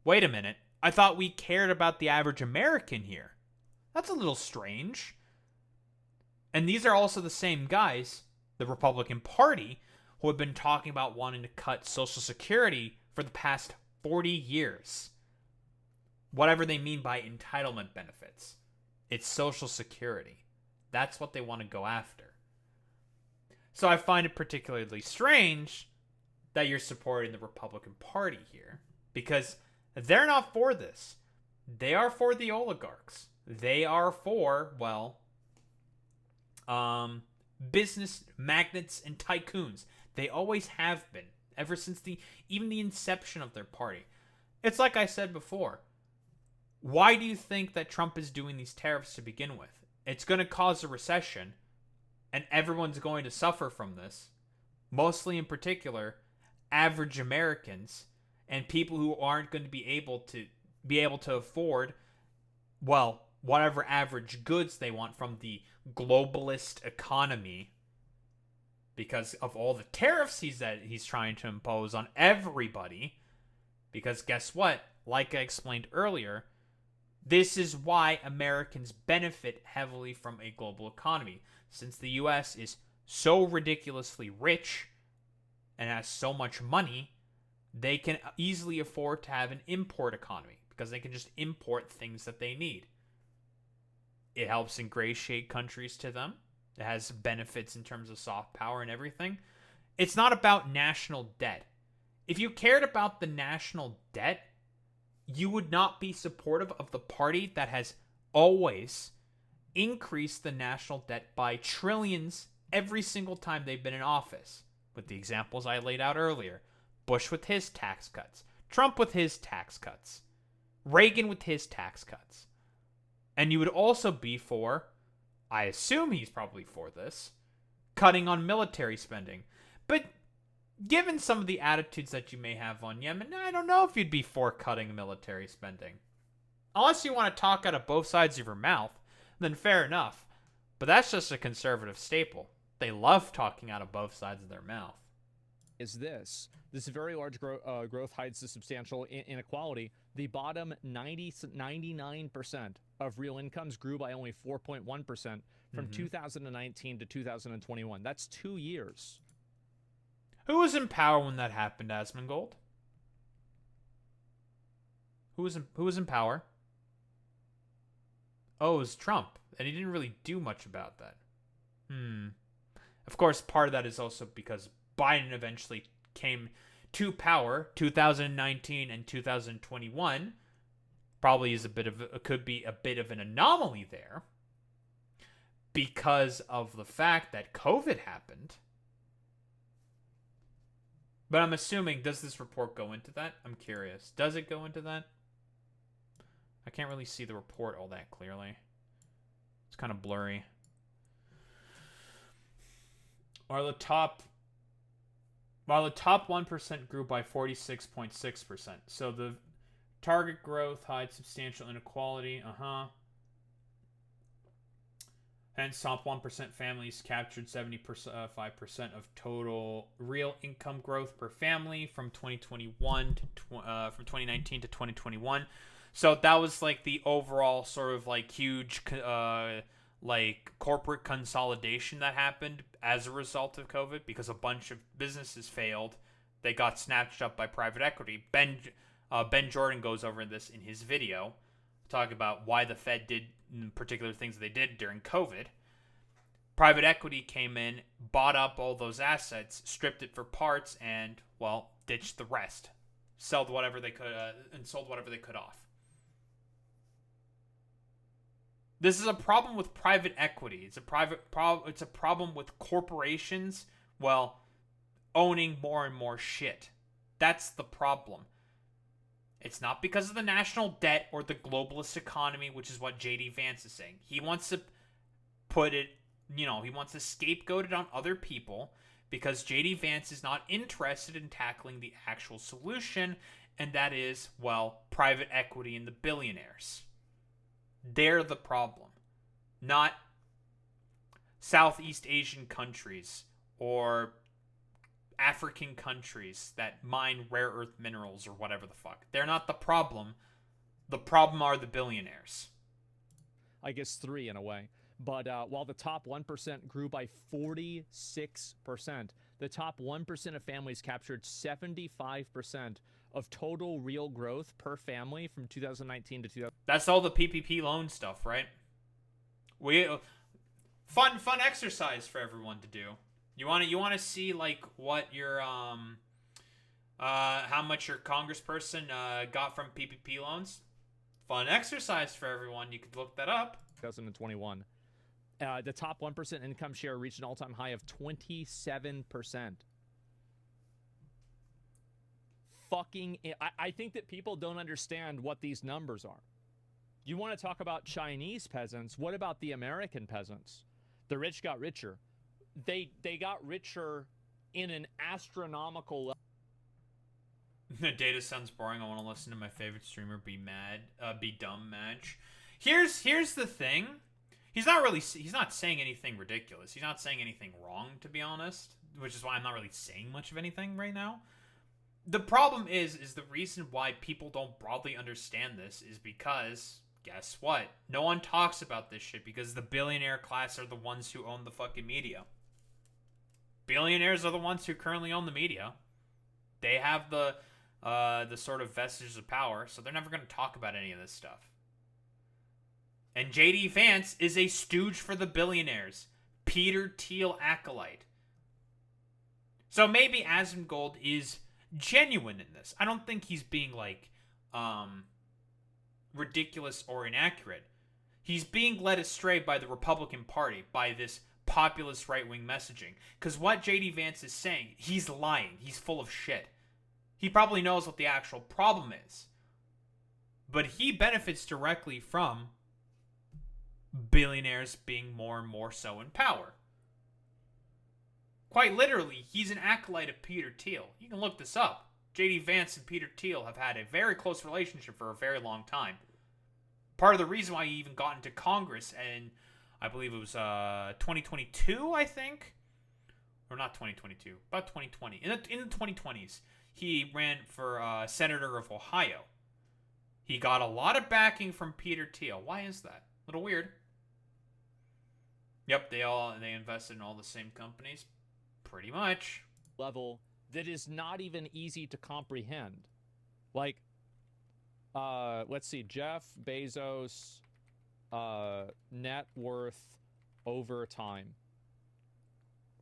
Speaker 1: Wait a minute. I thought we cared about the average American here. That's a little strange. And these are also the same guys, the Republican Party, who have been talking about wanting to cut Social Security for the past 40 years. Whatever they mean by entitlement benefits. It's Social Security. That's what they want to go after. So I find it particularly strange that you're supporting the Republican Party here, because they're not for this. They are for the oligarchs. They are for, well, business magnates and tycoons. They always have been, ever since even the inception of their party. It's like I said before. Why do you think that Trump is doing these tariffs to begin with? It's going to cause a recession, and everyone's going to suffer from this. Mostly in particular, average Americans and people who aren't going to be able to afford, well, whatever average goods they want from the globalist economy, because of all the tariffs he's trying to impose on everybody. Because guess what? Like I explained earlier, This is why Americans benefit heavily from a global economy. Since the US is so ridiculously rich and has so much money, they can easily afford to have an import economy because they can just import things that they need. It helps ingratiate countries to them. It has benefits in terms of soft power and everything. It's not about national debt. If you cared about the national debt, you would not be supportive of the party that has always increased the national debt by trillions every single time they've been in office. With the examples I laid out earlier. Bush with his tax cuts. Trump with his tax cuts. Reagan with his tax cuts. And you would also be for, I assume he's probably for this, cutting on military spending. But given some of the attitudes that you may have on Yemen, I don't know if you'd be for cutting military spending. Unless you want to talk out of both sides of your mouth, then fair enough. But that's just a conservative staple. They love talking out of both sides of their mouth.
Speaker 4: Is this very large growth hides the substantial inequality. The bottom 99% of real incomes grew by only 4.1% from 2019 to 2021. That's 2 years.
Speaker 1: Who was in power when that happened, Asmongold? Who was in power? Oh, it was Trump, and he didn't really do much about that. Of course, part of that is also because Biden eventually came to power 2019 and 2021. Probably is could be a bit of an anomaly there because of the fact that COVID happened. But I'm assuming, does this report go into that? I'm curious. Does it go into that? I can't really see the report all that clearly. It's kind of blurry. While the top 1% grew by 46.6%. So the target growth hides substantial inequality. Hence, top 1% families captured 75% of total real income growth per family from 2021 to from 2019 to 2021. So that was like the overall sort of like huge like corporate consolidation that happened as a result of COVID because a bunch of businesses failed. They got snatched up by private equity. Ben Jordan goes over this in his video, talking about why the Fed did particular things they did during COVID. Private equity came in, bought up all those assets, stripped it for parts, and, well, ditched the rest. Sold whatever they could off. This is a problem with private equity. It's a problem with corporations, well, owning more and more shit. That's the problem. It's not because of the national debt or the globalist economy, which is what JD Vance is saying. He wants to put it, he wants to scapegoat it on other people because JD Vance is not interested in tackling the actual solution, and that is, well, private equity and the billionaires. They're the problem, not Southeast Asian countries or African countries that mine rare earth minerals or whatever the fuck. They're not the problem. The problem are the billionaires.
Speaker 4: I guess 3 in a way. But while the top 1% grew by 46%, the top 1% of families captured 75% of total real growth per family from 2019 to 2000.
Speaker 1: That's all the PPP loan stuff, right? Fun exercise for everyone to do. You want to see like what your how much your congressperson got from PPP loans? Fun exercise for everyone. You could look that up.
Speaker 4: 2021. The top 1% income share reached an all-time high of 27%. I think that people don't understand what these numbers are. You want to talk about Chinese peasants? What about the American peasants? The rich got richer. They got richer in an astronomical level.
Speaker 1: The data sounds boring. I want to listen to my favorite streamer be dumb match. Here's the thing. He's not saying anything ridiculous. He's not saying anything wrong, to be honest, which is why I'm not really saying much of anything right now. The problem is the reason why people don't broadly understand this is because guess what? No one talks about this shit because the billionaire class are the ones who own the fucking media. Billionaires are the ones who currently own the media. They have the sort of vestiges of power, so they're never going to talk about any of this stuff. And J.D. Vance is a stooge for the billionaires. Peter Thiel acolyte. So maybe Asmongold is genuine in this. I don't think he's being, like, ridiculous or inaccurate. He's being led astray by the Republican Party, by this populist right-wing messaging. Because what J.D. Vance is saying, he's lying. He's full of shit. He probably knows what the actual problem is. But he benefits directly from billionaires being more and more so in power. Quite literally, he's an acolyte of Peter Thiel. You can look this up. J.D. Vance and Peter Thiel have had a very close relationship for a very long time. Part of the reason why he even got into Congress, and I believe it was 2022, I think? Or not 2022, about 2020. In the 2020s, he ran for Senator of Ohio. He got a lot of backing from Peter Thiel. Why is that? A little weird. Yep, they invested in all the same companies. Pretty much.
Speaker 4: Level that is not even easy to comprehend. Like, let's see, Jeff Bezos net worth over time.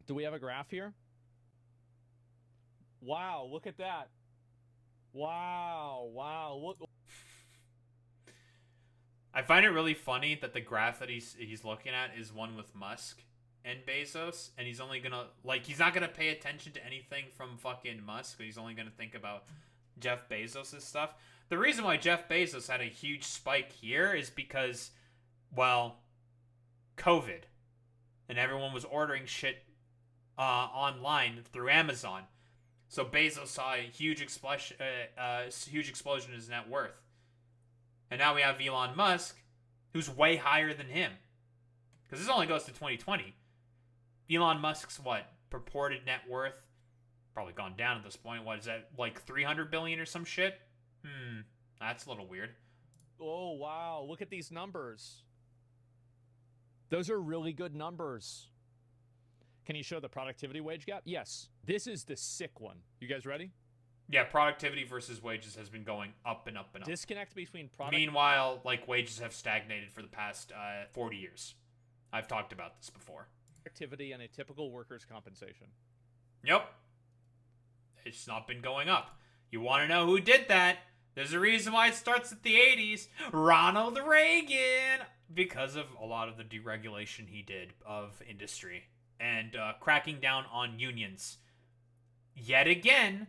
Speaker 4: Do we have a graph here? Wow, look at that. Wow, look.
Speaker 1: I find it really funny that the graph that he's looking at is one with Musk and Bezos, and he's only gonna, like, he's not gonna pay attention to anything from fucking Musk, but he's only gonna think about Jeff Bezos' stuff. The reason why Jeff Bezos had a huge spike here is because, well, COVID, and everyone was ordering shit online through Amazon, so Bezos saw a huge explosion in his net worth. And now we have Elon Musk, who's way higher than him. Because this only goes to 2020. Elon Musk's, purported net worth? Probably gone down at this point. What is that, like 300 billion or some shit? That's a little weird.
Speaker 4: Oh, wow. Look at these numbers. Those are really good numbers. Can you show the productivity wage gap? Yes. This is the sick one. You guys ready?
Speaker 1: Yeah, productivity versus wages has been going up and up and up.
Speaker 4: Disconnect between
Speaker 1: Meanwhile, wages have stagnated for the past 40 years. I've talked about this before.
Speaker 4: Productivity and a typical worker's compensation.
Speaker 1: Yep. It's not been going up. You want to know who did that? There's a reason why it starts at the 80s. Ronald Reagan! Because of a lot of the deregulation he did of industry. And cracking down on unions. Yet again,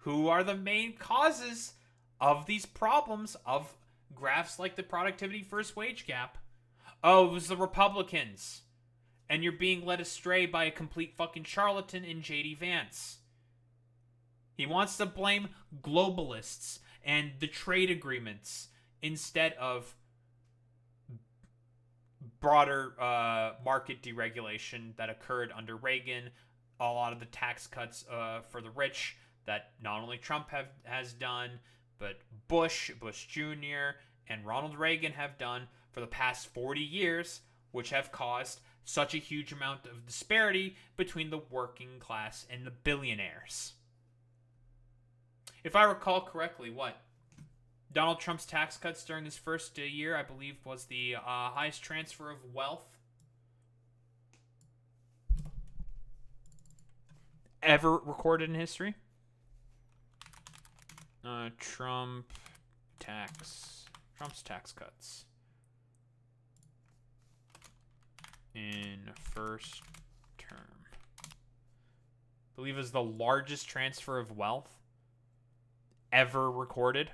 Speaker 1: who are the main causes of these problems of graphs like the productivity versus wage gap? Oh, it was the Republicans. And you're being led astray by a complete fucking charlatan in J.D. Vance. He wants to blame globalists and the trade agreements instead of broader market deregulation that occurred under Reagan, a lot of the tax cuts for the rich that not only Trump has done, but Bush Jr., and Ronald Reagan have done for the past 40 years, which have caused such a huge amount of disparity between the working class and the billionaires. If I recall correctly, Donald Trump's tax cuts during his first year, I believe, was the highest transfer of wealth ever recorded in history. Trump's tax cuts in first term. I believe is the largest transfer of wealth ever recorded.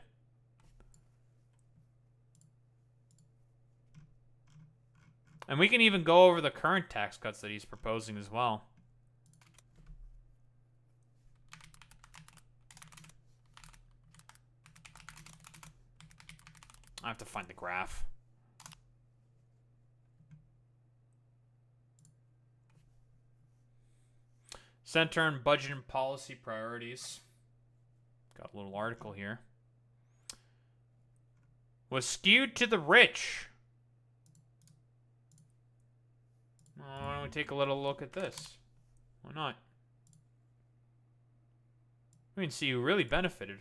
Speaker 1: And we can even go over the current tax cuts that he's proposing as well. I have to find the graph. Center on budget and policy priorities. Got a little article here. was skewed to the rich. Why don't we take a little look at this? Why not? We can see who really benefited.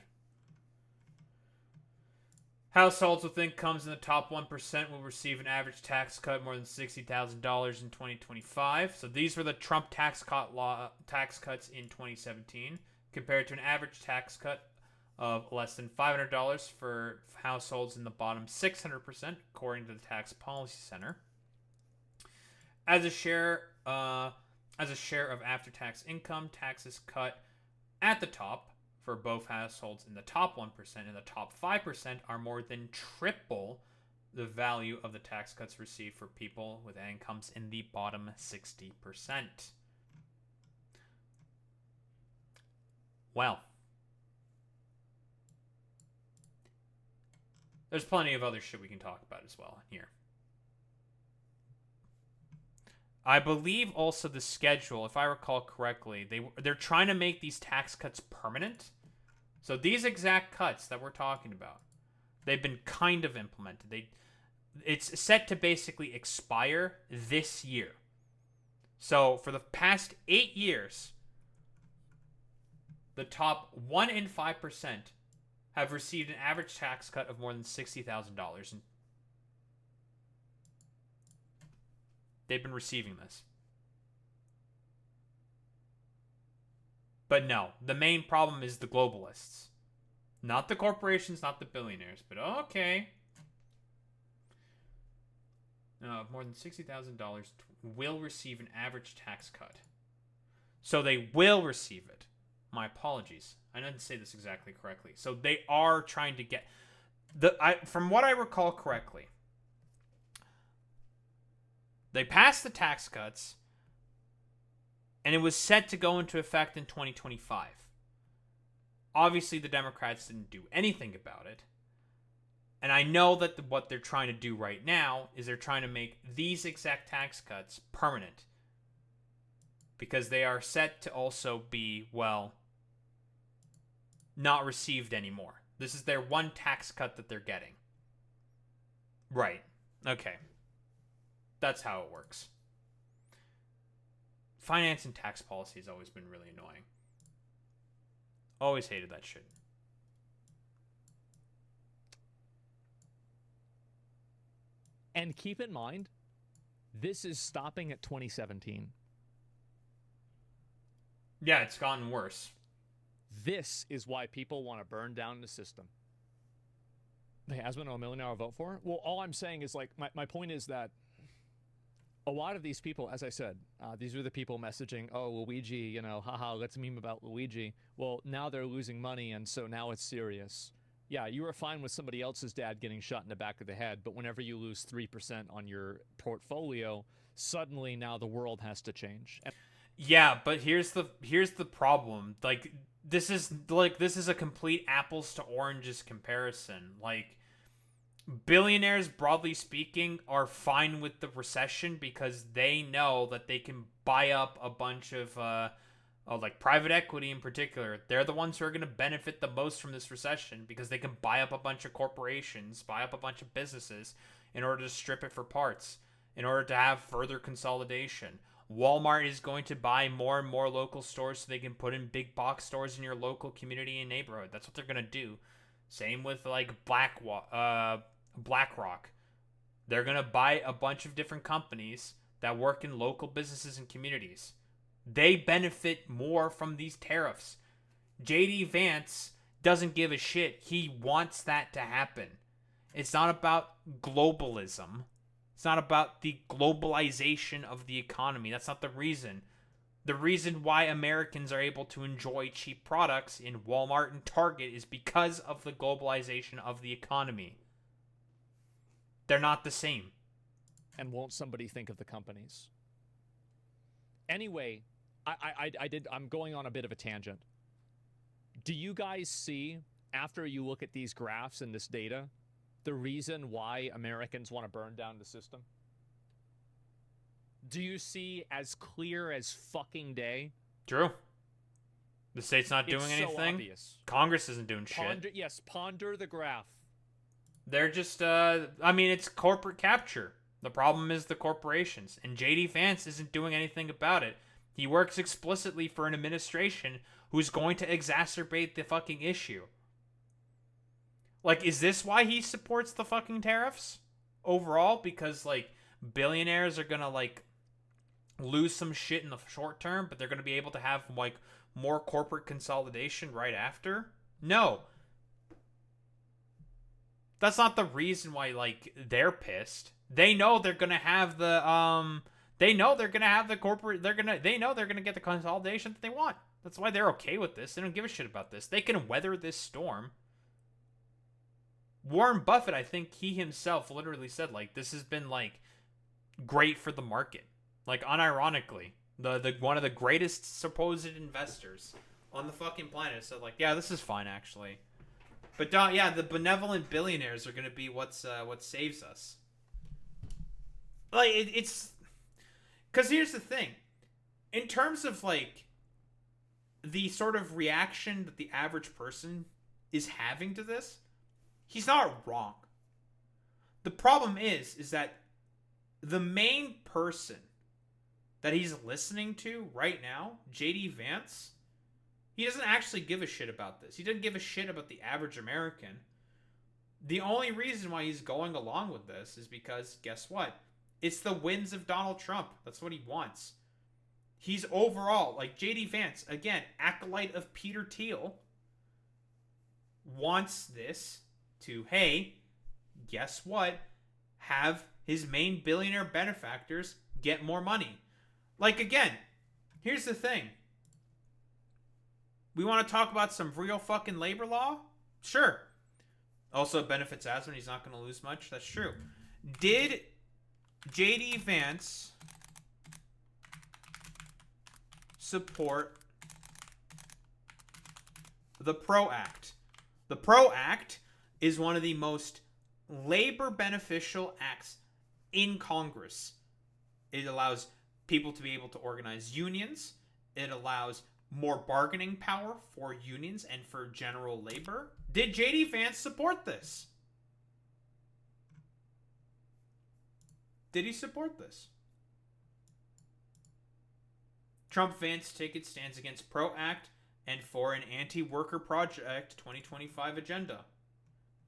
Speaker 1: Households with incomes in the top 1% will receive an average tax cut more than $60,000 in 2025. So these were the Trump tax cuts in 2017, compared to an average tax cut of less than $500 for households in the bottom 600%, according to the Tax Policy Center. As a share of after-tax income, taxes cut at the top for both households in the top 1% and the top 5% are more than triple the value of the tax cuts received for people with incomes in the bottom 60%. Well, there's plenty of other shit we can talk about as well here. I believe also the schedule, if I recall correctly, they're trying to make these tax cuts permanent. So these exact cuts that we're talking about, they've been kind of implemented. It's set to basically expire this year. So for the past 8 years, the top 1 in 5% have received an average tax cut of more than $60,000. They've been receiving this. But no, the main problem is the globalists. Not the corporations, not the billionaires, but okay. More than $60,000 will receive an average tax cut. So they will receive it. My apologies. I didn't say this exactly correctly. So they are trying to get... from what I recall correctly, they passed the tax cuts, and it was set to go into effect in 2025. Obviously, the Democrats didn't do anything about it. And I know that what they're trying to do right now is they're trying to make these exact tax cuts permanent. Because they are set to also be, well, not received anymore. This is their one tax cut that they're getting. Right. Okay. That's how it works. Finance and tax policy has always been really annoying. Always hated that shit.
Speaker 4: And keep in mind, this is stopping at 2017.
Speaker 1: Yeah, it's gotten worse.
Speaker 4: This is why people want to burn down the system. Hey, Asmund, $1 million vote for? Well, all I'm saying is, like, my point is that a lot of these people, as I said, these are the people messaging, oh, Luigi, you know, haha, let's meme about Luigi. Well, now they're losing money, and so now it's serious. Yeah, you were fine with somebody else's dad getting shot in the back of the head, but whenever you lose 3% on your portfolio, suddenly now the world has to change.
Speaker 1: Yeah, but here's the problem. Like, this is a complete apples to oranges comparison. Like, billionaires, broadly speaking, are fine with the recession because they know that they can buy up a bunch of like private equity in particular. They're the ones who are going to benefit the most from this recession because they can buy up a bunch of corporations, buy up a bunch of businesses in order to strip it for parts, in order to have further consolidation. Walmart is going to buy more and more local stores so they can put in big box stores in your local community and neighborhood. That's what they're going to do. Same with like BlackRock. They're going to buy a bunch of different companies that work in local businesses and communities. They benefit more from these tariffs. JD Vance doesn't give a shit. He wants that to happen. It's not about globalism. It's not about the globalization of the economy. That's not the reason. The reason why Americans are able to enjoy cheap products in Walmart and Target is because of the globalization of the economy. They're not the same.
Speaker 4: And won't somebody think of the companies? Anyway, I'm going on a bit of a tangent. Do you guys see, after you look at these graphs and this data, the reason why Americans want to burn down the system? Do you see as clear as fucking day?
Speaker 1: True. The state's not doing
Speaker 4: it's
Speaker 1: anything.
Speaker 4: So obvious.
Speaker 1: Congress isn't doing shit.
Speaker 4: Ponder the graph.
Speaker 1: They're just, I mean, it's corporate capture. The problem is the corporations, and JD Vance isn't doing anything about it. He works explicitly for an administration who's going to exacerbate the fucking issue. Like, is this why he supports the fucking tariffs overall? Because, like, billionaires are gonna, like, lose some shit in the short term, but they're gonna be able to have, like, more corporate consolidation right after? No. That's not the reason why, like, they're pissed. They know they're gonna have the, they know they're gonna have the corporate, they know they're gonna get the consolidation that they want. That's why they're okay with this. They don't give a shit about this. They can weather this storm. Warren Buffett, I think he himself literally said, like, this has been, like, great for the market. Like, unironically. The one of the greatest supposed investors on the fucking planet said, like, yeah, this is fine, actually. But, yeah, the benevolent billionaires are going to be what saves us. Like, it's... Because here's the thing. In terms of, like, the sort of reaction that the average person is having to this, he's not wrong. The problem is that the main person that he's listening to right now, JD Vance, he doesn't actually give a shit about this. He doesn't give a shit about the average American. The only reason why he's going along with this is because, guess what? It's the wins of Donald Trump. That's what he wants. He's overall, like JD Vance, again, acolyte of Peter Thiel, wants this to, hey, guess what? Have his main billionaire benefactors get more money. Like, again, here's the thing. We want to talk about some real fucking labor law? Sure. Also, it benefits Asman. He's not going to lose much. That's true. Did JD Vance support the PRO Act? The PRO Act is one of the most labor beneficial acts in Congress. It allows people to be able to organize unions. It allows more bargaining power for unions and for general labor. Did JD Vance support this? Did he support this? Trump-Vance ticket stands against PRO Act and for an anti-worker project 2025 agenda.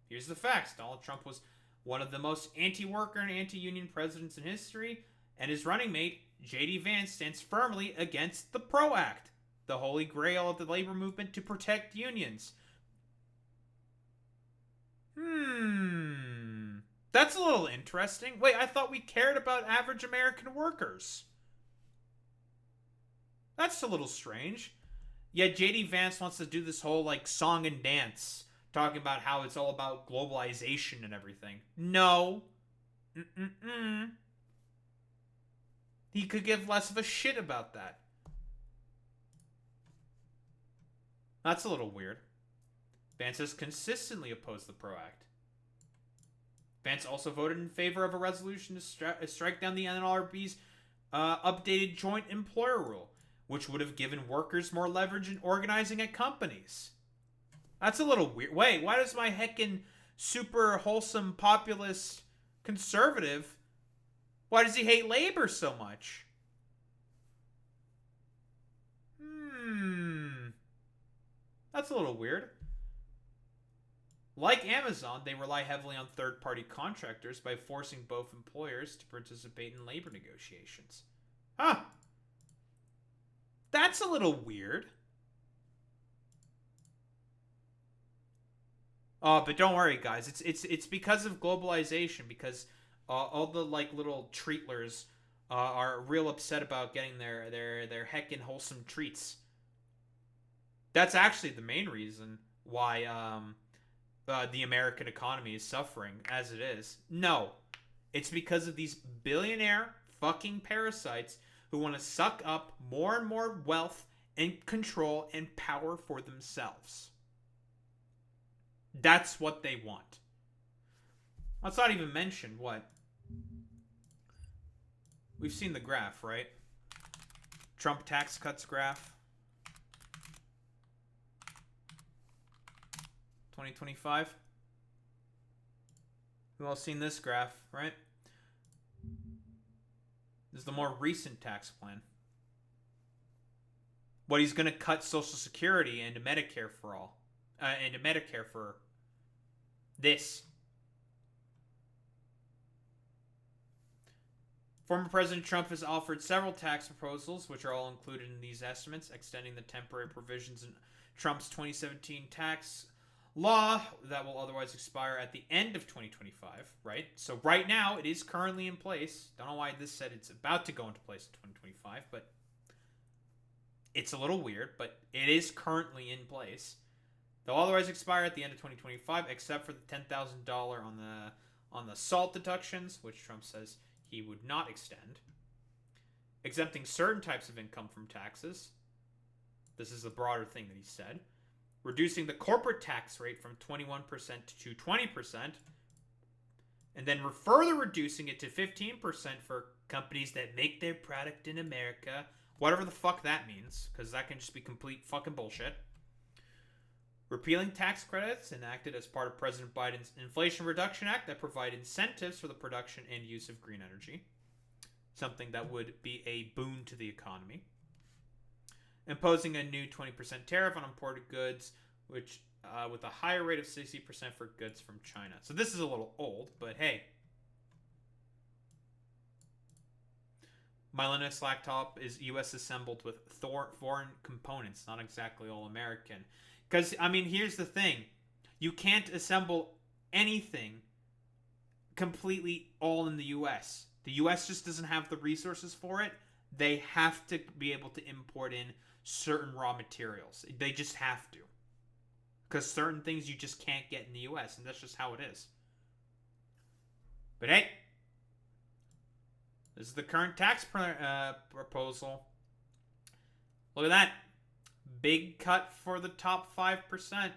Speaker 1: Here's the facts. Donald Trump was one of the most anti-worker and anti-union presidents in history, and his running mate, JD Vance, stands firmly against the PRO Act, the holy grail of the labor movement to protect unions. That's a little interesting. Wait, I thought we cared about average American workers. That's a little strange. Yet JD Vance wants to do this whole, like, song and dance, talking about how it's all about globalization and everything. No. He could give less of a shit about that. That's a little weird. Vance has consistently opposed the PRO Act. Vance also voted in favor of a resolution to strike down the NLRB's updated joint employer rule, which would have given workers more leverage in organizing at companies. That's a little weird. Wait, why does my heckin' super wholesome populist conservative, why does he hate labor so much? That's a little weird. Like Amazon, they rely heavily on third-party contractors by forcing both employers to participate in labor negotiations. Huh. That's a little weird. Oh, but don't worry, guys. It's because of globalization, because all the, like, little treatlers are real upset about getting their heckin' wholesome treats. That's actually the main reason why the American economy is suffering as it is. No, it's because of these billionaire fucking parasites who want to suck up more and more wealth and control and power for themselves. That's what they want. Let's not even mention what. We've seen the graph, right? Trump tax cuts graph. 2025. We've all seen this graph, right? This is the more recent tax plan. What he's going to cut Social Security and Medicare for all. And Medicare for this. Former President Trump has offered several tax proposals, which are all included in these estimates, extending the temporary provisions in Trump's 2017 tax law that will otherwise expire at the end of 2025, right? So right now, it is currently in place. Don't know why this said it's about to go into place in 2025, but it's a little weird, but it is currently in place. They'll otherwise expire at the end of 2025, except for the $10,000 on the SALT deductions, which Trump says he would not extend. Exempting certain types of income from taxes. This is the broader thing that he said. Reducing the corporate tax rate from 21% to 20%. And then further reducing it to 15% for companies that make their product in America. Whatever the fuck that means, because that can just be complete fucking bullshit. Repealing tax credits enacted as part of President Biden's Inflation Reduction Act that provide incentives for the production and use of green energy. Something that would be a boon to the economy. Imposing a new 20% tariff on imported goods, which with a higher rate of 60% for goods from China. So this is a little old, but hey. My Linux laptop is US assembled with foreign components, not exactly all American. Because, I mean, here's the thing. You can't assemble anything completely all in the US. The US just doesn't have the resources for it. They have to be able to import in certain raw materials. They just have to. Because certain things you just can't get in the US, and that's just how it is. But hey, this is the current tax proposal. Look at that. Big cut for the top 5%.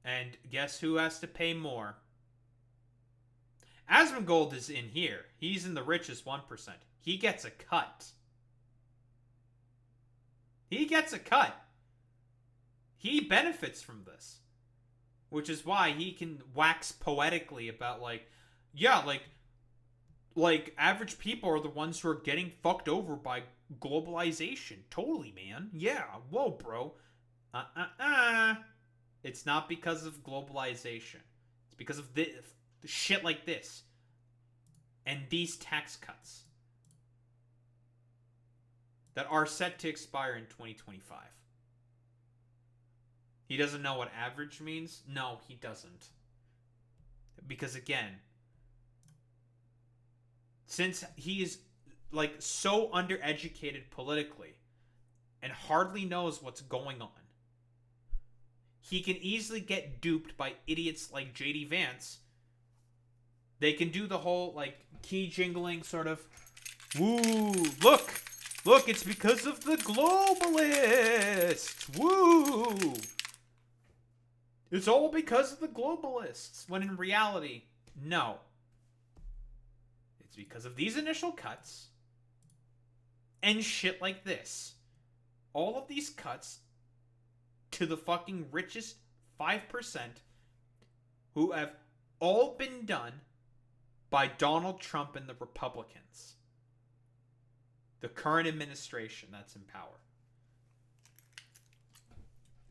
Speaker 1: And guess who has to pay more? Asmongold is in here. He's in the richest 1%. He gets a cut. He gets a cut. He benefits from this. Which is why he can wax poetically about like average people are the ones who are getting fucked over by globalization. Totally, man. Yeah. Whoa, bro. It's not because of globalization. It's because of this shit like this. And these tax cuts that are set to expire in 2025. He doesn't know what average means? No, he doesn't. Because again, since he is like so undereducated politically and hardly knows what's going on, he can easily get duped by idiots like JD Vance. They can do the whole like key jingling sort of, woo, look, it's because of the globalists, woo. It's all because of the globalists. When in reality, no. It's because of these initial cuts and shit like this. All of these cuts to the fucking richest 5% who have all been done by Donald Trump and the Republicans. The current administration that's in power.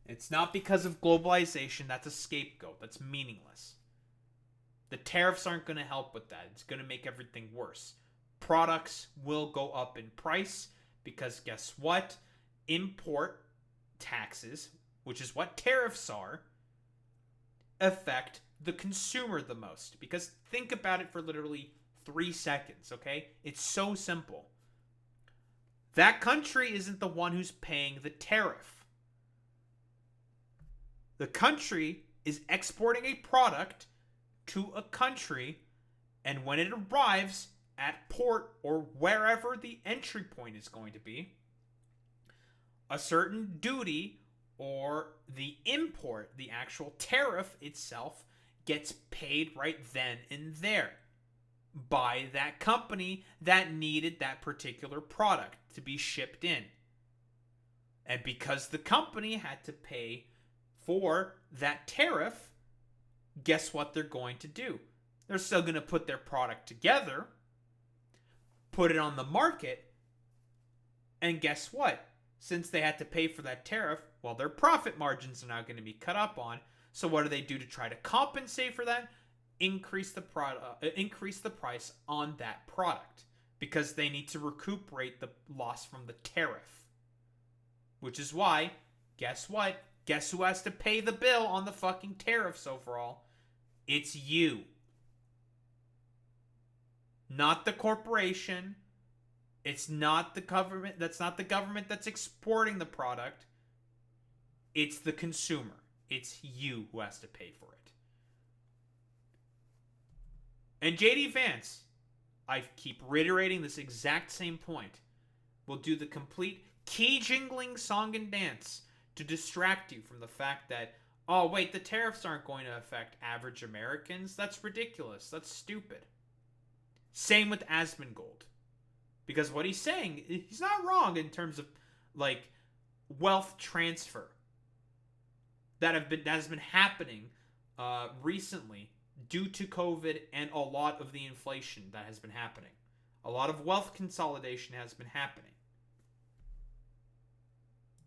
Speaker 1: It's not because of globalization. That's a scapegoat. That's meaningless. The tariffs aren't going to help with that. It's going to make everything worse. Products will go up in price because guess what? Import taxes, which is what tariffs are, affect the consumer the most. Because think about it for literally 3 seconds, okay? It's so simple. That country isn't the one who's paying the tariff. The country is exporting a product to a country, and when it arrives at port or wherever the entry point is going to be, a certain duty or the import, the actual tariff itself, gets paid right then and there by that company that needed that particular product to be shipped in. And because the company had to pay for that tariff, guess what they're going to do? They're still going to put their product together, put it on the market, and guess what? Since they had to pay for that tariff, well, their profit margins are now going to be cut up on. So what do they do to try to compensate for that? Increase the price on that product because they need to recuperate the loss from the tariff. Which is why, guess what? Guess who has to pay the bill on the fucking tariffs overall? It's you. Not the corporation. It's not the government. That's not the government that's exporting the product. It's the consumer. It's you who has to pay for it. And JD Vance, I keep reiterating this exact same point, will do the complete key jingling song and dance to distract you from the fact that, oh wait, the tariffs aren't going to affect average Americans. That's ridiculous. That's stupid. Same with Asmongold. Because what he's saying, he's not wrong in terms of like wealth transfer that has been happening recently due to COVID and a lot of the inflation that has been happening. A lot of wealth consolidation has been happening.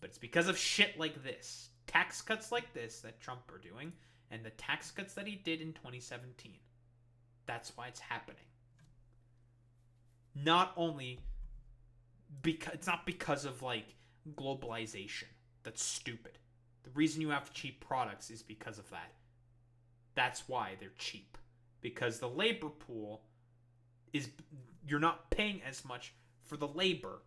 Speaker 1: But it's because of shit like this. Tax cuts like this that Trump are doing, and the tax cuts that he did in 2017. That's why it's happening. Not only because it's not because of like globalization. That's stupid. The reason you have cheap products is because of that. That's why they're cheap. Because the labor pool is, you're not paying as much for the labor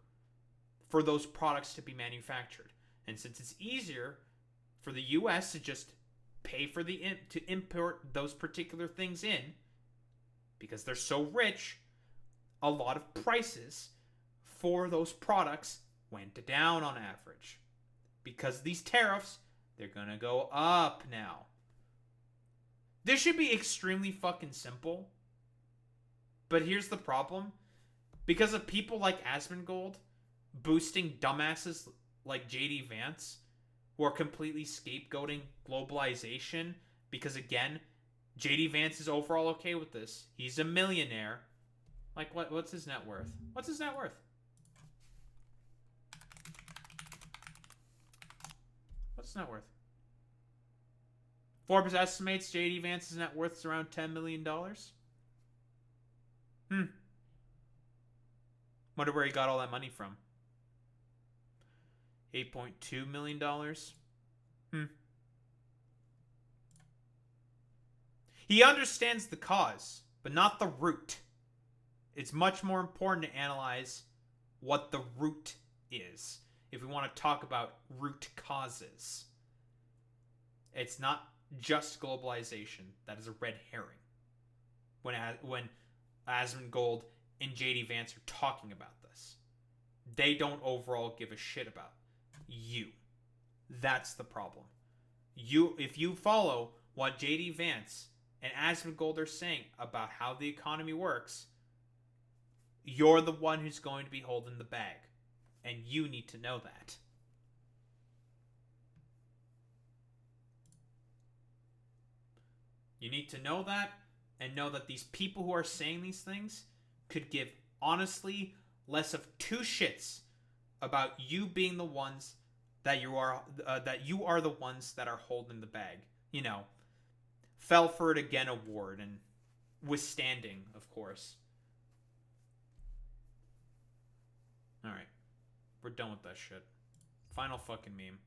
Speaker 1: for those products to be manufactured. And since it's easier for the US to just pay for to import those particular things in, because they're so rich, a lot of prices for those products went down on average. Because these tariffs, they're gonna go up now. This should be extremely fucking simple. But here's the problem. Because of people like Asmongold boosting dumbasses like JD Vance, who are completely scapegoating globalization, because again, JD Vance is overall okay with this. He's a millionaire. Like, what's his net worth? What's his net worth? What's his net worth? Forbes estimates JD Vance's net worth is around $10 million. Wonder where he got all that money from. $8.2 million. He understands the cause, but not the root. It's much more important to analyze what the root is if we want to talk about root causes. It's not just globalization. That is a red herring. When Asmongold and JD Vance are talking about this, they don't overall give a shit about you. That's the problem. If you follow what JD Vance and Asmongold are saying about how the economy works, you're the one who's going to be holding the bag. And you need to know that. You need to know that, and know that these people who are saying these things could give, honestly, less of two shits about you being the ones that you are the ones that are holding the bag. You know, fell for it again award and withstanding, of course. All right, we're done with that shit. Final fucking meme.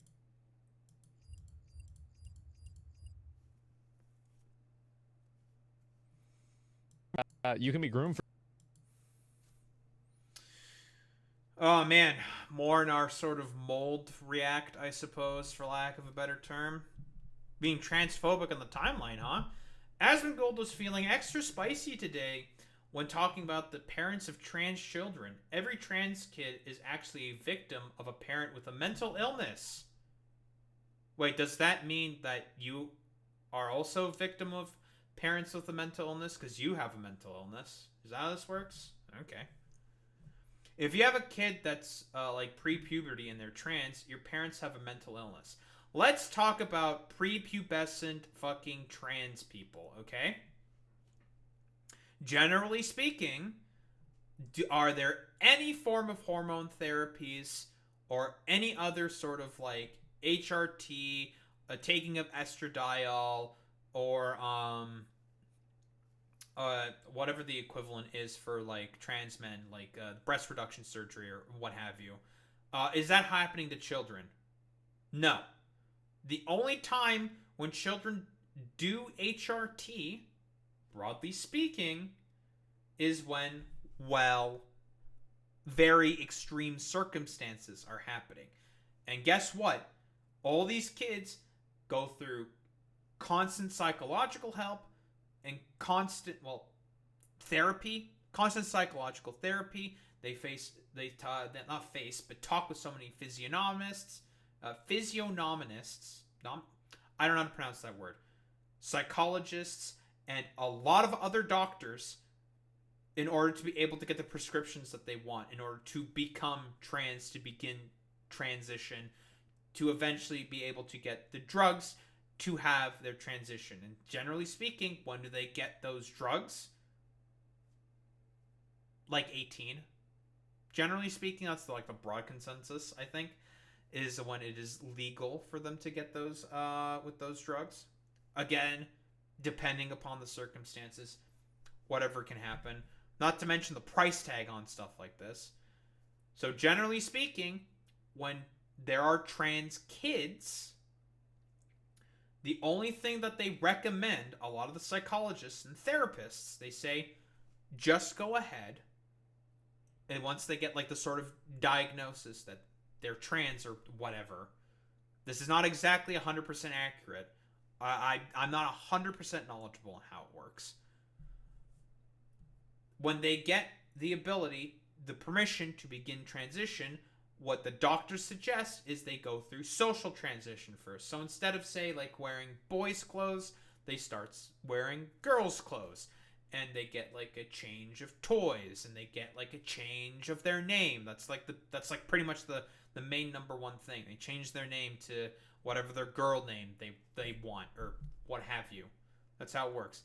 Speaker 4: You can be groomed for.
Speaker 1: Oh man, more in our sort of mold react, I suppose, for lack of a better term. Being transphobic on the timeline, huh? Asmongold was feeling extra spicy today when talking about the parents of trans children. Every trans kid is actually a victim of a parent with a mental illness. Wait, does that mean that you are also a victim of parents with a mental illness because you have a mental illness? Is that how this works? Okay. If you have a kid that's like pre-puberty and they're trans, your parents have a mental illness. Let's talk about prepubescent fucking trans people, okay? Generally speaking, are there any form of hormone therapies or any other sort of like HRT, a taking of estradiol, or whatever the equivalent is for like trans men, like breast reduction surgery or what have you? Is that happening to children? No. The only time when children do HRT, broadly speaking, is when, well, very extreme circumstances are happening. And guess what? All these kids go through constant psychological help and constant, well, therapy, constant psychological therapy. They not face, but talk with so many physiognomists, I don't know how to pronounce that word, psychologists, and a lot of other doctors in order to be able to get the prescriptions that they want, in order to become trans, to begin transition, to eventually be able to get the drugs to have their transition. And generally speaking, when do they get those drugs? Like 18. Generally speaking, that's like the broad consensus, I think, is when it is legal for them to get those with those drugs. Again, depending upon the circumstances, whatever can happen. Not to mention the price tag on stuff like this. So generally speaking, when there are trans kids, the only thing that they recommend, a lot of the psychologists and therapists, they say, just go ahead. And once they get like the sort of diagnosis that they're trans or whatever, this is not exactly 100% accurate. I'm not 100% knowledgeable on how it works. When they get the ability, the permission to begin transition, what the doctors suggest is they go through social transition first. So instead of, say, like wearing boys' clothes, they start wearing girls' clothes. And they get like a change of toys, and they get like a change of their name. That's like pretty much the main number one thing. They change their name to whatever their girl name they want, or what have you. That's how it works.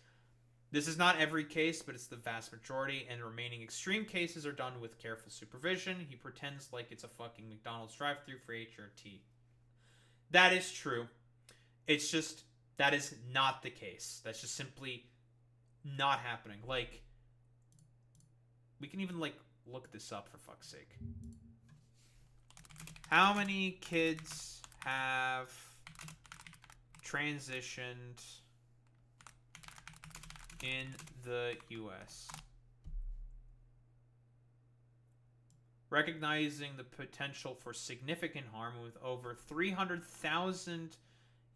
Speaker 1: This is not every case, but it's the vast majority, and remaining extreme cases are done with careful supervision. He pretends like it's a fucking McDonald's drive-thru for HRT. That is true. It's just, that is not the case. That's just simply not happening. Like, we can even, like, look this up for fuck's sake. How many kids have transitioned in the U.S.? Recognizing the potential for significant harm, with over 300,000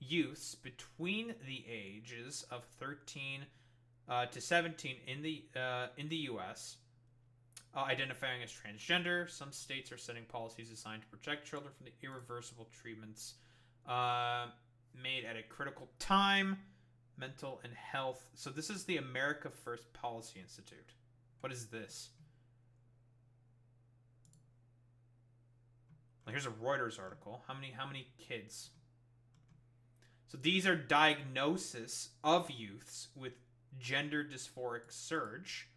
Speaker 1: youths between the ages of 13 to 17 in the U.S. Identifying as transgender. Some states are setting policies designed to protect children from the irreversible treatments made at a critical time. Mental and health. So this is the America First Policy Institute. What is this? Well, here's a Reuters article. How many kids? So these are diagnoses of youths with gender dysphoric surge.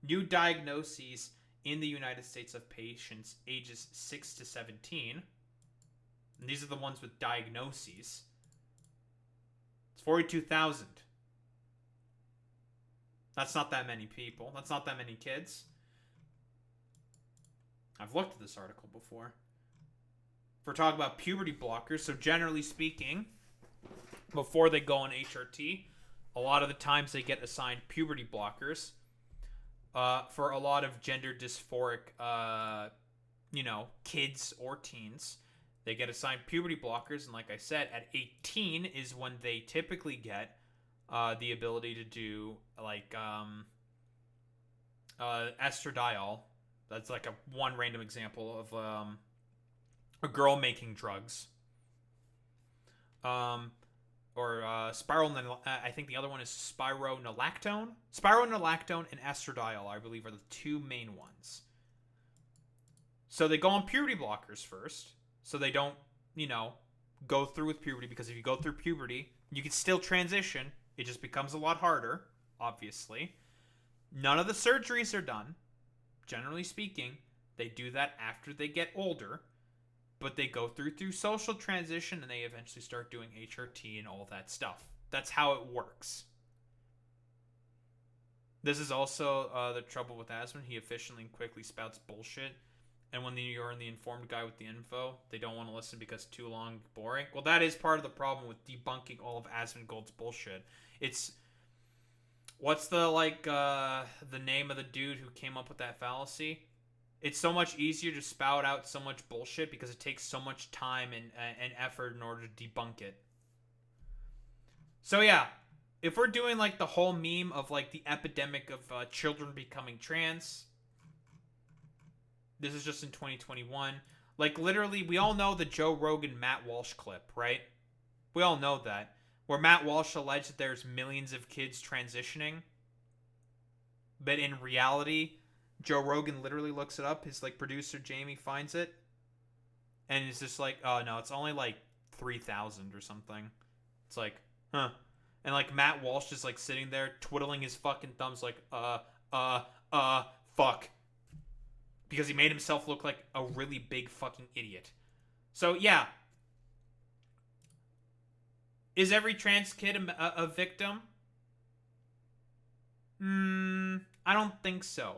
Speaker 1: New diagnoses in the United States of patients ages 6 to 17. And these are the ones with diagnoses. It's 42,000. That's not that many people. That's not that many kids. I've looked at this article before. If we're talking about puberty blockers, so generally speaking, before they go on HRT, a lot of the times they get assigned puberty blockers for a lot of gender dysphoric, kids or teens. They get assigned puberty blockers, and like I said, at 18 is when they typically get the ability to do like estradiol. That's like one random example of a girl making drugs. Or I think the other one is spironolactone. Spironolactone and estradiol, I believe, are the two main ones. So they go on puberty blockers first, so they don't, go through with puberty, because if you go through puberty, you can still transition. It just becomes a lot harder, obviously. None of the surgeries are done. Generally speaking, they do that after they get older, but they go through social transition and they eventually start doing HRT and all that stuff. That's how it works. This is also the trouble with Asmund. He efficiently and quickly spouts bullshit. And when you're the informed guy with the info, they don't want to listen because it's too long, boring. Well, that is part of the problem with debunking all of Asmongold's bullshit. It's... What's the, the name of the dude who came up with that fallacy? It's so much easier to spout out so much bullshit because it takes so much time and effort in order to debunk it. So, yeah. If we're doing, the whole meme of, the epidemic of children becoming trans... This is just in 2021. Literally, we all know the Joe Rogan Matt Walsh clip, right? We all know that. Where Matt Walsh alleged that there's millions of kids transitioning. But in reality, Joe Rogan literally looks it up. His, producer Jamie finds it. And it's just oh, no, it's only, 3,000 or something. It's huh. And, Matt Walsh is, sitting there twiddling his fucking thumbs fuck. Because he made himself look like a really big fucking idiot. So, yeah. Is every trans kid a victim? I don't think so.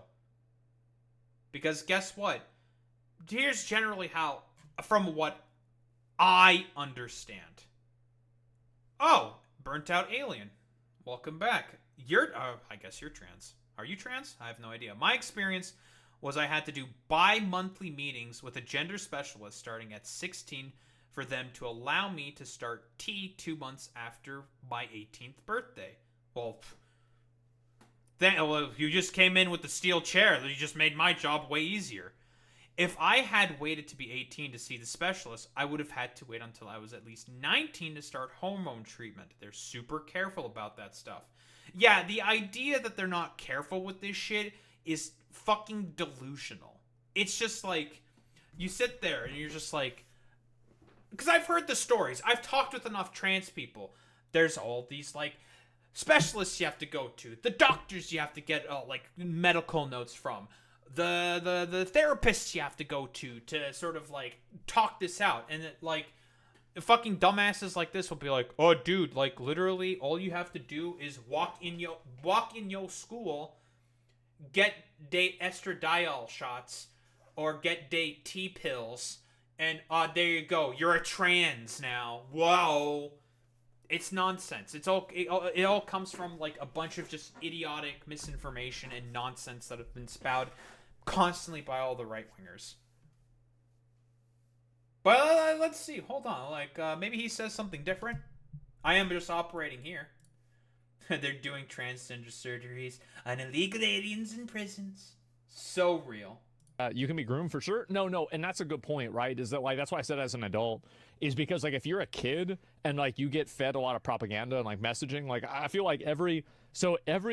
Speaker 1: Because guess what? Here's generally how, from what I understand. Oh, burnt out alien. Welcome back. I guess you're trans. Are you trans? I have no idea. My experience was I had to do bi-monthly meetings with a gender specialist starting at 16 for them to allow me to start T 2 months after my 18th birthday. Well, you just came in with the steel chair. You just made my job way easier. If I had waited to be 18 to see the specialist, I would have had to wait until I was at least 19 to start hormone treatment. They're super careful about that stuff. Yeah, the idea that they're not careful with this shit is fucking delusional. It's just you sit there and you're just because I've heard the stories. I've talked with enough trans people. There's all these specialists you have to go to, the doctors you have to get medical notes from, the therapists you have to go to sort of talk this out. And fucking dumbasses like this will be oh dude, literally all you have to do is walk in your school, get day estradiol shots or get day T pills, and there you go, you're a trans now. Whoa. It's nonsense. It all comes from a bunch of just idiotic misinformation and nonsense that have been spouted constantly by all the right wingers. But let's see. Hold on. Maybe he says something different. I am just operating here. They're doing transgender surgeries on illegal aliens in prisons. So real.
Speaker 4: You can be groomed for sure. No, and that's a good point, right? Is that that's why I said as an adult, is because if you're a kid and you get fed a lot of propaganda and messaging, I feel like every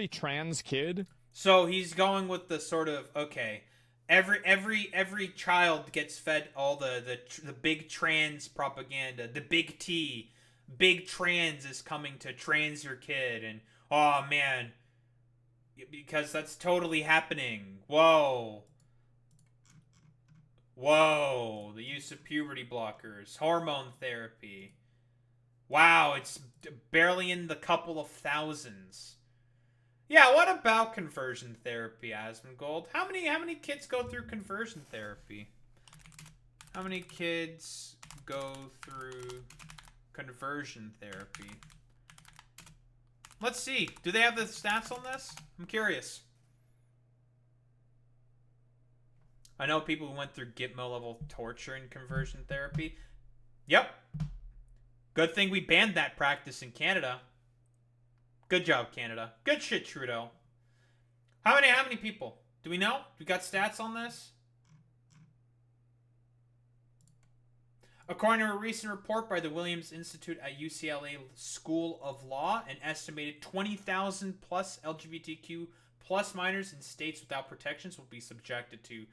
Speaker 4: trans kid.
Speaker 1: So he's going with the sort of, okay, every child gets fed all the big trans propaganda, the big T. Big trans is coming to trans your kid, and oh man, because that's totally happening. Whoa, the use of puberty blockers, hormone therapy. Wow, it's barely in the couple of thousands. Yeah, what about conversion therapy, Asmongold? How many kids go through conversion therapy? How many kids go through conversion therapy? Let's see. Do they have the stats on this? I'm curious. I know people who went through Gitmo level torture in conversion therapy. Yep. Good thing we banned that practice in Canada. Good job, Canada. Good shit, Trudeau. How many people? Do we know? We got stats on this? According to a recent report by the Williams Institute at UCLA School of Law, an estimated 20,000 plus LGBTQ plus minors in states without protections will be subjected to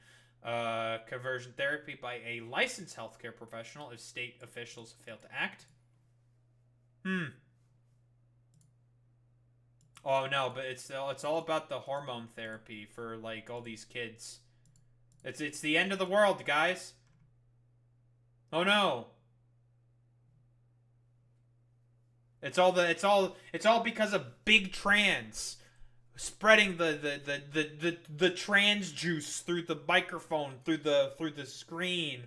Speaker 1: Conversion therapy by a licensed healthcare professional if state officials fail to act. Oh no, but it's all about the hormone therapy for like all these kids. It's the end of the world, guys. Oh no. It's all because of big trans spreading the trans juice through the microphone, through the screen,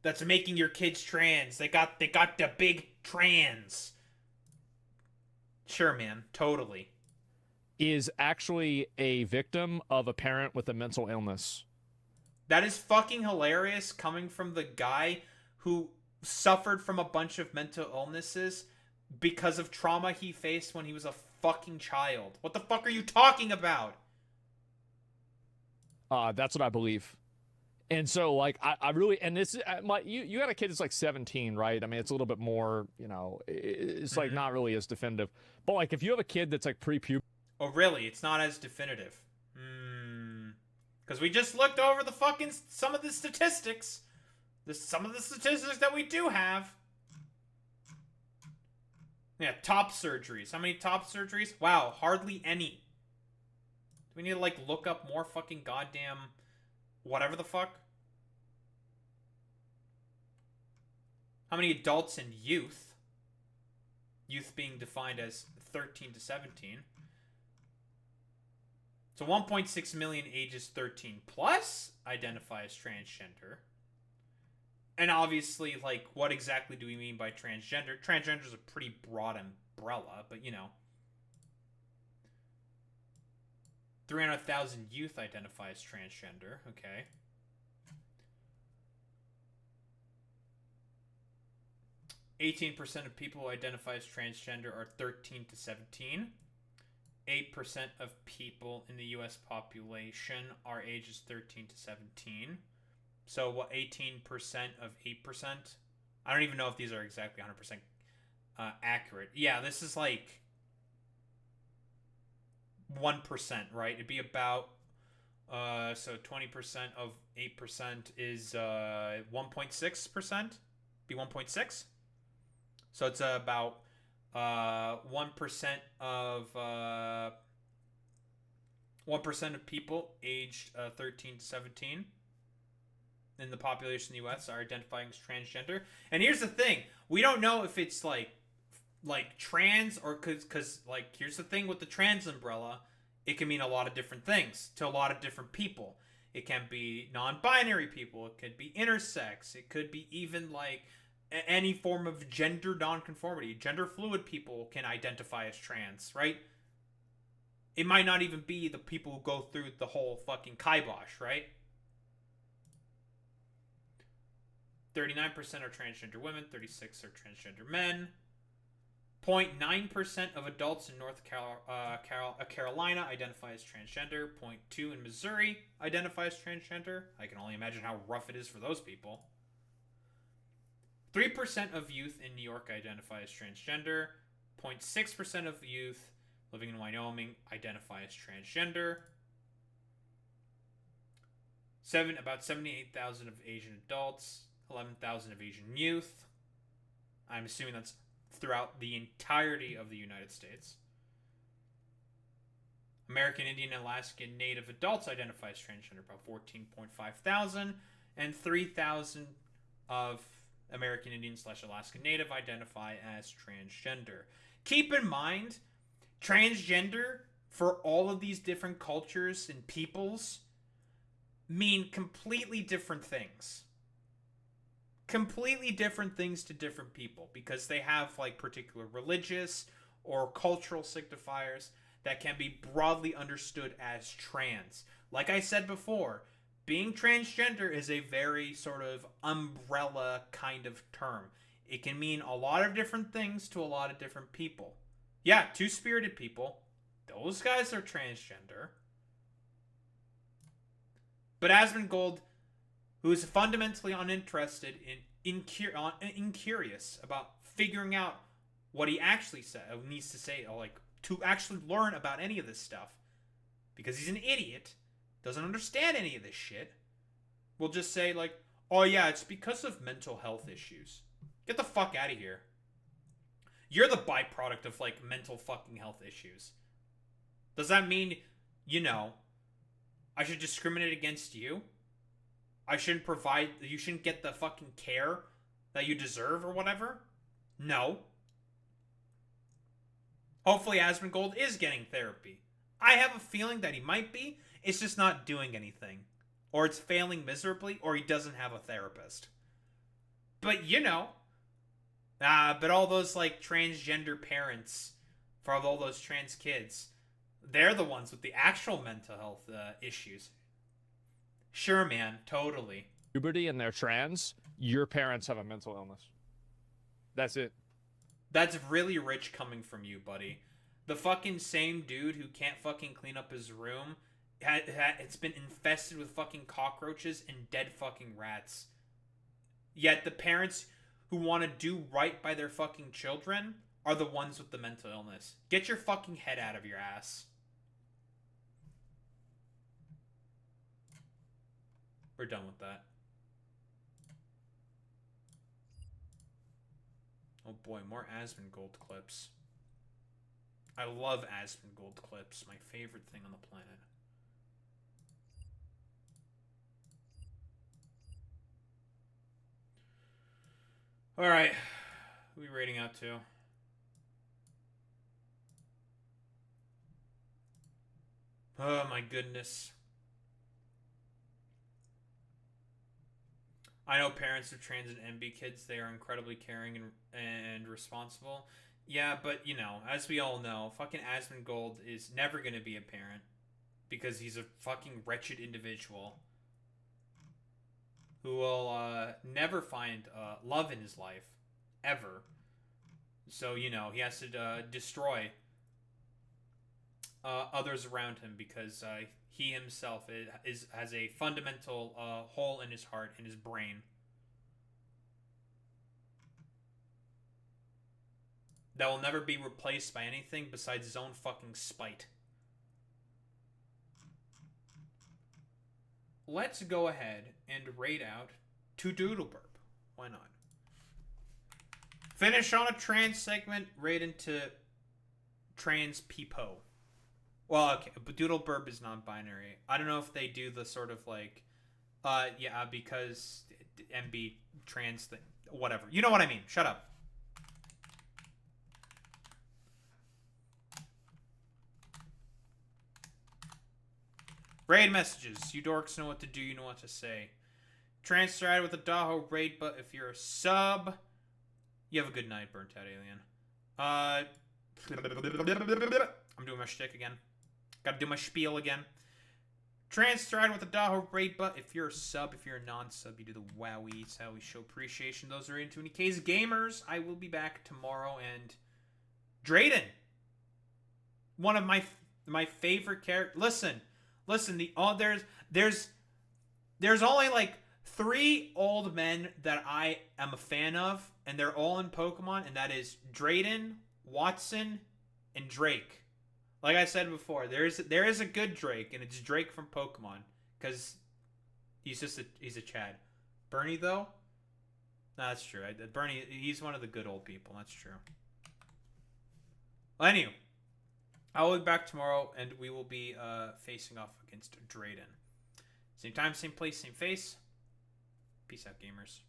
Speaker 1: that's making your kids trans. They got the big trans. Sure, man, totally.
Speaker 4: Is actually a victim of a parent with a mental illness.
Speaker 1: That is fucking hilarious, coming from the guy who suffered from a bunch of mental illnesses because of trauma he faced when he was a fucking child. What the fuck are you talking about?
Speaker 4: That's what I believe. And so, like, I really, and this, you got a kid that's like 17, right? I mean, it's a little bit more, you know, it's like not really as definitive. But like, if you have a kid that's like pre-puberty.
Speaker 1: Oh, really? It's not as definitive. Because we just looked over the fucking, some of the statistics. Some of the statistics that we do have. Yeah, top surgeries. How many top surgeries? Wow, hardly any. Do we need to, like, look up more fucking goddamn whatever the fuck? How many adults and youth? Youth being defined as 13 to 17. So 1.6 million ages 13 plus identify as transgender. And obviously, like, what exactly do we mean by transgender? Transgender is a pretty broad umbrella, but, you know. 300,000 youth identify as transgender. Okay. %8% of people who identify as transgender are 13 to 17. 8% of people in the U.S. population are ages 13 to 17. So what, 18% of 8%? I don't even know if these are exactly 100% accurate. Yeah, this is like 1%, right? It'd be about, so 20% of 8% is 1.6%. Be 1.6. So it's about 1% of 1% of people aged 13 to 17 in the population in the U.S. are identifying as transgender. And here's the thing: we don't know if it's like trans or because like here's the thing with the trans umbrella, it can mean a lot of different things to a lot of different people. It can be non-binary people. It could be intersex. It could be even like any form of gender nonconformity. Gender fluid people can identify as trans, right? It might not even be the people who go through the whole fucking kibosh, right? 39% are transgender women, 36% are transgender men. 0.9% of adults in North Carolina identify as transgender. 0.2% in Missouri identify as transgender. I can only imagine how rough it is for those people. 3% of youth in New York identify as transgender. 0.6% of youth living in Wyoming identify as transgender. About 78,000 of Asian adults. 11,000 of Asian youth. I'm assuming that's throughout the entirety of the United States. American Indian and Alaskan Native adults identify as transgender, about 14.5 thousand. And 3,000 of American Indian / Alaskan Native identify as transgender. Keep in mind, transgender for all of these different cultures and peoples mean completely different things. Completely different things to different people because they have like particular religious or cultural signifiers that can be broadly understood as trans. Like I said before, being transgender is a very sort of umbrella kind of term. It can mean a lot of different things to a lot of different people. Yeah, two-spirited people, those guys are transgender. But Asmongold, who is fundamentally uninterested incurious about figuring out what he actually needs to say, or like to actually learn about any of this stuff, because he's an idiot, doesn't understand any of this shit, will just say, like, oh yeah, it's because of mental health issues. Get the fuck out of here. You're the byproduct of, like, mental fucking health issues. Does that mean, you know, I should discriminate against you? I shouldn't provide, you shouldn't get the fucking care that you deserve or whatever? No. Hopefully Asmongold is getting therapy. I have a feeling that he might be. It's just not doing anything. Or it's failing miserably, or he doesn't have a therapist. But, you know. But all those, like, transgender parents for all those trans kids, they're the ones with the actual mental health issues. Sure, man. Totally.
Speaker 4: Puberty and they're trans, your parents have a mental illness. That's it.
Speaker 1: That's really rich coming from you, buddy. The fucking same dude who can't fucking clean up his room, it's been infested with fucking cockroaches and dead fucking rats. Yet the parents who want to do right by their fucking children are the ones with the mental illness. Get your fucking head out of your ass. We're done with that. Oh boy, more Asmongold clips. I love Asmongold clips. My favorite thing on the planet. Alright. Who are we rating out to? Oh my goodness. I know parents of trans and MB kids, they are incredibly caring and responsible. Yeah, but, you know, as we all know, fucking Asmongold is never going to be a parent because he's a fucking wretched individual who will never find love in his life, ever. So, you know, he has to destroy others around him because he himself has a fundamental hole in his heart, in his brain, that will never be replaced by anything besides his own fucking spite. Let's go ahead and raid out to Doodleburp. Why not? Finish on a trans segment, raid into trans peepo. Well, okay, but Doodleburp is non-binary. I don't know if they do the sort of like, yeah, because MB trans thing, whatever. You know what I mean. Shut up. Raid messages. You dorks know what to do. You know what to say. Transride with a Daho raid, but if you're a sub, you have a good night, burnt out alien. I'm doing my shtick again. Gotta do my spiel again. Transride with a Daho raid, but if you're a sub, if you're a non-sub, you do the wowie. It's how we show appreciation. Those are into any case gamers. I will be back tomorrow, and Drayden, one of my favorite characters. Listen. There's only like 3 old men that I am a fan of, and they're all in Pokemon, and that is Drayden, Watson, and Drake. Like I said before, there is a good Drake, and it's Drake from Pokemon, because he's a Chad. Bernie though, no, that's true. Bernie, he's one of the good old people. That's true. Well, anyway, I will be back tomorrow, and we will be facing off against Drayden. Same time, same place, same face. Peace out, gamers.